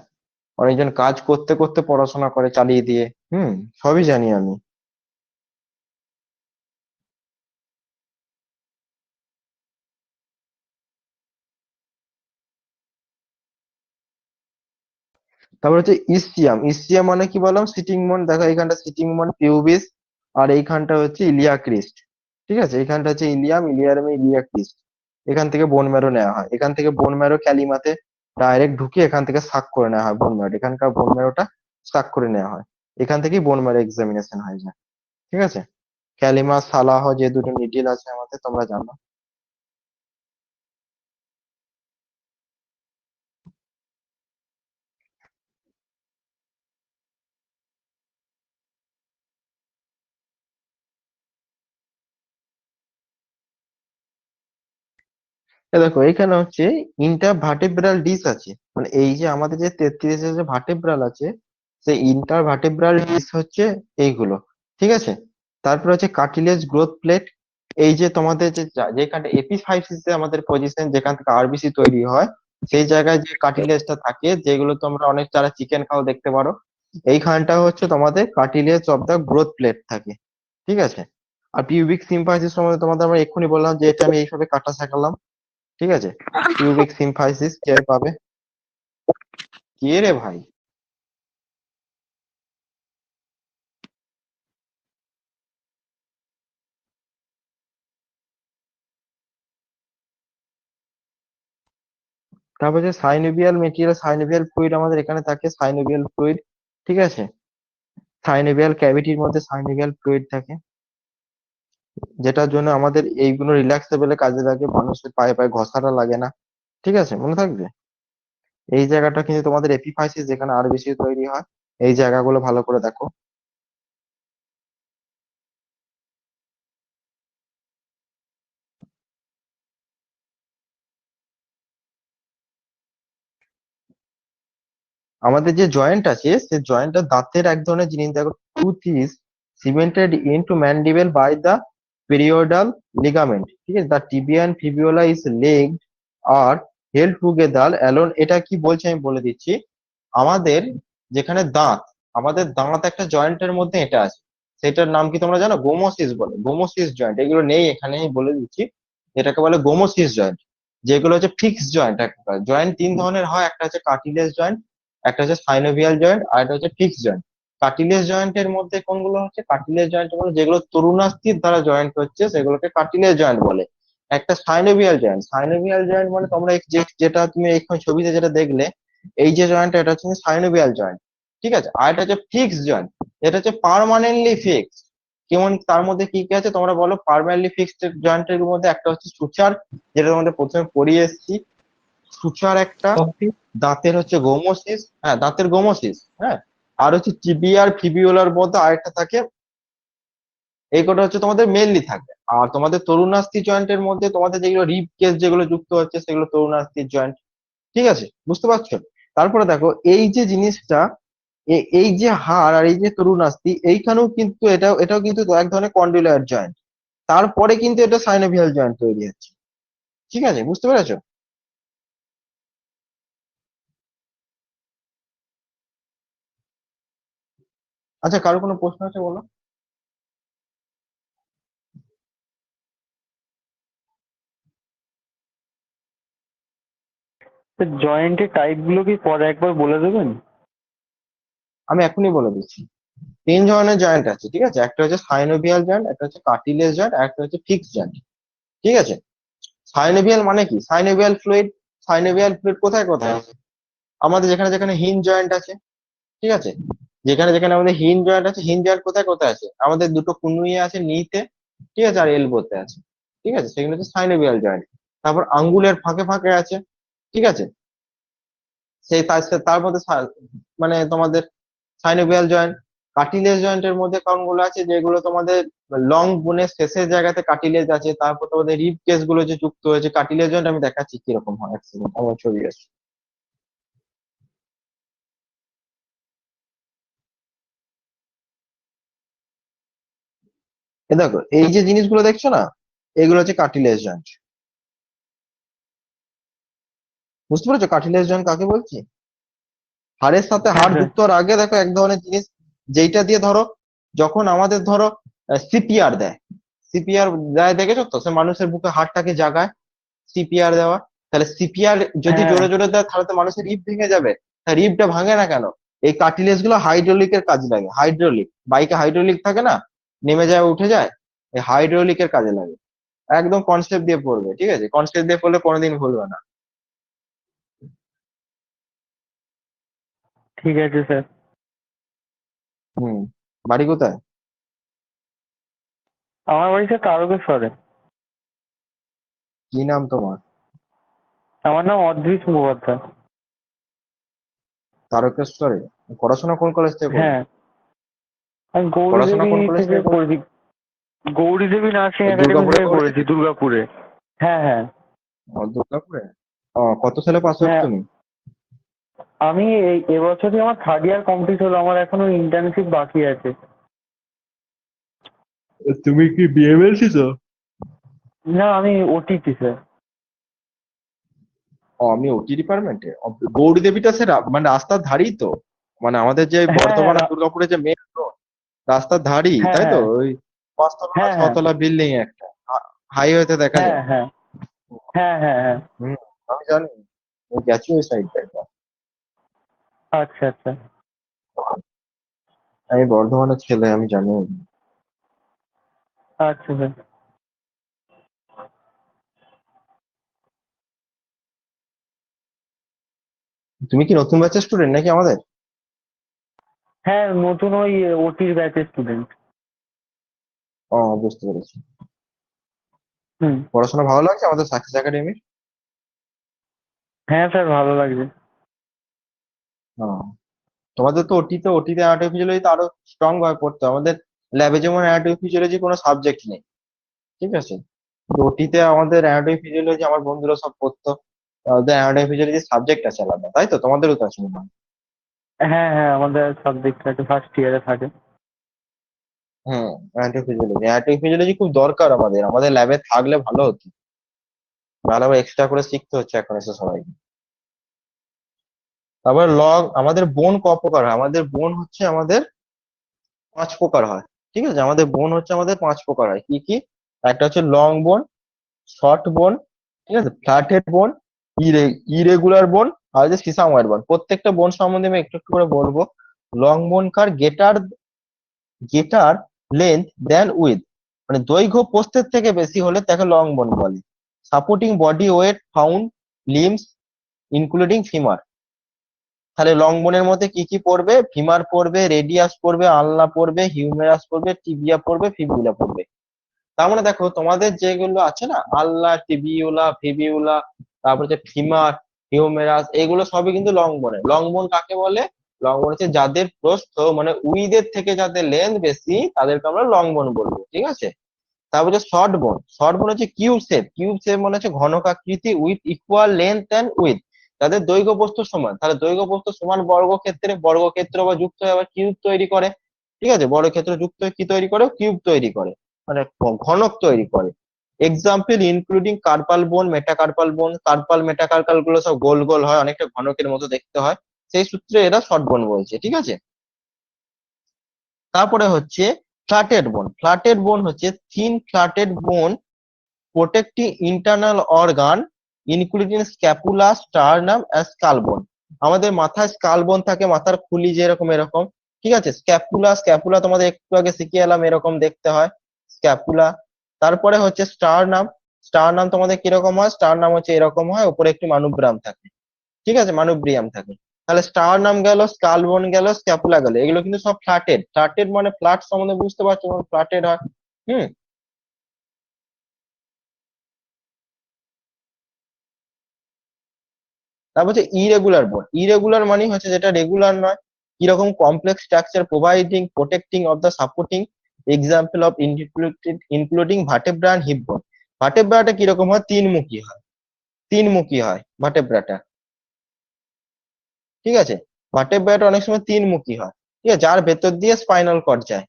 অনেকজন কাজ করতে করতে পড়াশোনা করে চালিয়ে দিয়ে। সবই জানি আমি। তারপর হচ্ছে ইসচিয়াম। ইসচিয়াম মানে কি বললাম, সিটিং মন। দেখো এইখানটা সিটিং মন, পিউবিস, আর এইখানটা হচ্ছে ইলিয়া ক্রিস্ট। ঠিক আছে, এইখানটা হচ্ছে ইলিয়াম, ইলিয়ারমে ইলিয়া ক্রিস্ট। এখান থেকে বোন ম্যারো নেওয়া হয়, এখান থেকে বোন ম্যারো ক্যালিমাতে ডাইরেক্ট ঢুকিয়ে এখান থেকে সাক করে নেওয়া হয় বোন ম্যারো, এখানকার বোন ম্যারোটা সাক করে নেওয়া হয়, এখান থেকেই বোন ম্যারো এক্সামিনেশন হয়ে যায়। ঠিক আছে, ক্যালিমা সালাহ যে দুটো নিডিল আছে আমাদের, তোমরা জানো। দেখো এইখানে হচ্ছে ইন্টারভার্টেব্রাল ডিস আছে, মানে এই যে আমাদের যে 33 যে ভার্টেব্রাল আছে, সেই ইন্টারভার্টেব্রাল ডিস হচ্ছে এইগুলো। ঠিক আছে, তারপর হচ্ছে কার্টিলেজ গ্রোথ প্লেট। এই যে তোমাদের যে যেখানটা এপিফাইসিসে আমাদের পজিশন, যেখান থেকে আরবিসি তৈরি হয়, সেই জায়গায় যে কার্টিলেজটা থাকে, যেগুলো তোমরা অনেক যারা চিকেন খাও দেখতে পারো, এইখানটা হচ্ছে তোমাদের cartilage of the growth plate থাকে। ঠিক আছে, আর পিউবিক সিম্পাইসিস সম্বন্ধে তোমাদের আমরা এক্ষুনি বললাম যে এটা আমি এইভাবে কাটা শেখালাম, ঠিক আছে। পিউবিক সিম্পাইসিস কে পাবে? কে রে ভাই? তারপর যে সাইনোভিয়াল মেটেরিয়াল, সাইনোভিয়াল ফ্লুইড আমাদের এখানে থাকে, সাইনোভিয়াল ফ্লুইড, ঠিক আছে। সাইনোভিয়াল ক্যাভিটির মধ্যে সাইনোভিয়াল ফ্লুইড থাকে, যেটার জন্য আমাদের এইগুলো রিল্যাক্সেবলে কাজে লাগে, মানুষের পায়ে পায়ে ঘষাটা লাগে না, ঠিক আছে, মনে থাকবে। এই জায়গাটা কিন্তু তোমাদের এপিফাইসিস যেখানে আরো বেশি তৈরি হয়, এই জায়গাগুলো ভালো করে দেখো। আমাদের যে জয়েন্ট আছে সে জয়েন্টটা দাঁতের এক ধরনের জিনিস, দেখো tooth is cemented into mandible by the periodontal ligament, ঠিক আছে। The tibia and fibula is legged or held together alone. এটা কি বলছে আমি বলে দিচ্ছি। আমাদের যেখানে দাঁত, আমাদের দাঁত একটা জয়েন্টের মধ্যে এটা আছে, সেটার নাম কি তোমরা জানো? গোমোসিস বলে, গোমোসিস জয়েন্ট। এগুলো নেই এখানে, আমি বলে দিচ্ছি, এটাকে বলে গোমোসিস জয়েন্ট। যেগুলো হচ্ছে ফিক্স জয়েন্ট। জয়েন্ট তিন ধরনের হয়, একটা হচ্ছে কার্টিলেজ জয়েন্ট, একটা হচ্ছে সাইনোভিয়াল জয়েন্ট, আর একটা হচ্ছে ফিক্স জয়েন্ট। কার্টিলেজ জয়েন্টের মধ্যে কোনগুলো হচ্ছে? কার্টিলেজ জয়েন্ট মানে যেগুলো তরুণাস্থির দ্বারা জয়েন্ট হচ্ছে সেগুলোকে কার্টিলেজ জয়েন্ট বলে। একটা সাইনোভিয়াল জয়েন্ট, সাইনোভিয়াল জয়েন্ট মানে তোমরা যেটা তুমি এখন ছবিতে যেটা দেখলে, এই যে জয়েন্টটা এটা হচ্ছে সাইনোভিয়াল জয়েন্ট, ঠিক আছে। আর এটা হচ্ছে ফিক্স জয়েন্ট, এটা হচ্ছে পার্মানেন্টলি ফিক্স। কেমন তার মধ্যে কি কি আছে তোমরা বলো? পার্মানেন্টলি ফিক্সড জয়েন্টের মধ্যে একটা হচ্ছে সুচার, যেটা তোমাদের প্রথমে পড়িয়ে এসেছি, সুচার একটা। দাঁতের হচ্ছে গোমোসিস, হ্যাঁ দাঁতের গোমোসিস, হ্যাঁ। আর হচ্ছে টিবিয়ার ফিবিউলার মধ্যে আরেকটা থাকে, এই কটা হচ্ছে তোমাদের মেনলি থাকে। আর তোমাদের তরুণাস্থি জয়েন্টের মধ্যে তোমাদের যেগুলো রিব কেস যেগুলো যুক্ত হচ্ছে সেগুলো তরুণাস্থির জয়েন্ট, ঠিক আছে, বুঝতে পারছো? তারপরে দেখো এই যে জিনিসটা, এই যে হাড় আর এই যে তরুণাস্থি, এইখানেও কিন্তু এটাও কিন্তু এক ধরনের কন্ডিলার জয়েন্ট। তারপরে কিন্তু এটা সাইনোভিয়াল জয়েন্ট তৈরি হচ্ছে, ঠিক আছে, বুঝতে পেরেছো? আচ্ছা, কারো কোনো প্রশ্ন আছে বলো। জয়েন্টের টাইপ গুলো কি পরে একবার বলে দেবেন? আমি এখনই বলে দিচ্ছি। তিন ধরনের জয়েন্ট আছে, ঠিক আছে। একটা হচ্ছে সাইনোভিয়াল জয়েন্ট, একটা হচ্ছে কার্টিলেজ জয়েন্ট, আর একটা হচ্ছে ফিক্স জয়েন্ট, ঠিক আছে। সাইনোভিয়াল মানে কি? সাইনোভিয়াল ফ্লুইড, সাইনোভিয়াল ফ্লুইড কোথায় কোথায় আছে? আমাদের যেখানে যেখানে হিন জয়েন্ট আছে, ঠিক আছে, যেখানে যেখানে আমাদের হিন জয়েন্ট আছে, হিন জয়েন্ট কোথায় কোথায় আছে? আমাদের দুটো কনুইয়ে আছে নিতে, ঠিক আছে, আর এলবোতে আছে, ঠিক আছে, সেগুলো হচ্ছে সাইনোভিয়াল জয়েন্ট। তারপর আঙ্গুলের ফাঁকে ফাঁকে আছে, ঠিক আছে, তার মধ্যে মানে তোমাদের সাইনোভিয়াল জয়েন্ট। কার্টিলেজ জয়েন্টের মধ্যে কোনগুলো আছে? যেগুলো তোমাদের লং বোনের শেষের জায়গাতে কার্টিলেজ আছে। তারপর তোমাদের রিব কেস গুলো যে যুক্ত হয়েছে কার্টিলেজ জয়েন্ট, আমি দেখাচ্ছি কিরকম হয়, এক সেকেন্ড, আমার ছবি আছে। দেখো এই যে জিনিসগুলো দেখছো না, এগুলো হচ্ছে কার্টিলেজ জয়েন্ট, বুঝতে পেরেছো কার্টিলেজ জয়েন্ট কাকে বলছি? হাড়ের সাথে হাড় যুক্ত হওয়ার আগে দেখো এক ধরনের জিনিস, যেইটা দিয়ে ধরো যখন আমাদের ধরো সিপিআর দেয়, সিপিআর দেয় দেখেছো তো, সে মানুষের বুকে হাড়টাকে জাগায়, সিপিআর দেওয়া। তাহলে সিপিআর যদি জোরে জোরে দেয় তাহলে তো মানুষের রিব ভেঙে যাবে। রিবটা ভাঙে না কেন? এই কার্টিলেজ গুলো হাইড্রোলিকের কাজে লাগে। হাইড্রোলিক, বাইকে হাইড্রোলিক থাকে না, নেমে যায় উঠে যায়, এই হাইড্রোলিকের কাজে লাগে। একদম কনসেপ্ট দিয়ে পড়বে, ঠিক আছে, কনসেপ্ট দিয়ে পড়লে কোনোদিন ভুলবে না। ঠিক আছে স্যার। হুম, বাড়ি কোথায়? আমার বাড়ি স্যার তারকেশ্বরে। কি নাম তোমার? আমার নাম অদ্রিত মুখোপাধ্যায়। তারকেশ্বরে? পড়াশোনা কোন কলেজ থেকে করলে? হ্যাঁ, আমি পড়াশোনা কোন গৌরীদেবী কলেজ থেকে থেকে করলে? করেছি। গৌরীদেবী নার্সিং একাডেমি দুর্গাপুরে থেকে করেছো? করেছি, দুর্গাপুরে। হ্যাঁ হ্যাঁ। দুর্গাপুরে। কত সালে পাস আউট হ্যাঁ, তুমি? আমি এবছরই আমার থার্ড ইয়ার কমপ্লিট হলো, আমার এখনো ইন্টার্নশিপ বাকি আছে। তুমি কি বিএমএলসি তো? না, আমি ওটিটি স্যার। আমি ওটি ডিপার্টমেন্টে। গৌরী দেবীটা সে মানে রাস্তার ধারেই তো, মানে আমাদের যে হ্যাঁ বর্ধমান আর দুর্গাপুরে যে মেন রোড, রাস্তার ধারেই, হ্যাঁ তাই তো? হ্যাঁ ওই পাঁচতলা না হ্যাঁ হ্যাঁ ছতলা বিল্ডিং একটা হাইওয়েতে দেখা হ্যাঁ যায়। হ্যাঁ হ্যাঁ হ্যাঁ হ্যাঁ। হুম, আমি জানি, আমি গেছি ওই সাইডটা। আচ্ছা আচ্ছা। আমি বর্ধমানের ছেলে, আমি জানি। আচ্ছা স্যার। তুমি কি নতুন ব্যাচের স্টুডেন্ট নাকি আমাদের? হ্যাঁ, নতুন ওই ওটির ব্যাচের স্টুডেন্ট। ও, বুঝতে পেরেছি। হুম। পড়াশোনা ভালো লাগছে আমাদের সাকসেস একাডেমির? হ্যাঁ স্যার, ভালো লাগছে। তোমাদের তো ওটিতে অ্যানাটমি ফিজিওলজি আরো স্ট্রং ভাবে পড়তে হয়। আমাদের ল্যাবে যেমন অ্যানাটমি ফিজিওলজি কোনো সাবজেক্ট নেই, ঠিক আছে? ওটিতে আমাদের অ্যানাটমি ফিজিওলজি আমার বন্ধুরা সব পড়তো। ওদের অ্যানাটমি ফিজিওলজি সাবজেক্ট আছে আলাদা, তাই তো? তোমাদেরও তো আছে মনে হয়। হ্যাঁ হ্যাঁ, আমাদের সাবজেক্ট আছে, ফার্স্ট ইয়ারে থাকে। হুম, অ্যানাটমি ফিজিওলজি খুব দরকার আমাদের, আমাদের ল্যাবে থাকলে ভালো হতো। ভালো আবার এক্সট্রা করে শিখতে হচ্ছে এখন এসে সবাই। তারপর আমাদের বোন ক প্রকার হয়? আমাদের বোন হচ্ছে আমাদের 5 প্রকার হয়, ঠিক আছে? আমাদের বোন হচ্ছে আমাদের 5 প্রকার হয়। কি কি? একটা হচ্ছে লং বোন, শর্ট বোন, ঠিক আছে, ফ্ল্যাটেড বোন, ইরেগুলার বোন, আর হচ্ছে সিসাময়েড বোন। প্রত্যেকটা বোন সম্বন্ধে আমি একটু একটু করে বলবো। লং বোন কার গেটার গেটার লেন্থ দেন উইথ, মানে দৈর্ঘ্য প্রস্থের থেকে বেশি হলে তাকে লং বোন বলে। Supporting body weight found limbs including femur. তাহলে লং বোনের মধ্যে কি কি পড়বে? ফিমার পড়বে, রেডিয়াস পড়বে, আলনা পড়বে, হিউমেরাস পড়বে, টিবিয়া পড়বে, ফিবুলা পড়বে। তার মানে দেখো তোমাদের যেগুলো আছে না, আল্লা, টিবিউলা, ফিবিউলা, তারপর হচ্ছে ফিমার, হিউমেরাস, এগুলো সবই কিন্তু লং বোনের। লং বোন কাকে বলে? লং বোন হচ্ছে যাদের প্রস্থ মানে উইদের থেকে যাদের লেন্থ বেশি, তাদেরকে আমরা লং বোন বলবো, ঠিক আছে? তারপর হচ্ছে শর্ট বোন। শর্ট বোন হচ্ছে কিউব শেপ। কিউব শেপ মানে হচ্ছে ঘনকাকৃতি with equal length and with, তাদের দৈর্ঘ্য প্রস্থ সমান। তাহলে দৈর্ঘ্য প্রস্থ সমান বর্গক্ষেত্র বা যুক্ত হয়ে আবার কিউব তৈরি করে, ঠিক আছে? বর্গক্ষেত্র যুক্ত হয়ে কি তৈরি করে? কিউব তৈরি করে, মানে ঘনক তৈরি করে। এক্সাম্পল ইনক্লুডিং কার্পাল বোন, মেটাকার্পাল বোন। কার্পাল মেটাকার্পাল গুলো সব গোল গোল হয়, অনেকটা ঘনকের মতো দেখতে হয়, সেই সূত্রে এরা শর্ট বোন বলছে, ঠিক আছে? তারপরে হচ্ছে ফ্ল্যাটেড বোন। ফ্ল্যাটেড বোন হচ্ছে থিন ফ্ল্যাটেড বোন protecting internal organ including scapula, sternum and skull bone। আমাদের মাথায় স্কাল বোন থাকে, মাথার খুলি যেরকম এরকম, ঠিক আছে? স্ক্যাপুলা তোমাদের একটু আগে শিখিয়ে এলাম, এরকম দেখতে হয় স্ক্যাপুলা। তারপরে হচ্ছে স্টারনাম। স্টারনাম তোমাদের কিরকম হয়? স্টারনাম হচ্ছে এরকম হয়, উপরে একটি মানুব্রাম থাকে, ঠিক আছে? মানুব্রিয়াম থাকে। তাহলে স্টারনাম গেল, স্কাল বোন গেল, স্ক্যাপুলা গেল, এগুলো কিন্তু সব ফ্ল্যাটেড। ফ্ল্যাটেড মানে ফ্ল্যাট সম্বন্ধে বুঝতে পারছো, ফ্ল্যাটেড হয়। হুম। তারপর হচ্ছে ইরেগুলার বোন। ইরেগুলার মানে হচ্ছে যেটা রেগুলার নয়। কিরকম? Complex structure providing protecting of the supporting, example of including vertebra and hip bone. ভার্টেব্রাটা কিরকম হয়? তিনমুখী হয়, তিনমুখী হয় ভার্টেব্রাটা, ঠিক আছে? ভার্টেব্রাটা অনেক সময় তিনমুখী হয়, ঠিক আছে, যার ভেতর দিয়ে স্পাইনাল কর্ড যায়,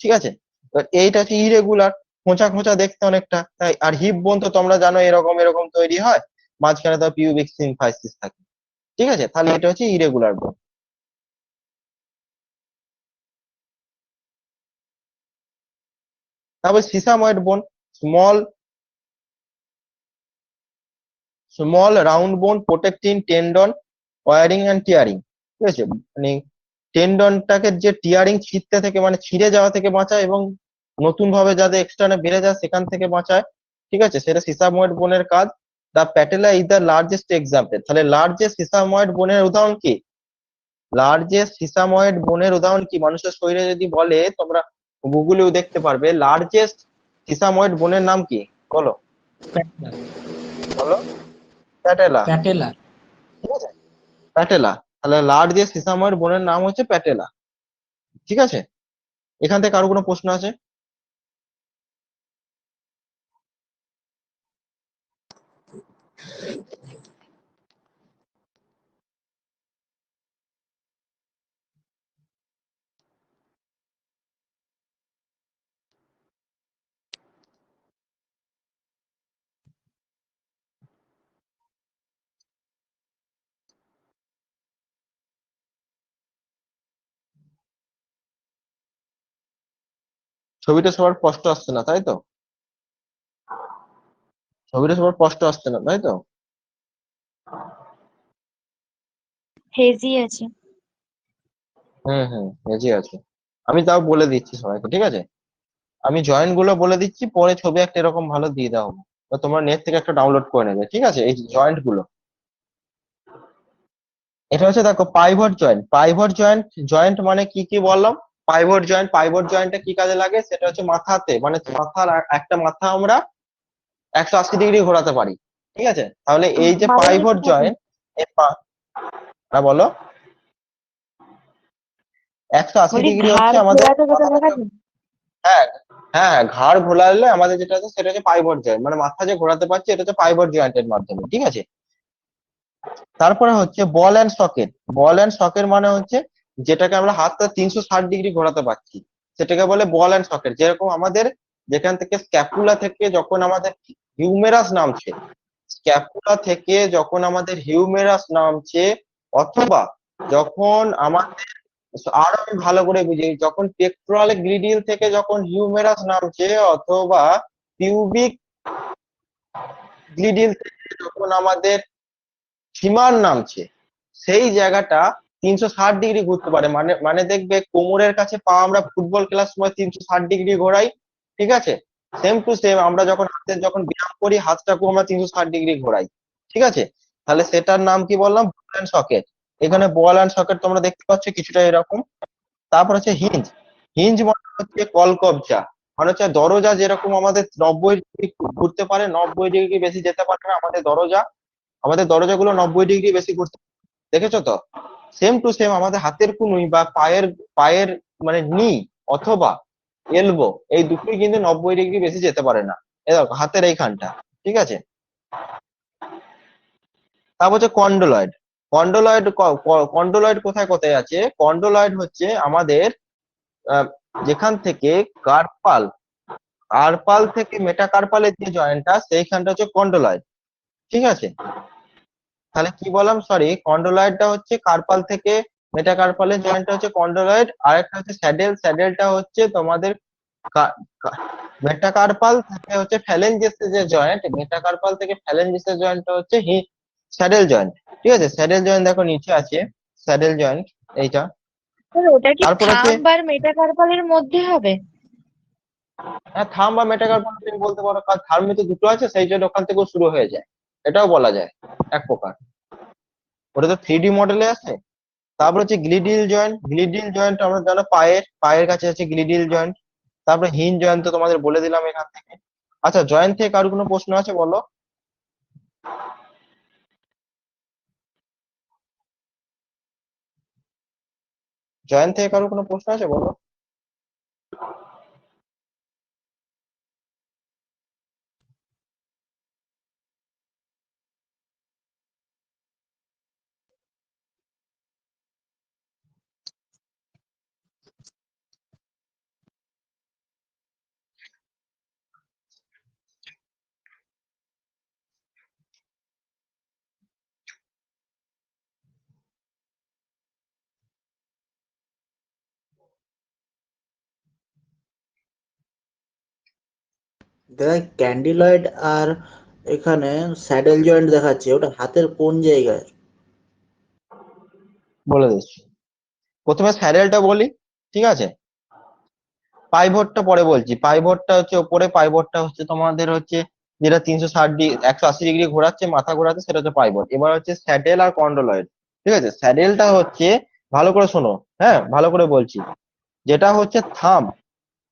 ঠিক আছে? তো এইটা হচ্ছে ইরেগুলার, খোঁচা খোঁচা দেখতে অনেকটা। তাই আর হিপ বোন তো তোমরা জানো এরকম এরকম তৈরি হয়, মাঝখানে তো পিউবিক সিম্ফাইসিস থাকে, ঠিক আছে? তাহলে এটা হচ্ছে ইরেগুলার বোন। তারপর sesamoid bone. Small small round bone protecting tendon wearing and tearing, ঠিক আছে? মানে টেন্ডনটাকে যে টিয়ারিং ছিঁড়তে থেকে মানে ছিঁড়ে যাওয়া থেকে বাঁচায়, এবং নতুন ভাবে যাতে এক্সটার্নে বেড়ে যায় সেখান থেকে বাঁচায়, ঠিক আছে? সেটা সিসাময়েড বোনের কাজ। The patella is the largest example. তাহলে লার্জেস্ট সিসাময়েড বোনের উদাহরণ কি? লার্জেস্ট সিসাময়েড বোনের উদাহরণ কি মানুষের শরীরে যদি বলে, তোমরা গুগলেও দেখতে পারবে, লার্জেস্ট সিসাময়েড বোনের নাম কি? বলো, প্যাটেলা। বলো। Patella, patella. ঠিক আছে? প্যাটেলা। তাহলে লার্জেস্ট সিসাময়েড বোনের নাম হচ্ছে প্যাটেলা, ঠিক আছে? এখান থেকে আরো কোনো প্রশ্ন আছে? ছবিটা সবার স্পষ্ট আসছে না তাই তো? ছবিটা সবার স্পষ্ট আসছে না তাই তো? হেজি আছে। রেজি আছে। আমি তাও বলে দিচ্ছি সবাইকে, ঠিক আছে? আমি জয়েন্ট গুলো বলে দিচ্ছি, পরে ছবি একটা এরকম ভালো দিয়ে দেওয়া হবে, তো তোমরা নেট থেকে একটা ডাউনলোড করে নেবে, ঠিক আছে? এই জয়েন্ট গুলো, এটা হচ্ছে দেখো pivot joint. Pivot joint, joint মানে কি কি বললাম? পাইভট জয়েন্টটা কি কাজে লাগে? সেটা হচ্ছে মাথাতে, মানে মাথার একটা মাথা আমরা 180 ডিগ্রি ঘোরাতে পারি, ঠিক আছে? তাহলে এই যে ভালো পাইভট লেগে থাকে। জয়েন্ট, হ্যাঁ বলো। 180 বলি ডিগ্রি হচ্ছে ঘাড় আমাদের ঘোরাতে যেটা মাথাটা দেখা যায়। হ্যাঁ হ্যাঁ, ঘাড় ঘোরালে আমাদের যেটা আছে সেটা হচ্ছে পাইভট জয়েন্ট, মানে মাথা যে ঘোরাতে পারছি এটা হচ্ছে পাইভট জয়েন্টের মাধ্যমে, ঠিক আছে? তারপরে হচ্ছে ball and socket. Ball and socket মানে হচ্ছে যেটাকে আমরা হাতটা 360 ডিগ্রি ঘোরাতে পারছি, সেটাকে বলে বল অ্যান্ড সকেট। যেরকম আমাদের যেখান থেকে স্ক্যাপুলা থেকে যখন আমাদের হিউমেরাস নামছে, স্ক্যাপুলা থেকে যখন আমাদের হিউমেরাস নামছে, অথবা যখন আমাদের, আরো আমি ভালো করে বুঝি, যখন পেক্টোরাল গ্রিডিল থেকে যখন হিউমেরাস নামছে, অথবা পিউবিক গ্লিডিল থেকে যখন আমাদের ফিমার নামছে, সেই জায়গাটা 360 ডিগ্রি ঘুরতে পারে। মানে মানে দেখবে কোমরের কাছে পা আমরা ফুটবল খেলার সময় 360 ডিগ্রি ঘোরাই, ঠিক আছে? সেম টু সেম আমরা যখন হাতের যখন ব্যায়াম করি, হাতটাকেও আমরা 360 ডিগ্রি ঘোরাই, ঠিক আছে? তাহলে সেটার নাম কি বললাম? Ball and socket. এখানে বল অ্যান্ড সকেট তোমরা দেখতে পাচ্ছ কিছুটা এরকম। তারপর হচ্ছে হিঞ্জ। হিঞ্জ মানে হচ্ছে কলকবজা, মানে হচ্ছে দরজা যেরকম আমাদের 90 ডিগ্রি ঘুরতে পারে, 90 ডিগ্রি বেশি যেতে পারে না আমাদের দরজা, আমাদের দরজাগুলো 90 ডিগ্রি বেশি ঘুরতে, দেখেছো তো? সেম টু সেম আমাদের হাতের কনুই বা পায়ের পায়ের মানে নি অথবা এলবো, এই দুটোই কিন্তু 90 ডিগ্রি বেশি যেতে পারে না, এই দেখো হাতের এইখানটা, ঠিক আছে? তারপর হচ্ছে কন্ডোলয়েড। কন্ডোলয়েড কোথায় কোথায় আছে? কন্ডোলয়েড হচ্ছে আমাদের আহ, যেখান থেকে কার্পাল, কার্পাল থেকে মেটাকার্পালের যে জয়েন্টটা, সেইখানটা হচ্ছে কন্ডোলয়েড, ঠিক আছে? তাহলে কি বললাম, সরি, কন্ডোলয়েডটা হচ্ছে কার্পাল থেকে মেটাকার্পালের জয়েন্টটা হচ্ছে কন্ডোলয়েড, আর একটা হচ্ছে স্যাডেল। স্যাডেলটা হচ্ছে তোমাদের মেটাকার্পাল থেকে হচ্ছে ফ্যালেঞ্জেসের যে জয়েন্ট, মেটাকার্পাল থেকে ফ্যালেঞ্জেসের জয়েন্টটা হচ্ছে স্যাডেল জয়েন্ট, ঠিক আছে? স্যাডেল জয়েন্ট দেখো নিচে আছে, স্যাডেল জয়েন্ট এইটা। স্যার, ওটা কি তারপর হচ্ছে থাম্ব আর মেটাকার্পালের মধ্যে হবে? হ্যাঁ, থাম্ব বা মেটাকার্পাল তুমি বলতে পারো, কারণ থার্মে তো দুটো আছে, সেই জন্য ওখান থেকেও শুরু হয়ে যায়, এটাও বলা যায় এক প্রকার। ওটা তো 3D মডেলে আছে। তারপর হচ্ছে গ্লিডিল জয়েন্ট। গ্লিডিল জয়েন্ট আমরা জানো পায়ের পায়ের কাছে আছে গ্লিডিল জয়েন্ট। তারপরে হিঞ্জ জয়েন্ট তো তোমাদের বলে দিলাম এখান থেকে। আচ্ছা, জয়েন্ট থেকে কারোর কোনো প্রশ্ন আছে বলো? জয়েন্ট থেকে কারোর কোনো প্রশ্ন আছে বলো? দাদা ক্যান্ডিলয়েড আর এখানে স্যাডেল জয়েন্ট দেখাচ্ছে, ওটা হাতের কোন জায়গায়? বলে দিচ্ছি, প্রথমে স্যাডেলটা বলি, ঠিক আছে? পাইভটটা পরে বলছি। পাইভটটা হচ্ছে ওপরে, পাইভটটা হচ্ছে তোমাদের হচ্ছে যেটা 360 ডিগ্রি 180 ডিগ্রি ঘোরাচ্ছে, মাথা ঘোরাচ্ছে, সেটা হচ্ছে পাইভট। এবার হচ্ছে স্যাডেল আর কন্ডোলয়েড, ঠিক আছে? স্যাডেলটা হচ্ছে, ভালো করে শোনো, হ্যাঁ ভালো করে বলছি, যেটা হচ্ছে থাম,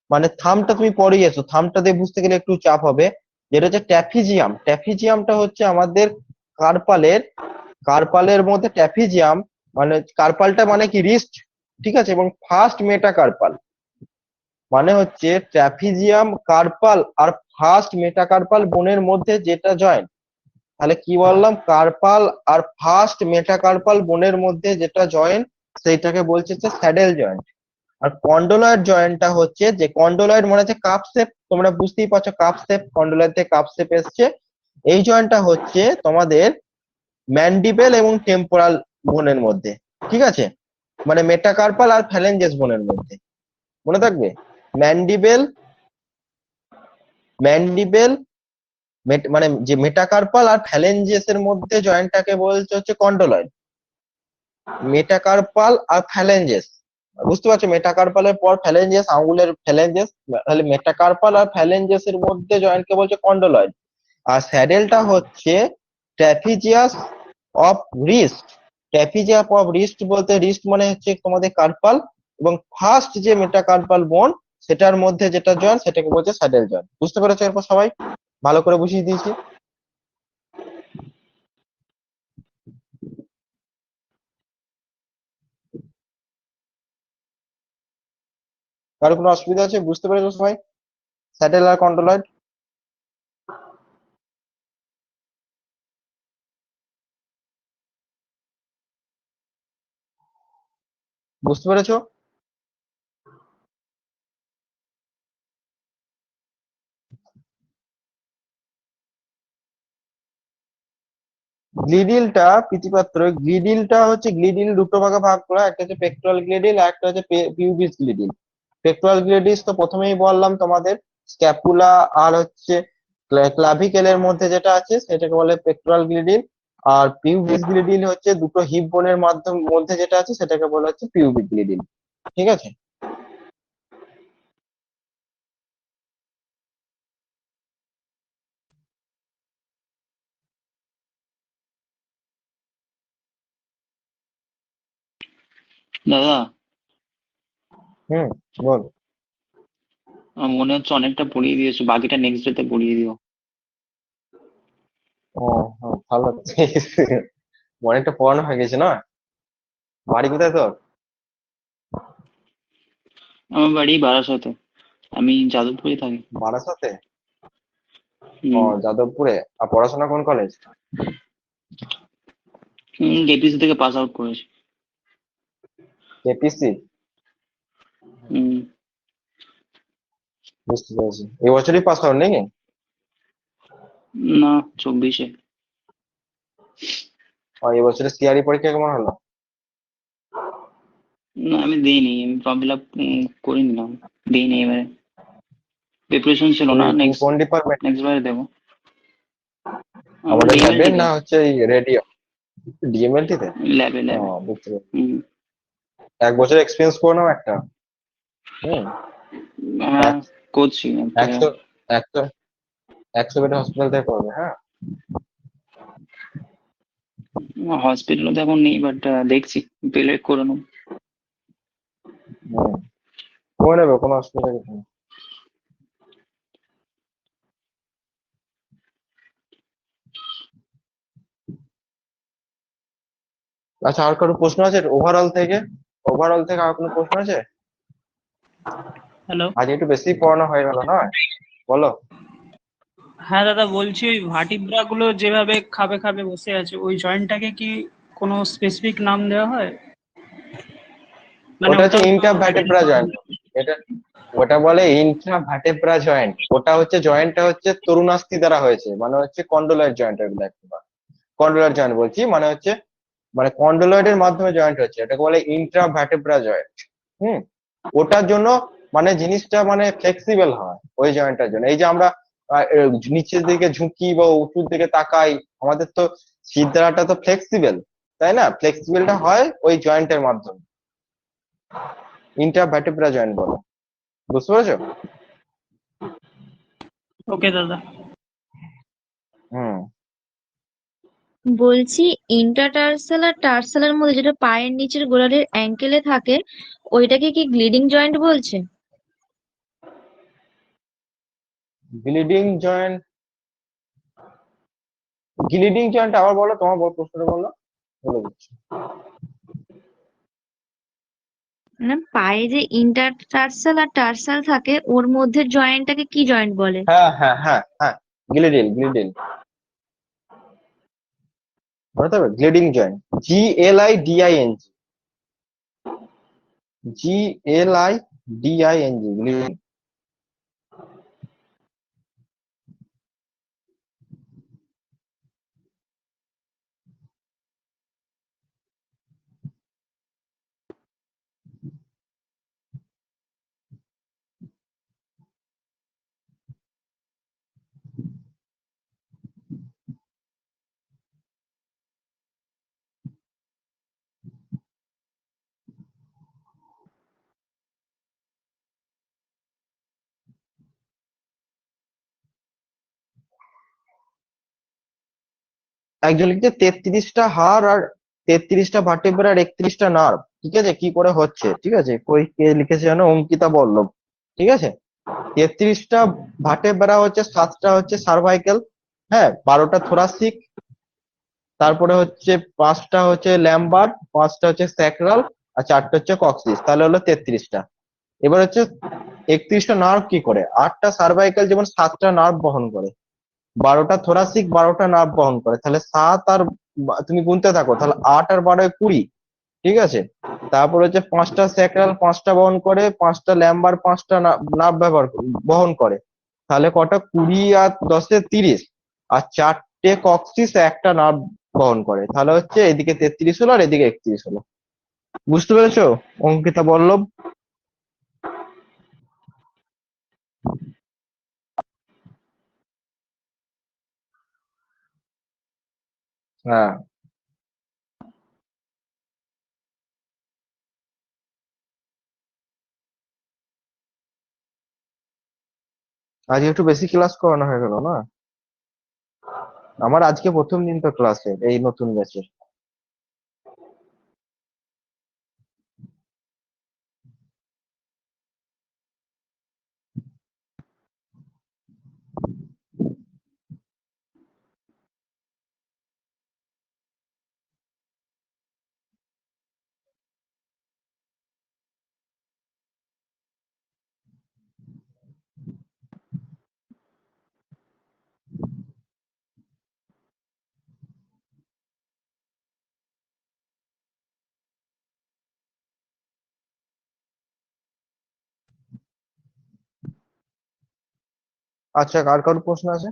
মানে থামটা তুমি পড়ে গেছো, থামটা দিয়ে বুঝতে গেলে একটু চাপ হবে। যেটা হচ্ছে ট্যাফিজিয়াম। ট্যাফিজিয়ামটা হচ্ছে আমাদের কার্পালের, কার্পালের মধ্যে ট্যাফিজিয়াম, মানে কার্পালটা মানে কি রিস্ট, ঠিক আছে? এবং ফার্স্ট মেটাকার্পাল মানে হচ্ছে ট্র্যাপিজিয়াম কার্পাল আর ফার্স্ট মেটাকার্পাল বোনের মধ্যে যেটা জয়েন্ট। তাহলে কি বললাম? কার্পাল আর ফার্স্ট মেটাকার্পাল বোনের মধ্যে যেটা জয়েন্ট, সেইটাকে বলছে হচ্ছে স্যাডেল জয়েন্ট। আর কন্ডোলয়েড জয়েন্টটা হচ্ছে, যে কন্ডোলয়েড মানে হচ্ছে কাপ শেপ, তোমরা বুঝতেই পারছো কাপ শেপ, কন্ডোলয়েড থেকে কাপ শেপ এসছে। এই জয়েন্টটা হচ্ছে তোমাদের ম্যান্ডিবেল এবং টেম্পোরাল বোনের মধ্যে, ঠিক আছে? মানে মেটাকার্পাল আর ফ্যালেঞ্জেস বোনের মধ্যে, মনে থাকবে। ম্যান্ডিবেল ম্যান্ডিবেল মানে যে মেটাকার্পাল আর ফ্যালেঞ্জেস এর মধ্যে জয়েন্টটাকে বলছে হচ্ছে কন্ডলয়েড। মেটাকার্পাল আর ফ্যালেঞ্জেস, বুঝতে পারছো? মেটাকার্পালের পর ফ্যালেঞ্জেস, আঙ্গুলের ফ্যালেঞ্জেস, তাহলে মেটাকার্পাল আর ফ্যালেঞ্জেস এর মধ্যে জয়েন্টকে বলছে কন্ডলয়েড। আর স্যাডেলটা হচ্ছে trapezius of wrist. Trapezia of wrist বলতে রিস্ট মানে হচ্ছে তোমাদের কার্পাল, এবং ফার্স্ট যে মেটাকার্পাল বোন সেটার মধ্যে যেটা জয়েন্ট সেটাকে বলছে স্যাডেল জয়েন্ট। বুঝতে পেরেছো এরপর সবাই? ভালো করে বুঝিয়ে দিয়েছি। কারো কোনো অসুবিধা আছে? বুঝতে পেরেছো সবাই স্যাডেল আর কন্ডলয়েড? বুঝতে পেরেছো? গ্লিডিলটা পিতিপাত্র, গ্লিডিলটা হচ্ছে গ্লিডিল দুটো ভাগে ভাগ করা, একটা হচ্ছে পেক্টোরাল গ্লিডিল আর একটা হচ্ছে পিউবিস গ্লিডিল। পেক্টোরাল গ্লিডিস তো প্রথমেই বললাম তোমাদের স্ক্যাপুলা আর হচ্ছে ক্লাভিকেলের মধ্যে যেটা আছে সেটাকে বলে পেক্টোরাল গ্লিডিল। আর পিউবিস গ্লিডিল হচ্ছে দুটো হিপ বোনের মধ্যে যেটা আছে সেটাকে বলা হচ্ছে পিউবিক গ্লিডিল। ঠিক আছে? দাদা, হুম, বল। আমার মনে হচ্ছে অনেকটা পড়িয়ে দিয়েছো, বাকিটা নেক্সট ডেতে পড়িয়ে দিও। ও হ্যাঁ, ভালো। অনেকটা পড়ানো হয়ে গেছে না? বাড়ি কোথায় তোর? আমার বাড়ি বারাসাতে, আমি যাদবপুরে থাকি। বারাসাতে? ও, হুম। যাদবপুরে। আর পড়াশোনা কোন কলেজ? কেপিসি থেকে পাস আউট করেছি। কেপিসি? হুম। বুঝতে পেরেছি। এই বছরই পাস আউট নাকি? না, 24-এ। আর এই বছরের সিআরই পরীক্ষা কেমন হলো? না, আমি দিইনি, আমি ফর্ম ফিল আপ করে নিলাম, দিইনি এবারে। প্রিপারেশন ছিল না, তুমি নেক্সট কোন ডিপার্টমেন্ট? নেক্সট বারে দেবো। আমাদের ল্যাবের ডিএমএলটি তে। না হচ্ছে এই রেডিও? ডিএমএলটি তে? ল্যাবে ও, ল্যাবে। বুঝতে পেরেছি। হুম। এক বছর এক্সপিরিয়েন্স করে নাও একটা। হুম। হ্যাঁ, এক- করছি একটা। 100 100 100 বেড হসপিটাল থেকে করবে, হ্যাঁ? হসপিটালে তো এখন নেই, বাট দেখছি পেলে করে নেবো। হুম, করে নেবে, কোনো অসুবিধা কিছু নেই। আচ্ছা, আর কারো প্রশ্ন আছে ওভারঅল থেকে? ওভারঅল থেকে আর কোনো প্রশ্ন আছে? হ্যালো। আজ একটু বেশি পড়ানো হয়ে গেল না? বলো। হ্যাঁ দাদা, বলছি ওই ভার্টিব্রা গুলো যেভাবে খাবে খাবে বসে আছে, ওই জয়েন্টটাকে কি কোনো স্পেসিফিক নাম দেওয়া হয়? মানে ওটা হচ্ছে ওটাও তো ইন্টারভার্টেব্রা জয়েন্ট। এটা ওটা বলে ইন্ট্রাভার্টেব্রা জয়েন্ট। ওটা হচ্ছে জয়েন্টটা হচ্ছে তরুণাস্থি দ্বারা হয়েছে, মানে হচ্ছে কন্ডোলয়েড জয়েন্ট। এগুলো কন্ডোলয়েড জয়েন্ট বলছি, মানে হচ্ছে মানে কন্ডোলয়েডের মাধ্যমে জয়েন্ট হচ্ছে, এটাকে বলে ইন্ট্রাভার্টেব্রা জয়েন্ট। হুম। ওটার জন্য মানে জিনিসটা মানে ফ্লেক্সিবল হয় ওই জয়েন্টটার জন্য। এই যে আমরা নিচের দিকে ঝুঁকি বা উঁচুর দিকে তাকাই, আমাদের তো সিদ্ধারাটা তো ফ্লেক্সিবল, তাই না? ফ্লেক্সিবলটা হয় ওই জয়েন্টের মাধ্যমে, ইন্টারভার্টেব্রা জয়েন্ট বলে। বুঝতে পেরেছো? ওকে দাদা। হুম। বলছি ইন্টারটার্সাল আর টার্সালের মধ্যে যেটা পায়ের নিচের গোড়ালির অ্যাঙ্কেলে থাকে ওইটাকে কি গ্লিডিং জয়েন্ট বলছে? গ্লিডিং জয়েন্ট? গ্লিডিং জয়েন্ট আবার বলো, তোমার বল, প্রশ্নটা বলো, বলে দিচ্ছি। মানে পায়ে যে ইন্টারটার্সাল আর টার্সাল থাকে ওর মধ্যে জয়েন্টটাকে কি জয়েন্ট বলে? হ্যাঁ হ্যাঁ হ্যাঁ হ্যাঁ, গ্লিডিল গ্লিডিল। বলতে হবে গ্লিডিং জয়েন্ট, GLIDING, GLIDING, গ্লিডিং। একজন লিখছে 33টা হাড় আর 33টা ভার্টেব্রা আর 31টা নার্ভ। ঠিক আছে, কি করে হচ্ছে, ঠিক আছে, কই কে লিখেছে জানো? অঙ্কিতা বল্লভ। ঠিক আছে, 33টা ভার্টেব্রা হচ্ছে, 7টা হচ্ছে সার্ভাইকেল, হ্যাঁ, 12টা থোরাসিক, তারপরে হচ্ছে 5টা হচ্ছে ল্যাম্বার, 5টা হচ্ছে স্যাক্রাল, আর 4টা হচ্ছে কক্সিস, তাহলে হলো 33টা। এবার হচ্ছে 31টা নার্ভ কি করে? 8টা সার্ভাইকেল যেমন 7টা নার্ভ বহন করে, 12টা থোরাসিক 12টা নার্ভ বহন করে, তাহলে 7 আর তুমি গুনতে থাকো, তাহলে 8 আর 12 20। ঠিক আছে, তারপর হচ্ছে 5টা স্যাক্রাল 5টা বহন করে, 5টা ল্যাম্বার 5টা নার্ভ বহন করে, তাহলে কটা? 20 আর 10-এ 30, আর 4টে কক্সিস একটা নার্ভ বহন করে, তাহলে হচ্ছে এদিকে 33 হলো আর এদিকে 31 হলো। বুঝতে পেরেছো অঙ্কিতা বল্লভ? হ্যাঁ, আজকে একটু বেশি ক্লাস করানো হয়ে গেল না? আমার আজকে প্রথম দিন তো ক্লাসে, এই নতুন ব্যাচে। আচ্ছা, কার কার প্রশ্ন আছে?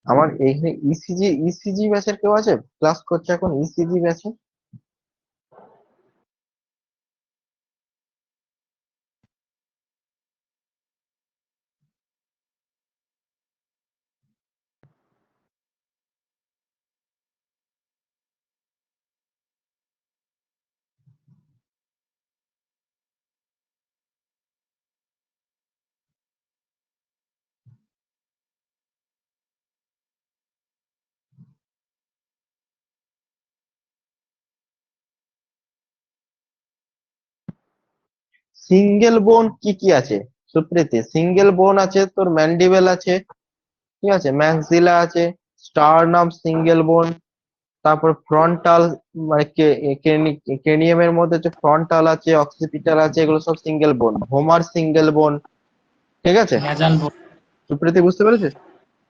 আমার এইখানে ইসিজি ব্যাচের কেউ আছে? ক্লাস করছে এখন ইসিজি ব্যাচে? সিঙ্গেল বোন কি কি আছে সুপ্রীতি? সিঙ্গেল বোন আছে তোর, ম্যান্ডিবেল আছে, ঠিক আছে, ম্যাক্সিলা আছে, স্টারনাম সিঙ্গেল বোন, তারপর ফ্রন্টাল, মানে ক্রেনিয়ামের মধ্যে হচ্ছে ফ্রন্টাল আছে, অক্সিপিটাল আছে, এগুলো সব সিঙ্গেল বোন। ভোমার সিঙ্গেল বোন, ঠিক আছে ভেজাল সুপ্রীতি, বুঝতে পেরেছিস?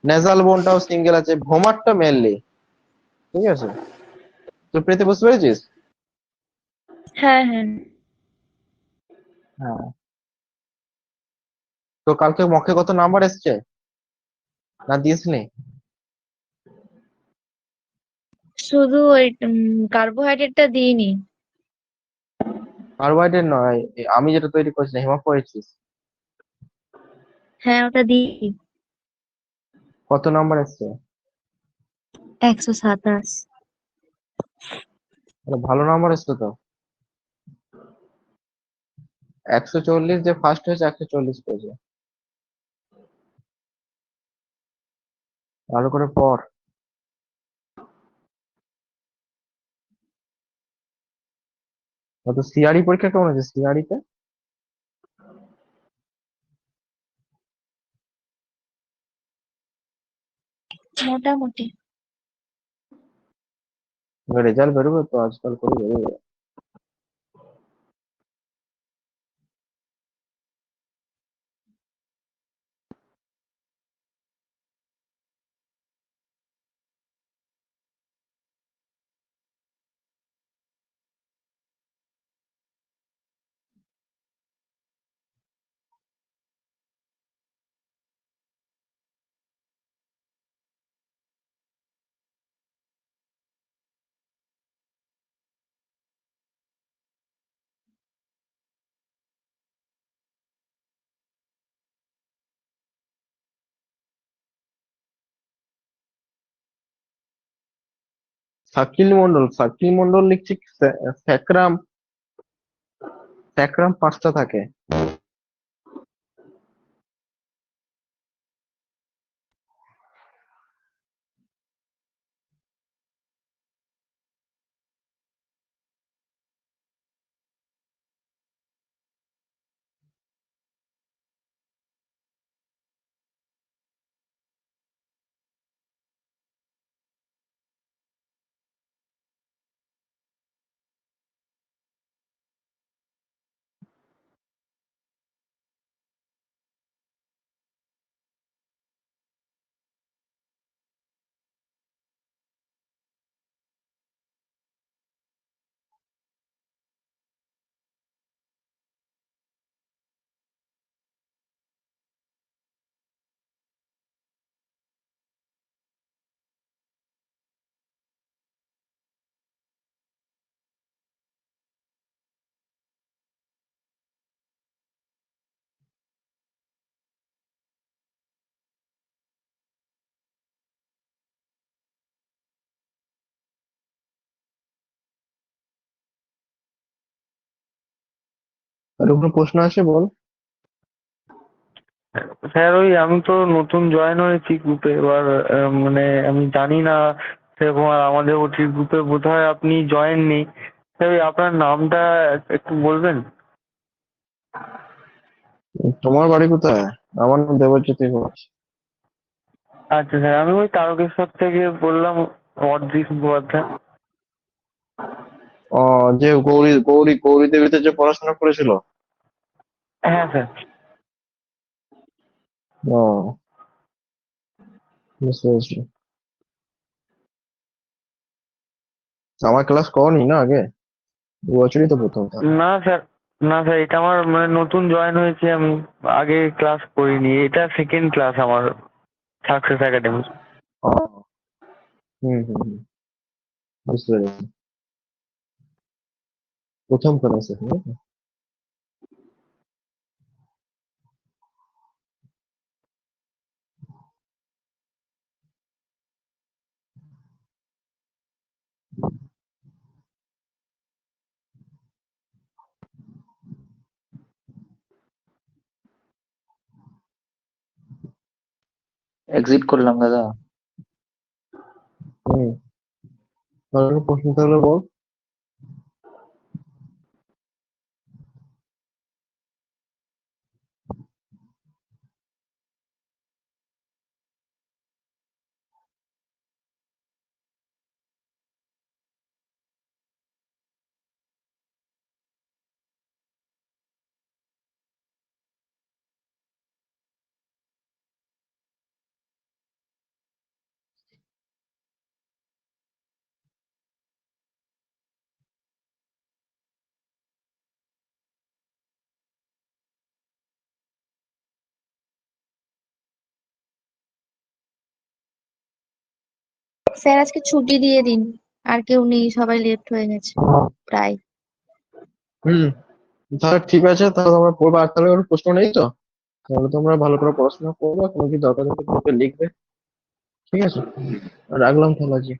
নেজাল বোনটাও সিঙ্গেল আছে, ভোমারটা মেনলি, ঠিক আছে সুপ্রীতি, বুঝতে পেরেছিস? হ্যাঁ হ্যাঁ। হ্যাঁ, তো কালকে মকে কত নাম্বার এসছে না দিসনি? শুধু ওই কার্বোহাইড্রেটটা দিইনি। কার্বোহাইড্রেট নয়, আমি যেটা তৈরি করছি হিমা পড়েছিস? হ্যাঁ ওটা দিই। কত নাম্বার এসছে? 127। ভালো নাম্বার এসছে তো। 140, যে ফার্স্ট হয়েছে 140 পেয়েছে। ভালো করে পড়। তো সিআরই পরীক্ষা কেমন হয়েছে? সিআরই তে মোটামুটি। রেজাল্ট বেরোবে তো আজকাল করে বেরোবে। শাকিল মন্ডল লিখছি স্যাক্রাম, স্যাক্রাম 5টা থাকে। আর কোনো প্রশ্ন আছে বল। স্যার ওই আমি তো নতুন জয়েন হয়েছি গ্রুপে, এবার মানে আমি জানি না সেরকম, আর আমাদের ওটি গ্রুপে বোধহয় আপনি জয়েন নেই। স্যার ওই আপনার নামটা একটু বলবেন? তোমার বাড়ি কোথায়? আমার নাম দেবজ্যোতি ঘোষ। আচ্ছা স্যার, আমি ওই তারকেশ্বর থেকে বললাম, অদ্রিস মুখোপাধ্যায়। ও, যে গৌরী দেবীতে যে পড়াশোনা করেছিল। হ্যাঁ স্যার। ও, বুঝতে পেরেছি। আমার ক্লাস করনি না আগে? 2 বছরই তো প্রথম তাহলে। না স্যার, না স্যার, এটা আমার মানে নতুন জয়েন হয়েছি আমি, আগে ক্লাস করিনি, এটা সেকেন্ড ক্লাস আমার সাকসেস একাডেমি। ও, হুম হুম হুম, বুঝতে পেরেছি। প্রথম ক্লাসে, এক্সিট করলাম দাদা। হুম। তাহলে প্রশ্ন থাকলে বল। স্যার আজকে ছুটি দিয়ে দিন, আর কেউ নেই, সবাই লেফট হয়ে গেছে প্রায়। হুম, তাহলে ঠিক আছে, তাহলে তোমরা পড়বে। আর তাহলে কোনো প্রশ্ন নেই তো? তাহলে তোমরা ভালো করে পড়াশোনা করবে, কোনো কি দরকার হলে গ্রুপে লিখবে। ঠিক আছে, রাখলাম তাহলে আজকে।